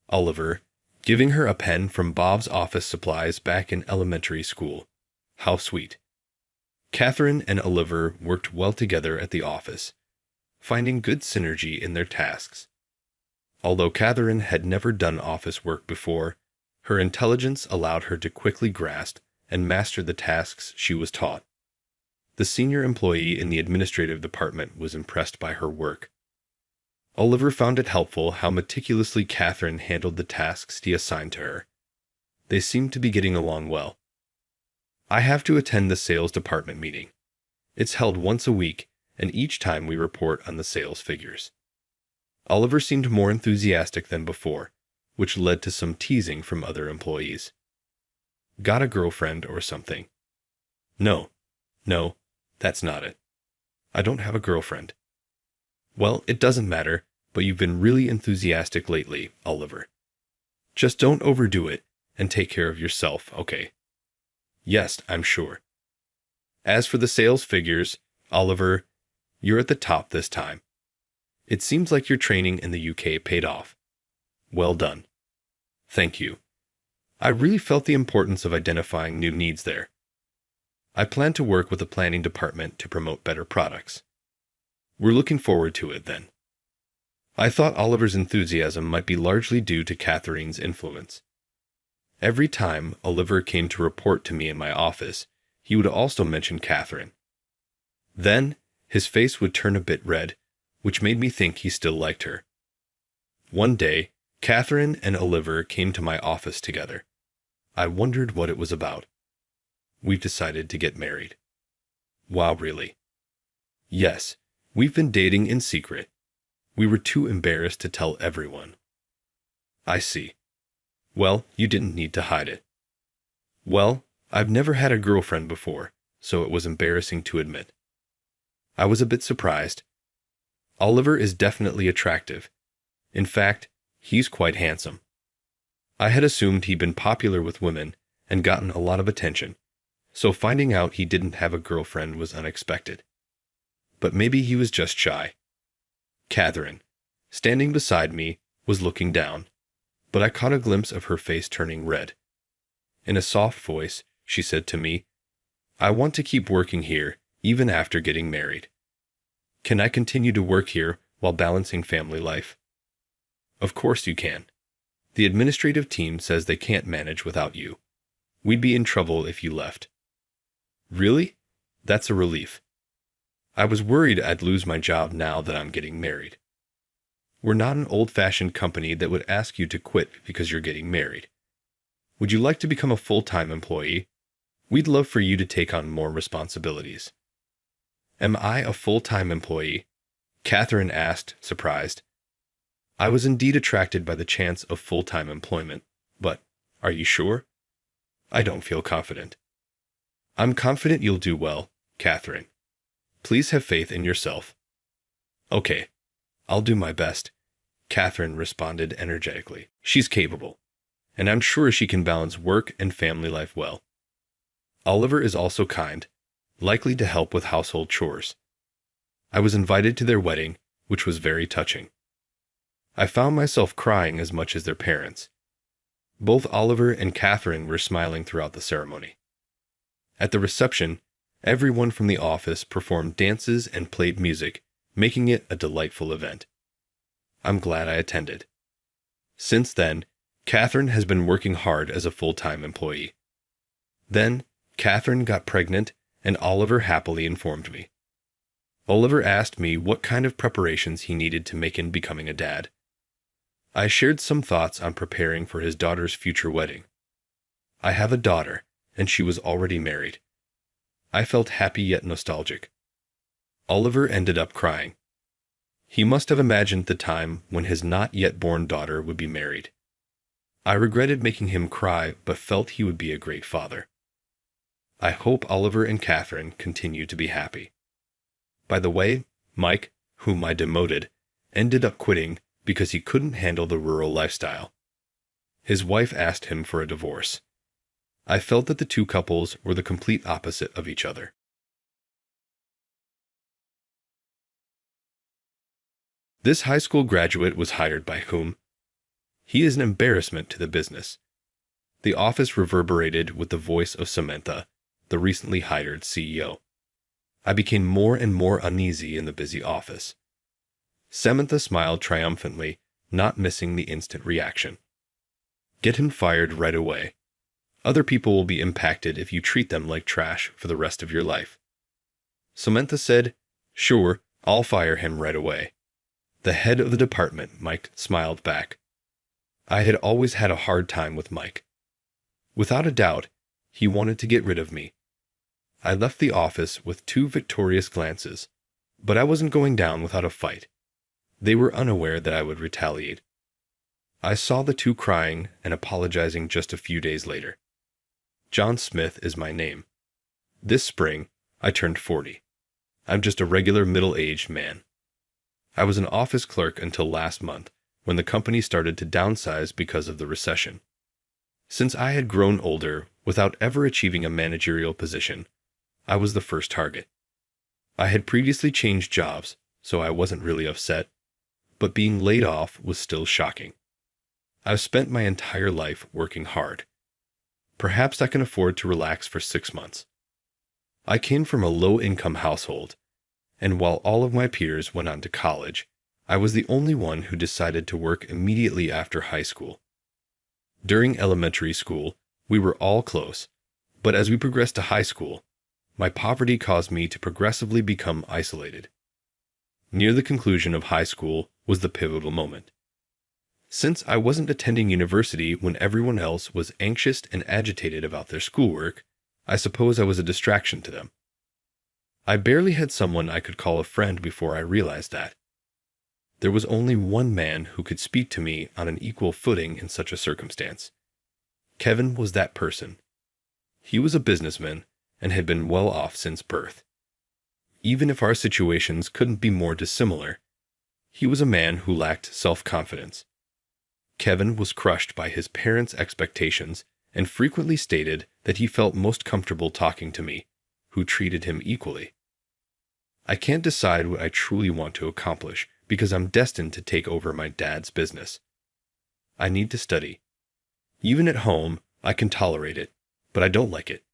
Oliver, giving her a pen from Bob's office supplies back in elementary school. How sweet. Catherine and Oliver worked well together at the office, finding good synergy in their tasks. Although Catherine had never done office work before, her intelligence allowed her to quickly grasp and master the tasks she was taught. The senior employee in the administrative department was impressed by her work. Oliver found it helpful how meticulously Catherine handled the tasks he assigned to her. They seemed to be getting along well. I have to attend the sales department meeting. It's held once a week, and each time we report on the sales figures. Oliver seemed more enthusiastic than before, which led to some teasing from other employees. Got a girlfriend or something? No, that's not it. I don't have a girlfriend. Well, it doesn't matter, but you've been really enthusiastic lately, Oliver. Just don't overdo it, and take care of yourself, okay? Yes, I'm sure. As for the sales figures, Oliver, you're at the top this time. It seems like your training in the UK paid off. Well done. Thank you. I really felt the importance of identifying new needs there. I plan to work with the planning department to promote better products. We're looking forward to it then. I thought Oliver's enthusiasm might be largely due to Catherine's influence. Every time Oliver came to report to me in my office, he would also mention Catherine. Then, his face would turn a bit red, which made me think he still liked her. One day, Catherine and Oliver came to my office together. I wondered what it was about. We've decided to get married. Wow, really? Yes, we've been dating in secret. We were too embarrassed to tell everyone. I see. Well, you didn't need to hide it. Well, I've never had a girlfriend before, so it was embarrassing to admit. I was a bit surprised. Oliver is definitely attractive. In fact, he's quite handsome. I had assumed he'd been popular with women and gotten a lot of attention, so finding out he didn't have a girlfriend was unexpected. But maybe he was just shy. Catherine, standing beside me, was looking down, but I caught a glimpse of her face turning red. In a soft voice, she said to me, I want to keep working here, even after getting married. Can I continue to work here while balancing family life? Of course you can. The administrative team says they can't manage without you. We'd be in trouble if you left. Really? That's a relief. I was worried I'd lose my job now that I'm getting married. We're not an old-fashioned company that would ask you to quit because you're getting married. Would you like to become a full-time employee? We'd love for you to take on more responsibilities. Am I a full-time employee? Catherine asked, surprised. I was indeed attracted by the chance of full-time employment, but are you sure? I don't feel confident. I'm confident you'll do well, Catherine. Please have faith in yourself. Okay, I'll do my best, Catherine responded energetically. She's capable, and I'm sure she can balance work and family life well. Oliver is also kind, likely to help with household chores. I was invited to their wedding, which was very touching. I found myself crying as much as their parents. Both Oliver and Catherine were smiling throughout the ceremony. At the reception, everyone from the office performed dances and played music, making it a delightful event. I'm glad I attended. Since then, Catherine has been working hard as a full-time employee. Then, Catherine got pregnant, and Oliver happily informed me. Oliver asked me what kind of preparations he needed to make in becoming a dad. I shared some thoughts on preparing for his daughter's future wedding. I have a daughter, and she was already married. I felt happy yet nostalgic. Oliver ended up crying. He must have imagined the time when his not-yet-born daughter would be married. I regretted making him cry, but felt he would be a great father. I hope Oliver and Catherine continue to be happy. By the way, Mike, whom I demoted, ended up quitting because he couldn't handle the rural lifestyle. His wife asked him for a divorce. I felt that the two couples were the complete opposite of each other. This high school graduate was hired by whom? He is an embarrassment to the business. The office reverberated with the voice of Samantha, the recently hired CEO. I became more and more uneasy in the busy office. Samantha smiled triumphantly, not missing the instant reaction. Get him fired right away. Other people will be impacted if you treat them like trash for the rest of your life. Samantha said, "Sure, I'll fire him right away." The head of the department, Mike, smiled back. I had always had a hard time with Mike. Without a doubt, he wanted to get rid of me. I left the office with 2 victorious glances, but I wasn't going down without a fight. They were unaware that I would retaliate. I saw the 2 crying and apologizing just a few days later. John Smith is my name. This spring, I turned 40. I'm just a regular middle-aged man. I was an office clerk until last month, when the company started to downsize because of the recession. Since I had grown older without ever achieving a managerial position, I was the first target. I had previously changed jobs, so I wasn't really upset, but being laid off was still shocking. I've spent my entire life working hard. Perhaps I can afford to relax for 6 months. I came from a low-income household, and while all of my peers went on to college, I was the only one who decided to work immediately after high school. During elementary school, we were all close, but as we progressed to high school, my poverty caused me to progressively become isolated. Near the conclusion of high school was the pivotal moment. Since I wasn't attending university when everyone else was anxious and agitated about their schoolwork, I suppose I was a distraction to them. I barely had someone I could call a friend before I realized that. There was only one man who could speak to me on an equal footing in such a circumstance. Kevin was that person. He was a businessman and had been well off since birth. Even if our situations couldn't be more dissimilar, he was a man who lacked self-confidence. Kevin was crushed by his parents' expectations and frequently stated that he felt most comfortable talking to me, who treated him equally. I can't decide what I truly want to accomplish because I'm destined to take over my dad's business. I need to study. Even at home, I can tolerate it, but I don't like it.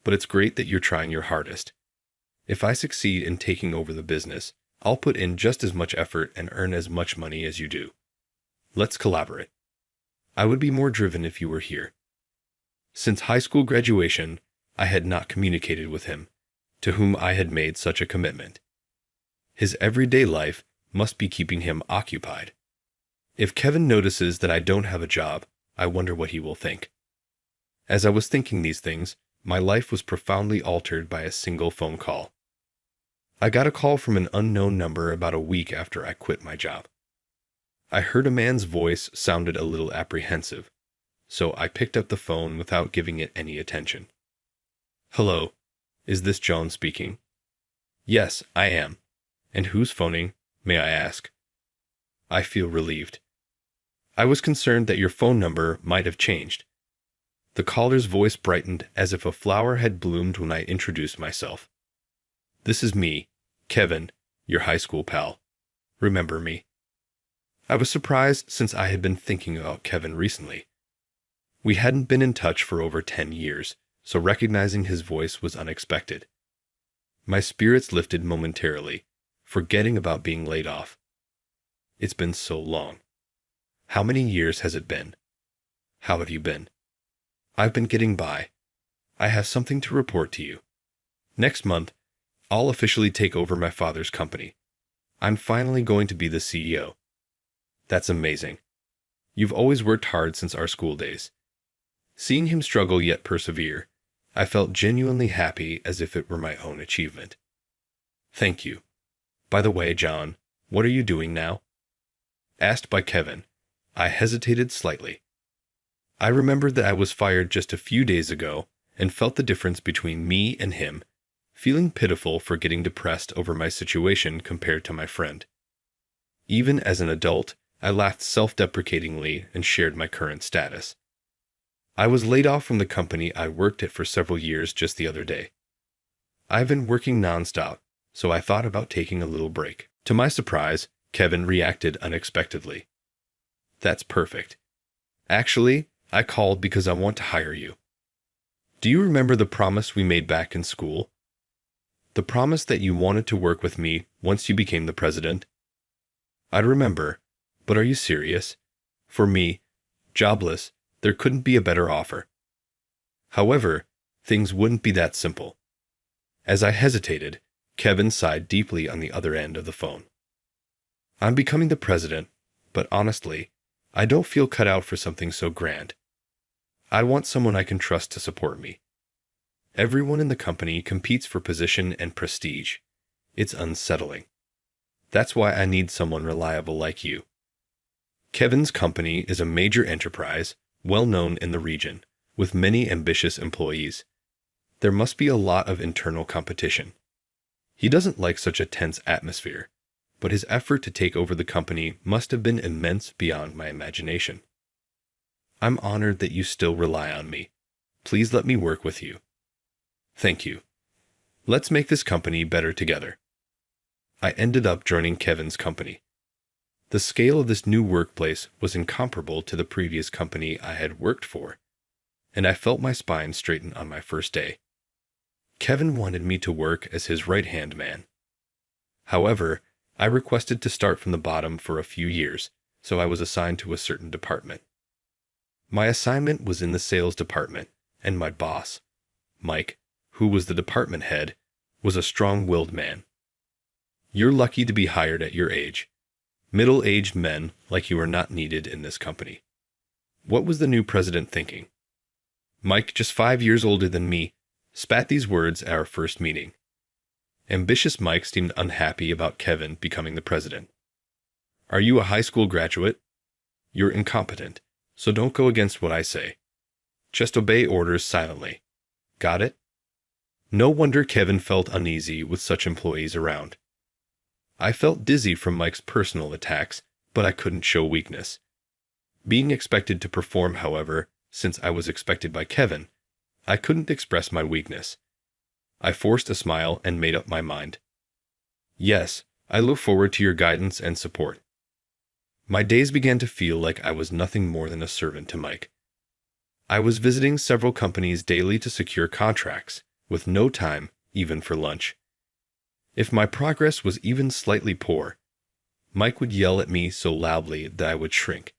But it's great that you're trying your hardest. If I succeed in taking over the business, I'll put in just as much effort and earn as much money as you do. Let's collaborate. I would be more driven if you were here. Since high school graduation, I had not communicated with him, to whom I had made such a commitment. His everyday life must be keeping him occupied. If Kevin notices that I don't have a job, I wonder what he will think. As I was thinking these things, my life was profoundly altered by a single phone call. I got a call from an unknown number about a week after I quit my job. I heard a man's voice sounded a little apprehensive, so I picked up the phone without giving it any attention. Hello, is this John speaking? Yes, I am. And who's phoning, may I ask? I feel relieved. I was concerned that your phone number might have changed. The caller's voice brightened as if a flower had bloomed when I introduced myself. This is me, Kevin, your high school pal. Remember me? I was surprised since I had been thinking about Kevin recently. We hadn't been in touch for over 10 years, so recognizing his voice was unexpected. My spirits lifted momentarily, forgetting about being laid off. It's been so long. How many years has it been? How have you been? I've been getting by. I have something to report to you. Next month, I'll officially take over my father's company. I'm finally going to be the CEO. That's amazing. You've always worked hard since our school days. Seeing him struggle yet persevere, I felt genuinely happy as if it were my own achievement. Thank you. By the way, John, what are you doing now? Asked by Kevin, I hesitated slightly. I remembered that I was fired just a few days ago and felt the difference between me and him, feeling pitiful for getting depressed over my situation compared to my friend. Even as an adult, I laughed self-deprecatingly and shared my current status. I was laid off from the company I worked at for several years just the other day. I've been working nonstop, so I thought about taking a little break. To my surprise, Kevin reacted unexpectedly. That's perfect. Actually, I called because I want to hire you. Do you remember the promise we made back in school? The promise that you wanted to work with me once you became the president? I remember, but are you serious? For me, jobless, there couldn't be a better offer. However, things wouldn't be that simple. As I hesitated, Kevin sighed deeply on the other end of the phone. I'm becoming the president, but honestly, I don't feel cut out for something so grand. I want someone I can trust to support me. Everyone in the company competes for position and prestige. It's unsettling. That's why I need someone reliable like you. Kevin's company is a major enterprise, well known in the region, with many ambitious employees. There must be a lot of internal competition. He doesn't like such a tense atmosphere, but his effort to take over the company must have been immense beyond my imagination. I'm honored that you still rely on me. Please let me work with you. Thank you. Let's make this company better together. I ended up joining Kevin's company. The scale of this new workplace was incomparable to the previous company I had worked for, and I felt my spine straighten on my first day. Kevin wanted me to work as his right-hand man. However, I requested to start from the bottom for a few years, so I was assigned to a certain department. My assignment was in the sales department, and my boss, Mike, who was the department head, was a strong-willed man. You're lucky to be hired at your age. Middle-aged men like you are not needed in this company. What was the new president thinking? Mike, just 5 years older than me, spat these words at our first meeting. Ambitious Mike seemed unhappy about Kevin becoming the president. Are you a high school graduate? You're incompetent, so don't go against what I say. Just obey orders silently. Got it? No wonder Kevin felt uneasy with such employees around. I felt dizzy from Mike's personal attacks, but I couldn't show weakness. Being expected to perform, however, since I was expected by Kevin, I couldn't express my weakness. I forced a smile and made up my mind. Yes, I look forward to your guidance and support. My days began to feel like I was nothing more than a servant to Mike. I was visiting several companies daily to secure contracts, with no time even for lunch. If my progress was even slightly poor, Mike would yell at me so loudly that I would shrink.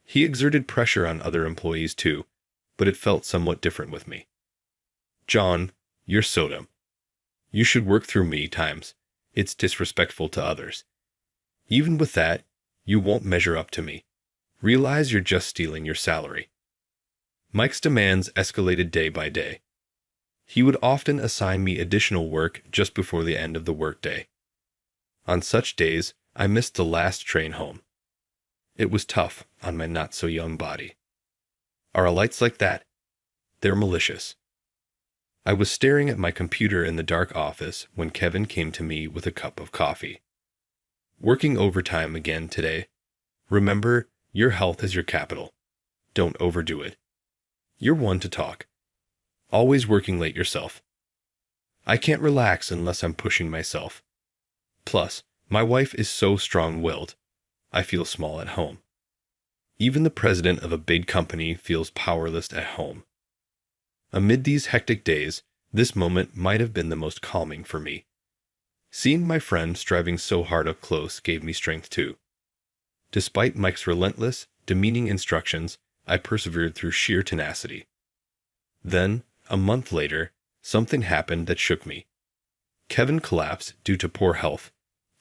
He exerted pressure on other employees too, but it felt somewhat different with me. John, you're so dumb. You should work through me times. It's disrespectful to others. Even with that, you won't measure up to me. Realize you're just stealing your salary. Mike's demands escalated day by day. He would often assign me additional work just before the end of the workday. On such days, I missed the last train home. It was tough on my not-so-young body. Are lights like that? They're malicious. I was staring at my computer in the dark office when Kevin came to me with a cup of coffee. Working overtime again today. Remember, your health is your capital. Don't overdo it. You're one to talk. Always working late yourself. I can't relax unless I'm pushing myself. Plus, my wife is so strong-willed. I feel small at home. Even the president of a big company feels powerless at home. Amid these hectic days, this moment might have been the most calming for me. Seeing my friend striving so hard up close gave me strength too. Despite Mike's relentless, demeaning instructions, I persevered through sheer tenacity. Then, a month later, something happened that shook me. Kevin collapsed due to poor health,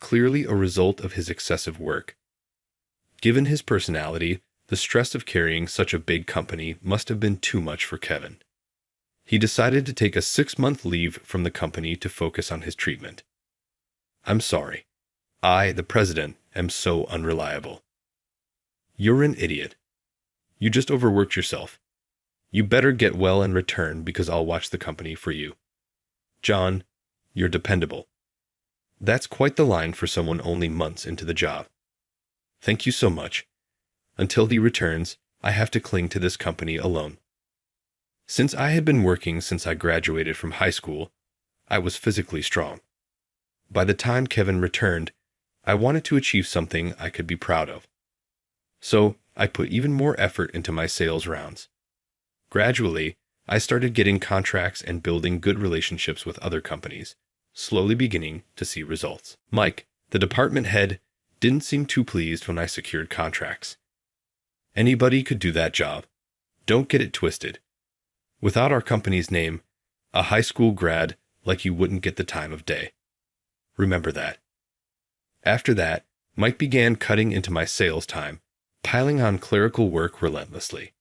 clearly a result of his excessive work. Given his personality, The stress of carrying such a big company must have been too much for Kevin. He decided to take a 6-month leave from the company to focus on his treatment. I'm sorry. I, the president, am so unreliable. You're an idiot. You just overworked yourself. You better get well and return because I'll watch the company for you. John, you're dependable. That's quite the line for someone only months into the job. Thank you so much. Until he returns, I have to cling to this company alone. Since I had been working since I graduated from high school, I was physically strong. By the time Kevin returned, I wanted to achieve something I could be proud of. So I put even more effort into my sales rounds. Gradually, I started getting contracts and building good relationships with other companies, slowly beginning to see results. Mike, the department head, didn't seem too pleased when I secured contracts. Anybody could do that job. Don't get it twisted. Without our company's name, a high school grad like you wouldn't get the time of day. Remember that. After that, Mike began cutting into my sales time, piling on clerical work relentlessly.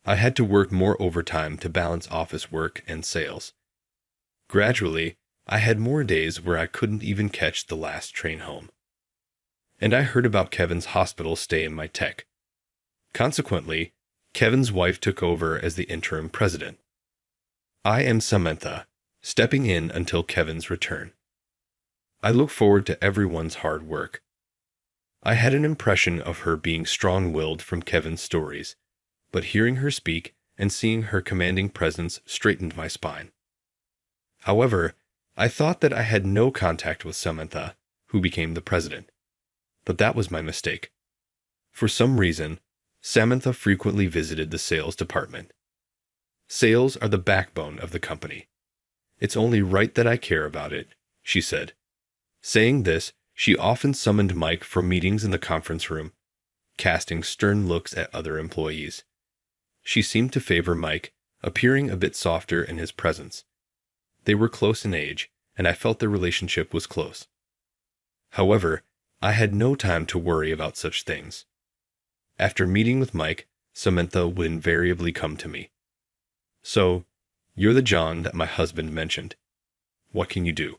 I had to work more overtime to balance office work and sales. Gradually, I had more days where I couldn't even catch the last train home. And I heard about Kevin's hospital stay in my tech. Consequently, Kevin's wife took over as the interim president. I am Samantha, stepping in until Kevin's return. I look forward to everyone's hard work. I had an impression of her being strong-willed from Kevin's stories, but hearing her speak and seeing her commanding presence straightened my spine. However, I thought that I had no contact with Samantha, who became the president. But that was my mistake. For some reason, Samantha frequently visited the sales department. Sales are the backbone of the company. It's only right that I care about it, she said. Saying this, she often summoned Mike for meetings in the conference room, casting stern looks at other employees. She seemed to favor Mike, appearing a bit softer in his presence. They were close in age, and I felt their relationship was close. However, I had no time to worry about such things. After meeting with Mike, Samantha would invariably come to me. So, you're the John that my husband mentioned. What can you do?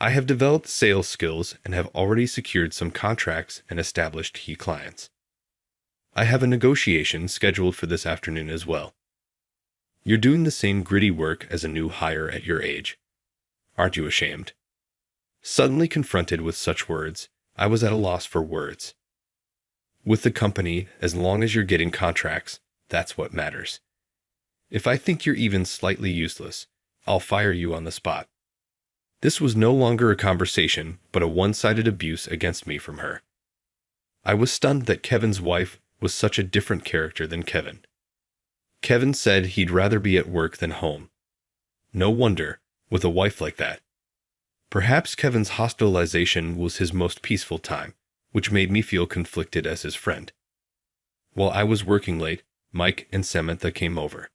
I have developed sales skills and have already secured some contracts and established key clients. I have a negotiation scheduled for this afternoon as well. You're doing the same gritty work as a new hire at your age. Aren't you ashamed? Suddenly confronted with such words, I was at a loss for words. With the company, as long as you're getting contracts, that's what matters. If I think you're even slightly useless, I'll fire you on the spot. This was no longer a conversation, but a one-sided abuse against me from her. I was stunned that Kevin's wife was such a different character than Kevin. Kevin said he'd rather be at work than home. No wonder, with a wife like that. Perhaps Kevin's hospitalization was his most peaceful time, which made me feel conflicted as his friend. While I was working late, Mike and Samantha came over.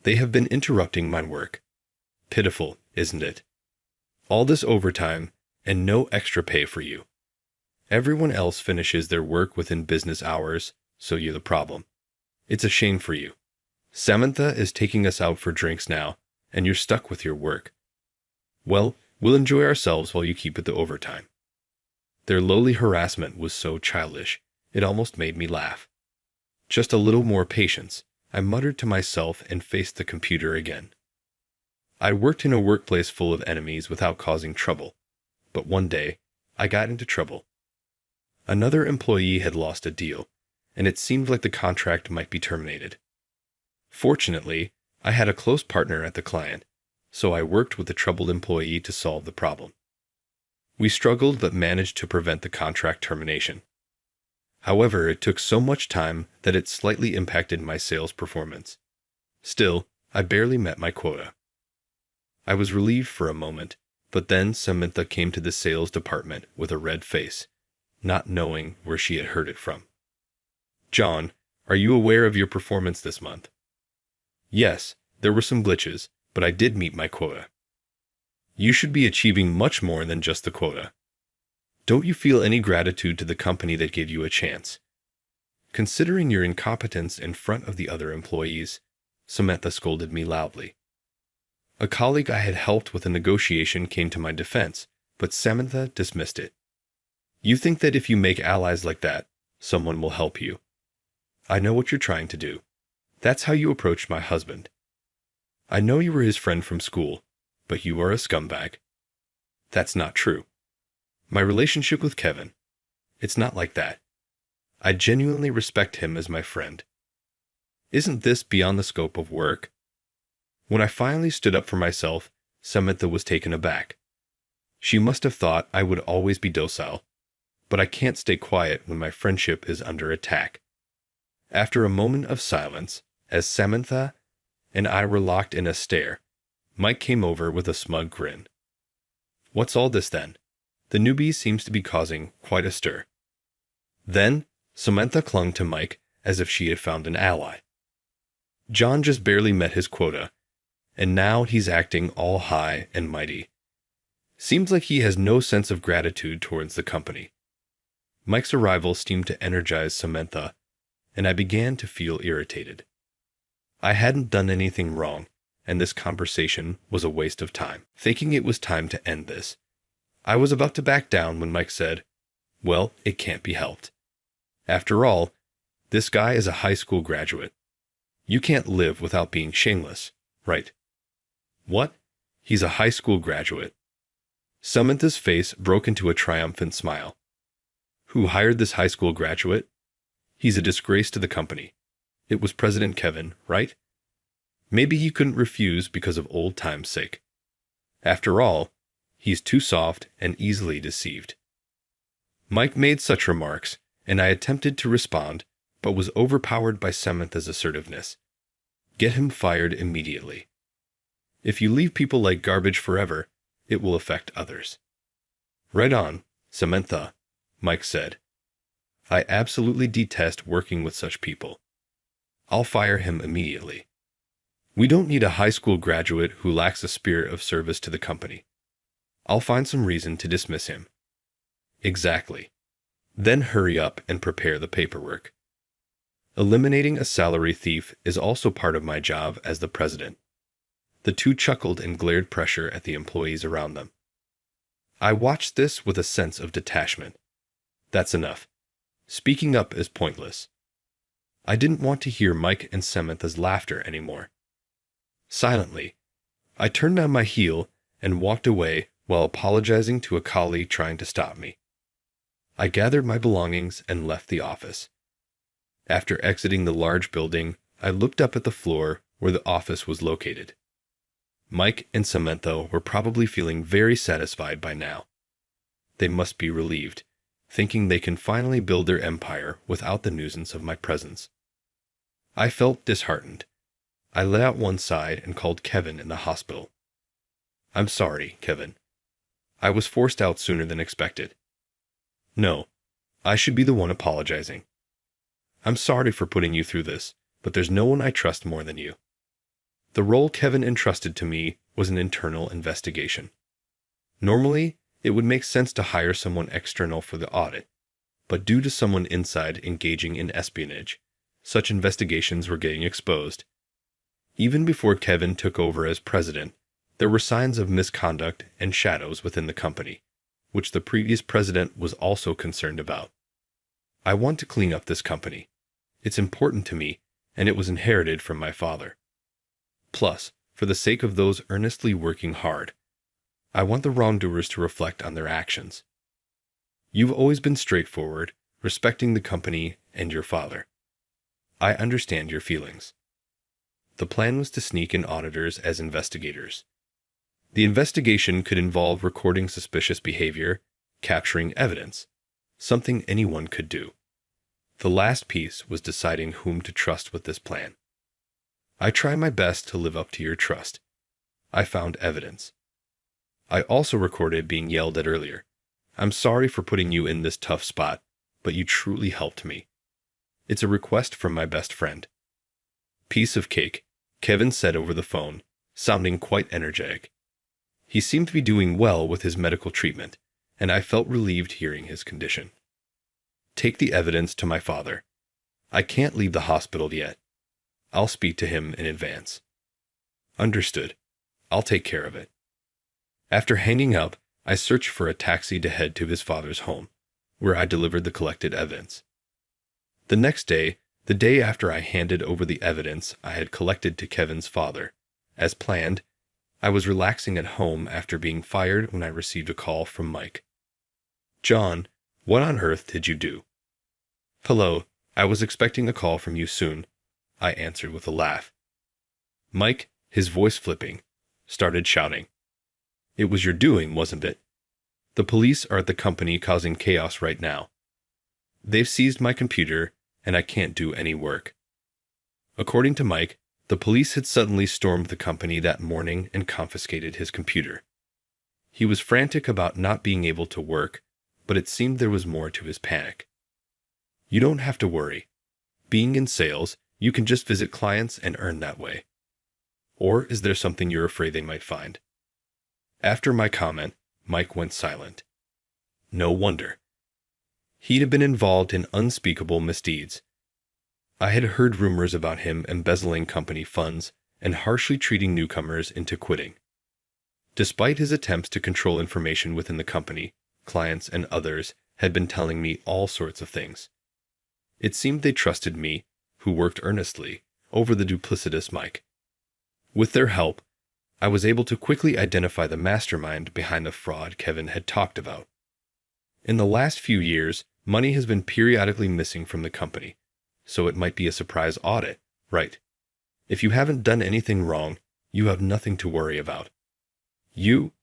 They have been interrupting my work. Pitiful, isn't it? All this overtime, and no extra pay for you. Everyone else finishes their work within business hours, so you're the problem. It's a shame for you. Samantha is taking us out for drinks now, and you're stuck with your work. Well, we'll enjoy ourselves while you keep it the overtime. Their lowly harassment was so childish, it almost made me laugh. Just a little more patience, I muttered to myself and faced the computer again. I worked in a workplace full of enemies without causing trouble, but one day, I got into trouble. Another employee had lost a deal, and it seemed like the contract might be terminated. Fortunately, I had a close partner at the client, so I worked with the troubled employee to solve the problem. We struggled but managed to prevent the contract termination. However, it took so much time that it slightly impacted my sales performance. Still, I barely met my quota. I was relieved for a moment, but then Samantha came to the sales department with a red face, not knowing where she had heard it from. John, are you aware of your performance this month? Yes, there were some glitches, but I did meet my quota. You should be achieving much more than just the quota. Don't you feel any gratitude to the company that gave you a chance? Considering your incompetence in front of the other employees, Samantha scolded me loudly. A colleague I had helped with a negotiation came to my defense, but Samantha dismissed it. You think that if you make allies like that, someone will help you. I know what you're trying to do. That's how you approached my husband. I know you were his friend from school, but you are a scumbag. That's not true. My relationship with Kevin, it's not like that. I genuinely respect him as my friend. Isn't this beyond the scope of work? When I finally stood up for myself, Samantha was taken aback. She must have thought I would always be docile, but I can't stay quiet when my friendship is under attack. After a moment of silence, as Samantha and I were locked in a stare, Mike came over with a smug grin. What's all this then? The newbie seems to be causing quite a stir. Then, Samantha clung to Mike as if she had found an ally. John just barely met his quota, and now he's acting all high and mighty. Seems like he has no sense of gratitude towards the company. Mike's arrival seemed to energize Samantha, and I began to feel irritated. I hadn't done anything wrong, and this conversation was a waste of time. Thinking it was time to end this, I was about to back down when Mike said, "Well, it can't be helped. After all, this guy is a high school graduate. You can't live without being shameless, right?" What? He's a high school graduate. Samantha's face broke into a triumphant smile. Who hired this high school graduate? He's a disgrace to the company. It was President Kevin, right? Maybe he couldn't refuse because of old time's sake. After all, he's too soft and easily deceived. Mike made such remarks, and I attempted to respond, but was overpowered by Samantha's assertiveness. Get him fired immediately. If you leave people like garbage forever, it will affect others. Right on, Samantha, Mike said. I absolutely detest working with such people. I'll fire him immediately. We don't need a high school graduate who lacks a spirit of service to the company. I'll find some reason to dismiss him. Exactly. Then hurry up and prepare the paperwork. Eliminating a salary thief is also part of my job as the president. The two chuckled and glared pressure at the employees around them. I watched this with a sense of detachment. That's enough. Speaking up is pointless. I didn't want to hear Mike and Samantha's laughter anymore. Silently, I turned on my heel and walked away while apologizing to a colleague trying to stop me. I gathered my belongings and left the office. After exiting the large building, I looked up at the floor where the office was located. Mike and Samantha were probably feeling very satisfied by now. They must be relieved, thinking they can finally build their empire without the nuisance of my presence. I felt disheartened. I let out one sigh and called Kevin in the hospital. I'm sorry, Kevin. I was forced out sooner than expected. No, I should be the one apologizing. I'm sorry for putting you through this, but there's no one I trust more than you. The role Kevin entrusted to me was an internal investigation. Normally, it would make sense to hire someone external for the audit, but due to someone inside engaging in espionage, such investigations were getting exposed. Even before Kevin took over as president, there were signs of misconduct and shadows within the company, which the previous president was also concerned about. I want to clean up this company. It's important to me, and it was inherited from my father. Plus, for the sake of those earnestly working hard, I want the wrongdoers to reflect on their actions. You've always been straightforward, respecting the company and your father. I understand your feelings. The plan was to sneak in auditors as investigators. The investigation could involve recording suspicious behavior, capturing evidence, something anyone could do. The last piece was deciding whom to trust with this plan. I tried my best to live up to your trust. I found evidence. I also recorded being yelled at earlier. I'm sorry for putting you in this tough spot, but you truly helped me. It's a request from my best friend. Piece of cake, Kevin said over the phone, sounding quite energetic. He seemed to be doing well with his medical treatment, and I felt relieved hearing his condition. Take the evidence to my father. I can't leave the hospital yet. I'll speak to him in advance. Understood. I'll take care of it. After hanging up, I searched for a taxi to head to his father's home, where I delivered the collected evidence. The next day, the day after I handed over the evidence I had collected to Kevin's father, as planned, I was relaxing at home after being fired when I received a call from Mike. "John, what on earth did you do?" "Hello, I was expecting a call from you soon," I answered with a laugh. Mike, his voice flipping, started shouting. "It was your doing, wasn't it? The police are at the company causing chaos right now. They've seized my computer, and I can't do any work." According to Mike, the police had suddenly stormed the company that morning and confiscated his computer. He was frantic about not being able to work, but it seemed there was more to his panic. "You don't have to worry. Being in sales, you can just visit clients and earn that way. Or is there something you're afraid they might find?" After my comment, Mike went silent. No wonder. He'd have been involved in unspeakable misdeeds. I had heard rumors about him embezzling company funds and harshly treating newcomers into quitting. Despite his attempts to control information within the company, clients and others had been telling me all sorts of things. It seemed they trusted me, who worked earnestly, over the duplicitous Mike. With their help, I was able to quickly identify the mastermind behind the fraud Kevin had talked about. In the last few years, money has been periodically missing from the company, so it might be a surprise audit, right? If you haven't done anything wrong, you have nothing to worry about. You?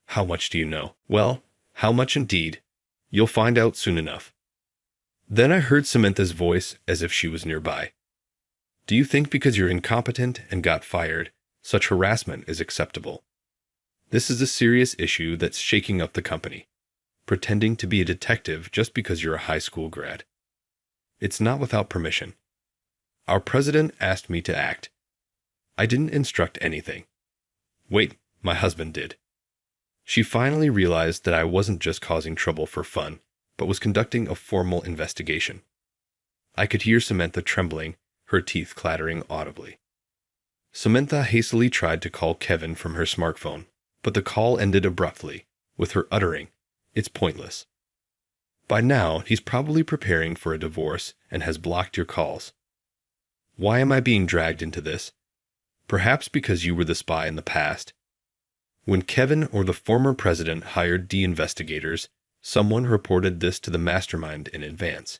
How much do you know? Well, how much indeed? You'll find out soon enough. Then I heard Samantha's voice as if she was nearby. "Do you think because you're incompetent and got fired, such harassment is acceptable? This is a serious issue that's shaking up the company. Pretending to be a detective just because you're a high school grad. It's not without permission. Our president asked me to act. I didn't instruct anything. Wait, my husband did." She finally realized that I wasn't just causing trouble for fun, but was conducting a formal investigation. I could hear Samantha trembling, her teeth clattering audibly. Samantha hastily tried to call Kevin from her smartphone, but the call ended abruptly, with her uttering, "It's pointless. By now, he's probably preparing for a divorce and has blocked your calls. Why am I being dragged into this? Perhaps because you were the spy in the past. When Kevin or the former president hired de-investigators, someone reported this to the mastermind in advance.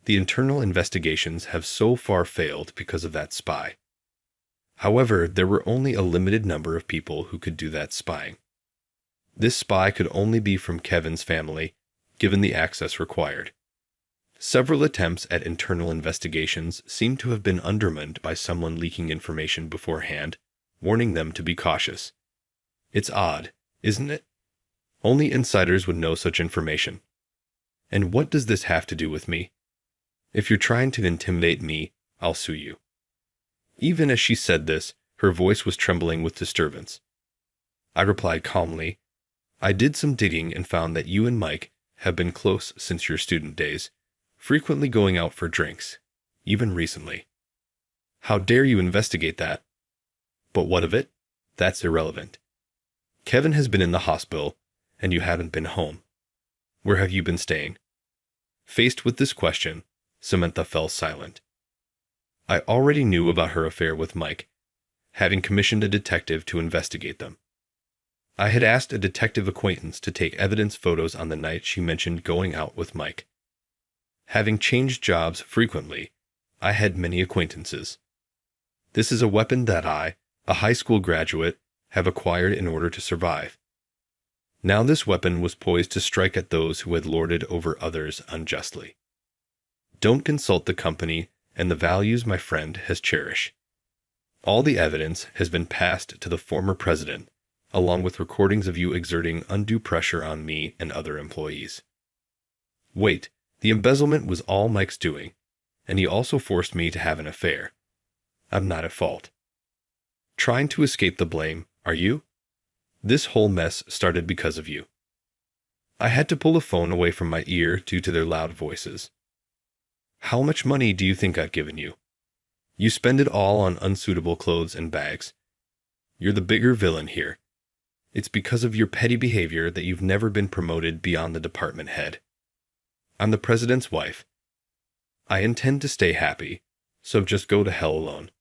The internal investigations have so far failed because of that spy. However, there were only a limited number of people who could do that spying. This spy could only be from Kevin's family, given the access required. Several attempts at internal investigations seem to have been undermined by someone leaking information beforehand, warning them to be cautious. It's odd, isn't it? Only insiders would know such information. And what does this have to do with me? If you're trying to intimidate me, I'll sue you." Even as she said this, her voice was trembling with disturbance. I replied calmly, "I did some digging and found that you and Mike have been close since your student days, frequently going out for drinks, even recently. How dare you investigate that? But what of it? That's irrelevant. Kevin has been in the hospital, and you haven't been home. Where have you been staying?" Faced with this question, Samantha fell silent. I already knew about her affair with Mike, having commissioned a detective to investigate them. I had asked a detective acquaintance to take evidence photos on the night she mentioned going out with Mike. Having changed jobs frequently, I had many acquaintances. This is a weapon that I, a high school graduate, have acquired in order to survive. Now this weapon was poised to strike at those who had lorded over others unjustly. Don't consult the company and the values my friend has cherished. All the evidence has been passed to the former president, along with recordings of you exerting undue pressure on me and other employees. Wait, the embezzlement was all Mike's doing, and he also forced me to have an affair. I'm not at fault. Trying to escape the blame, are you? This whole mess started because of you." I had to pull the phone away from my ear due to their loud voices. How much money do you think I've given you? You spend it all on unsuitable clothes and bags. You're the bigger villain here. It's because of your petty behavior that you've never been promoted beyond the department head. I'm the president's wife. I intend to stay happy, so just go to hell alone."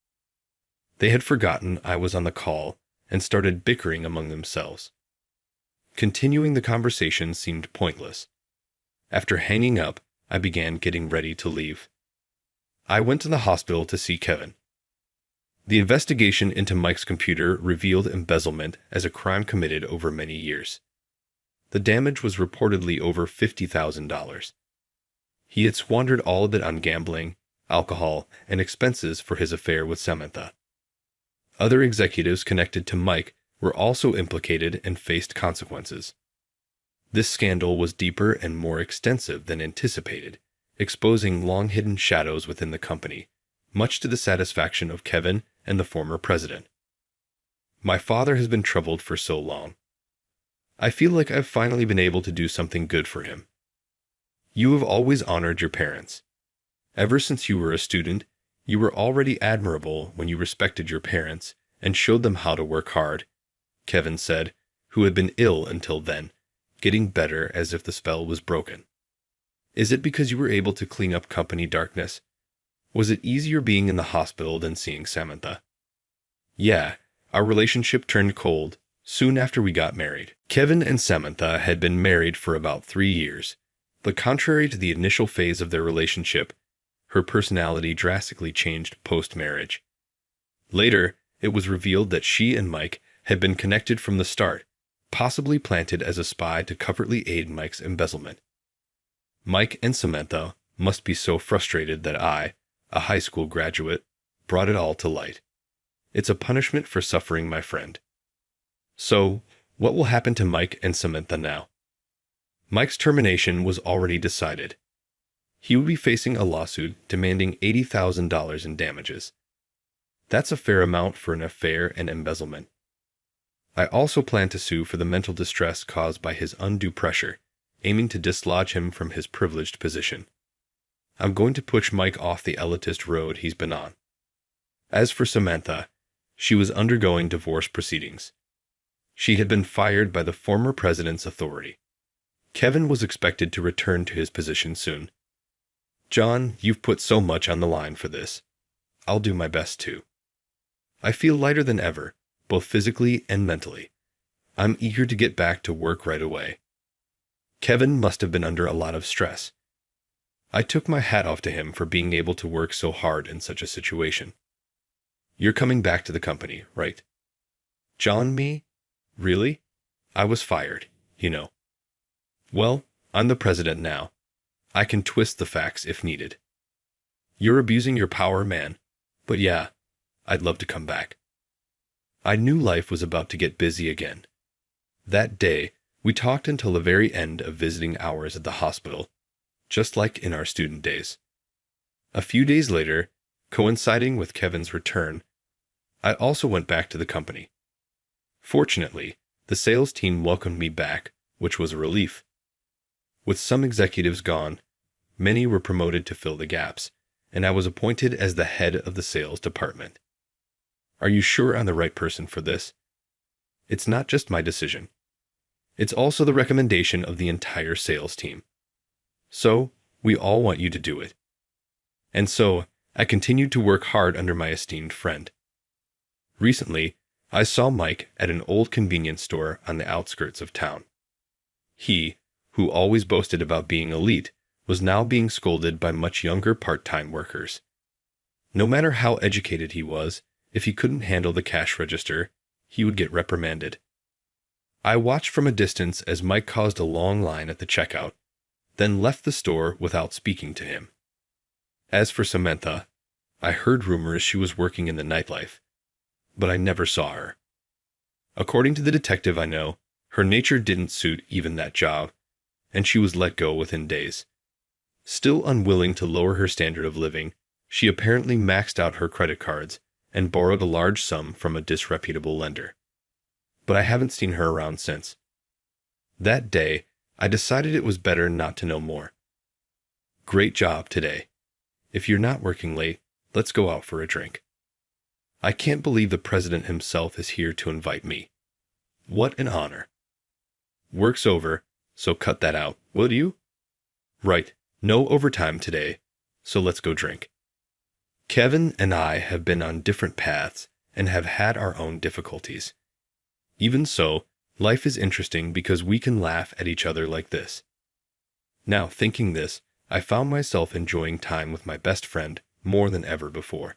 They had forgotten I was on the call and started bickering among themselves. Continuing the conversation seemed pointless. After hanging up, I began getting ready to leave. I went to the hospital to see Kevin. The investigation into Mike's computer revealed embezzlement as a crime committed over many years. The damage was reportedly over $50,000. He had squandered all of it on gambling, alcohol, and expenses for his affair with Samantha. Other executives connected to Mike were also implicated and faced consequences. This scandal was deeper and more extensive than anticipated, exposing long-hidden shadows within the company, much to the satisfaction of Kevin and the former president. My father has been troubled for so long. I feel like I've finally been able to do something good for him. You have always honored your parents. Ever since you were a student, you were already admirable when you respected your parents and showed them how to work hard," Kevin said, who had been ill until then, getting better as if the spell was broken. "Is it because you were able to clean up company darkness? Was it easier being in the hospital than seeing Samantha?" "Yeah, our relationship turned cold soon after we got married." Kevin and Samantha had been married for about 3 years, but contrary to the initial phase of their relationship, her personality drastically changed post-marriage. Later, it was revealed that she and Mike had been connected from the start, possibly planted as a spy to covertly aid Mike's embezzlement. Mike and Samantha must be so frustrated that I, a high school graduate, brought it all to light. It's a punishment for suffering, my friend. So, what will happen to Mike and Samantha now? Mike's termination was already decided. He would be facing a lawsuit demanding $80,000 in damages. That's a fair amount for an affair and embezzlement. I also plan to sue for the mental distress caused by his undue pressure, aiming to dislodge him from his privileged position. I'm going to push Mike off the elitist road he's been on. As for Samantha, she was undergoing divorce proceedings. She had been fired by the former president's authority. Kevin was expected to return to his position soon. "John, you've put so much on the line for this. I'll do my best too. I feel lighter than ever, both physically and mentally. I'm eager to get back to work right away." Kevin must have been under a lot of stress. I took my hat off to him for being able to work so hard in such a situation. "You're coming back to the company, right?" "John, me? Really? I was fired, you know." "Well, I'm the president now. I can twist the facts if needed." "You're abusing your power, man. But yeah, I'd love to come back." I knew life was about to get busy again. That day, we talked until the very end of visiting hours at the hospital, just like in our student days. A few days later, coinciding with Kevin's return, I also went back to the company. Fortunately, the sales team welcomed me back, which was a relief. With some executives gone, many were promoted to fill the gaps, and I was appointed as the head of the sales department. Are you sure I'm the right person for this? It's not just my decision. It's also the recommendation of the entire sales team. So, we all want you to do it. And so, I continued to work hard under my esteemed friend. Recently, I saw Mike at an old convenience store on the outskirts of town. He, who always boasted about being elite, was now being scolded by much younger part-time workers. No matter how educated he was, if he couldn't handle the cash register, he would get reprimanded. I watched from a distance as Mike caused a long line at the checkout, then left the store without speaking to him. As for Samantha, I heard rumors she was working in the nightlife, but I never saw her. According to the detective I know, her nature didn't suit even that job, and she was let go within days. Still unwilling to lower her standard of living, she apparently maxed out her credit cards and borrowed a large sum from a disreputable lender. But I haven't seen her around since. That day, I decided it was better not to know more. Great job today. If you're not working late, let's go out for a drink. I can't believe the president himself is here to invite me. What an honor. Work's over, so cut that out, will you? Right, no overtime today, so let's go drink. Kevin and I have been on different paths and have had our own difficulties. Even so, life is interesting because we can laugh at each other like this. Now, thinking this, I found myself enjoying time with my best friend more than ever before.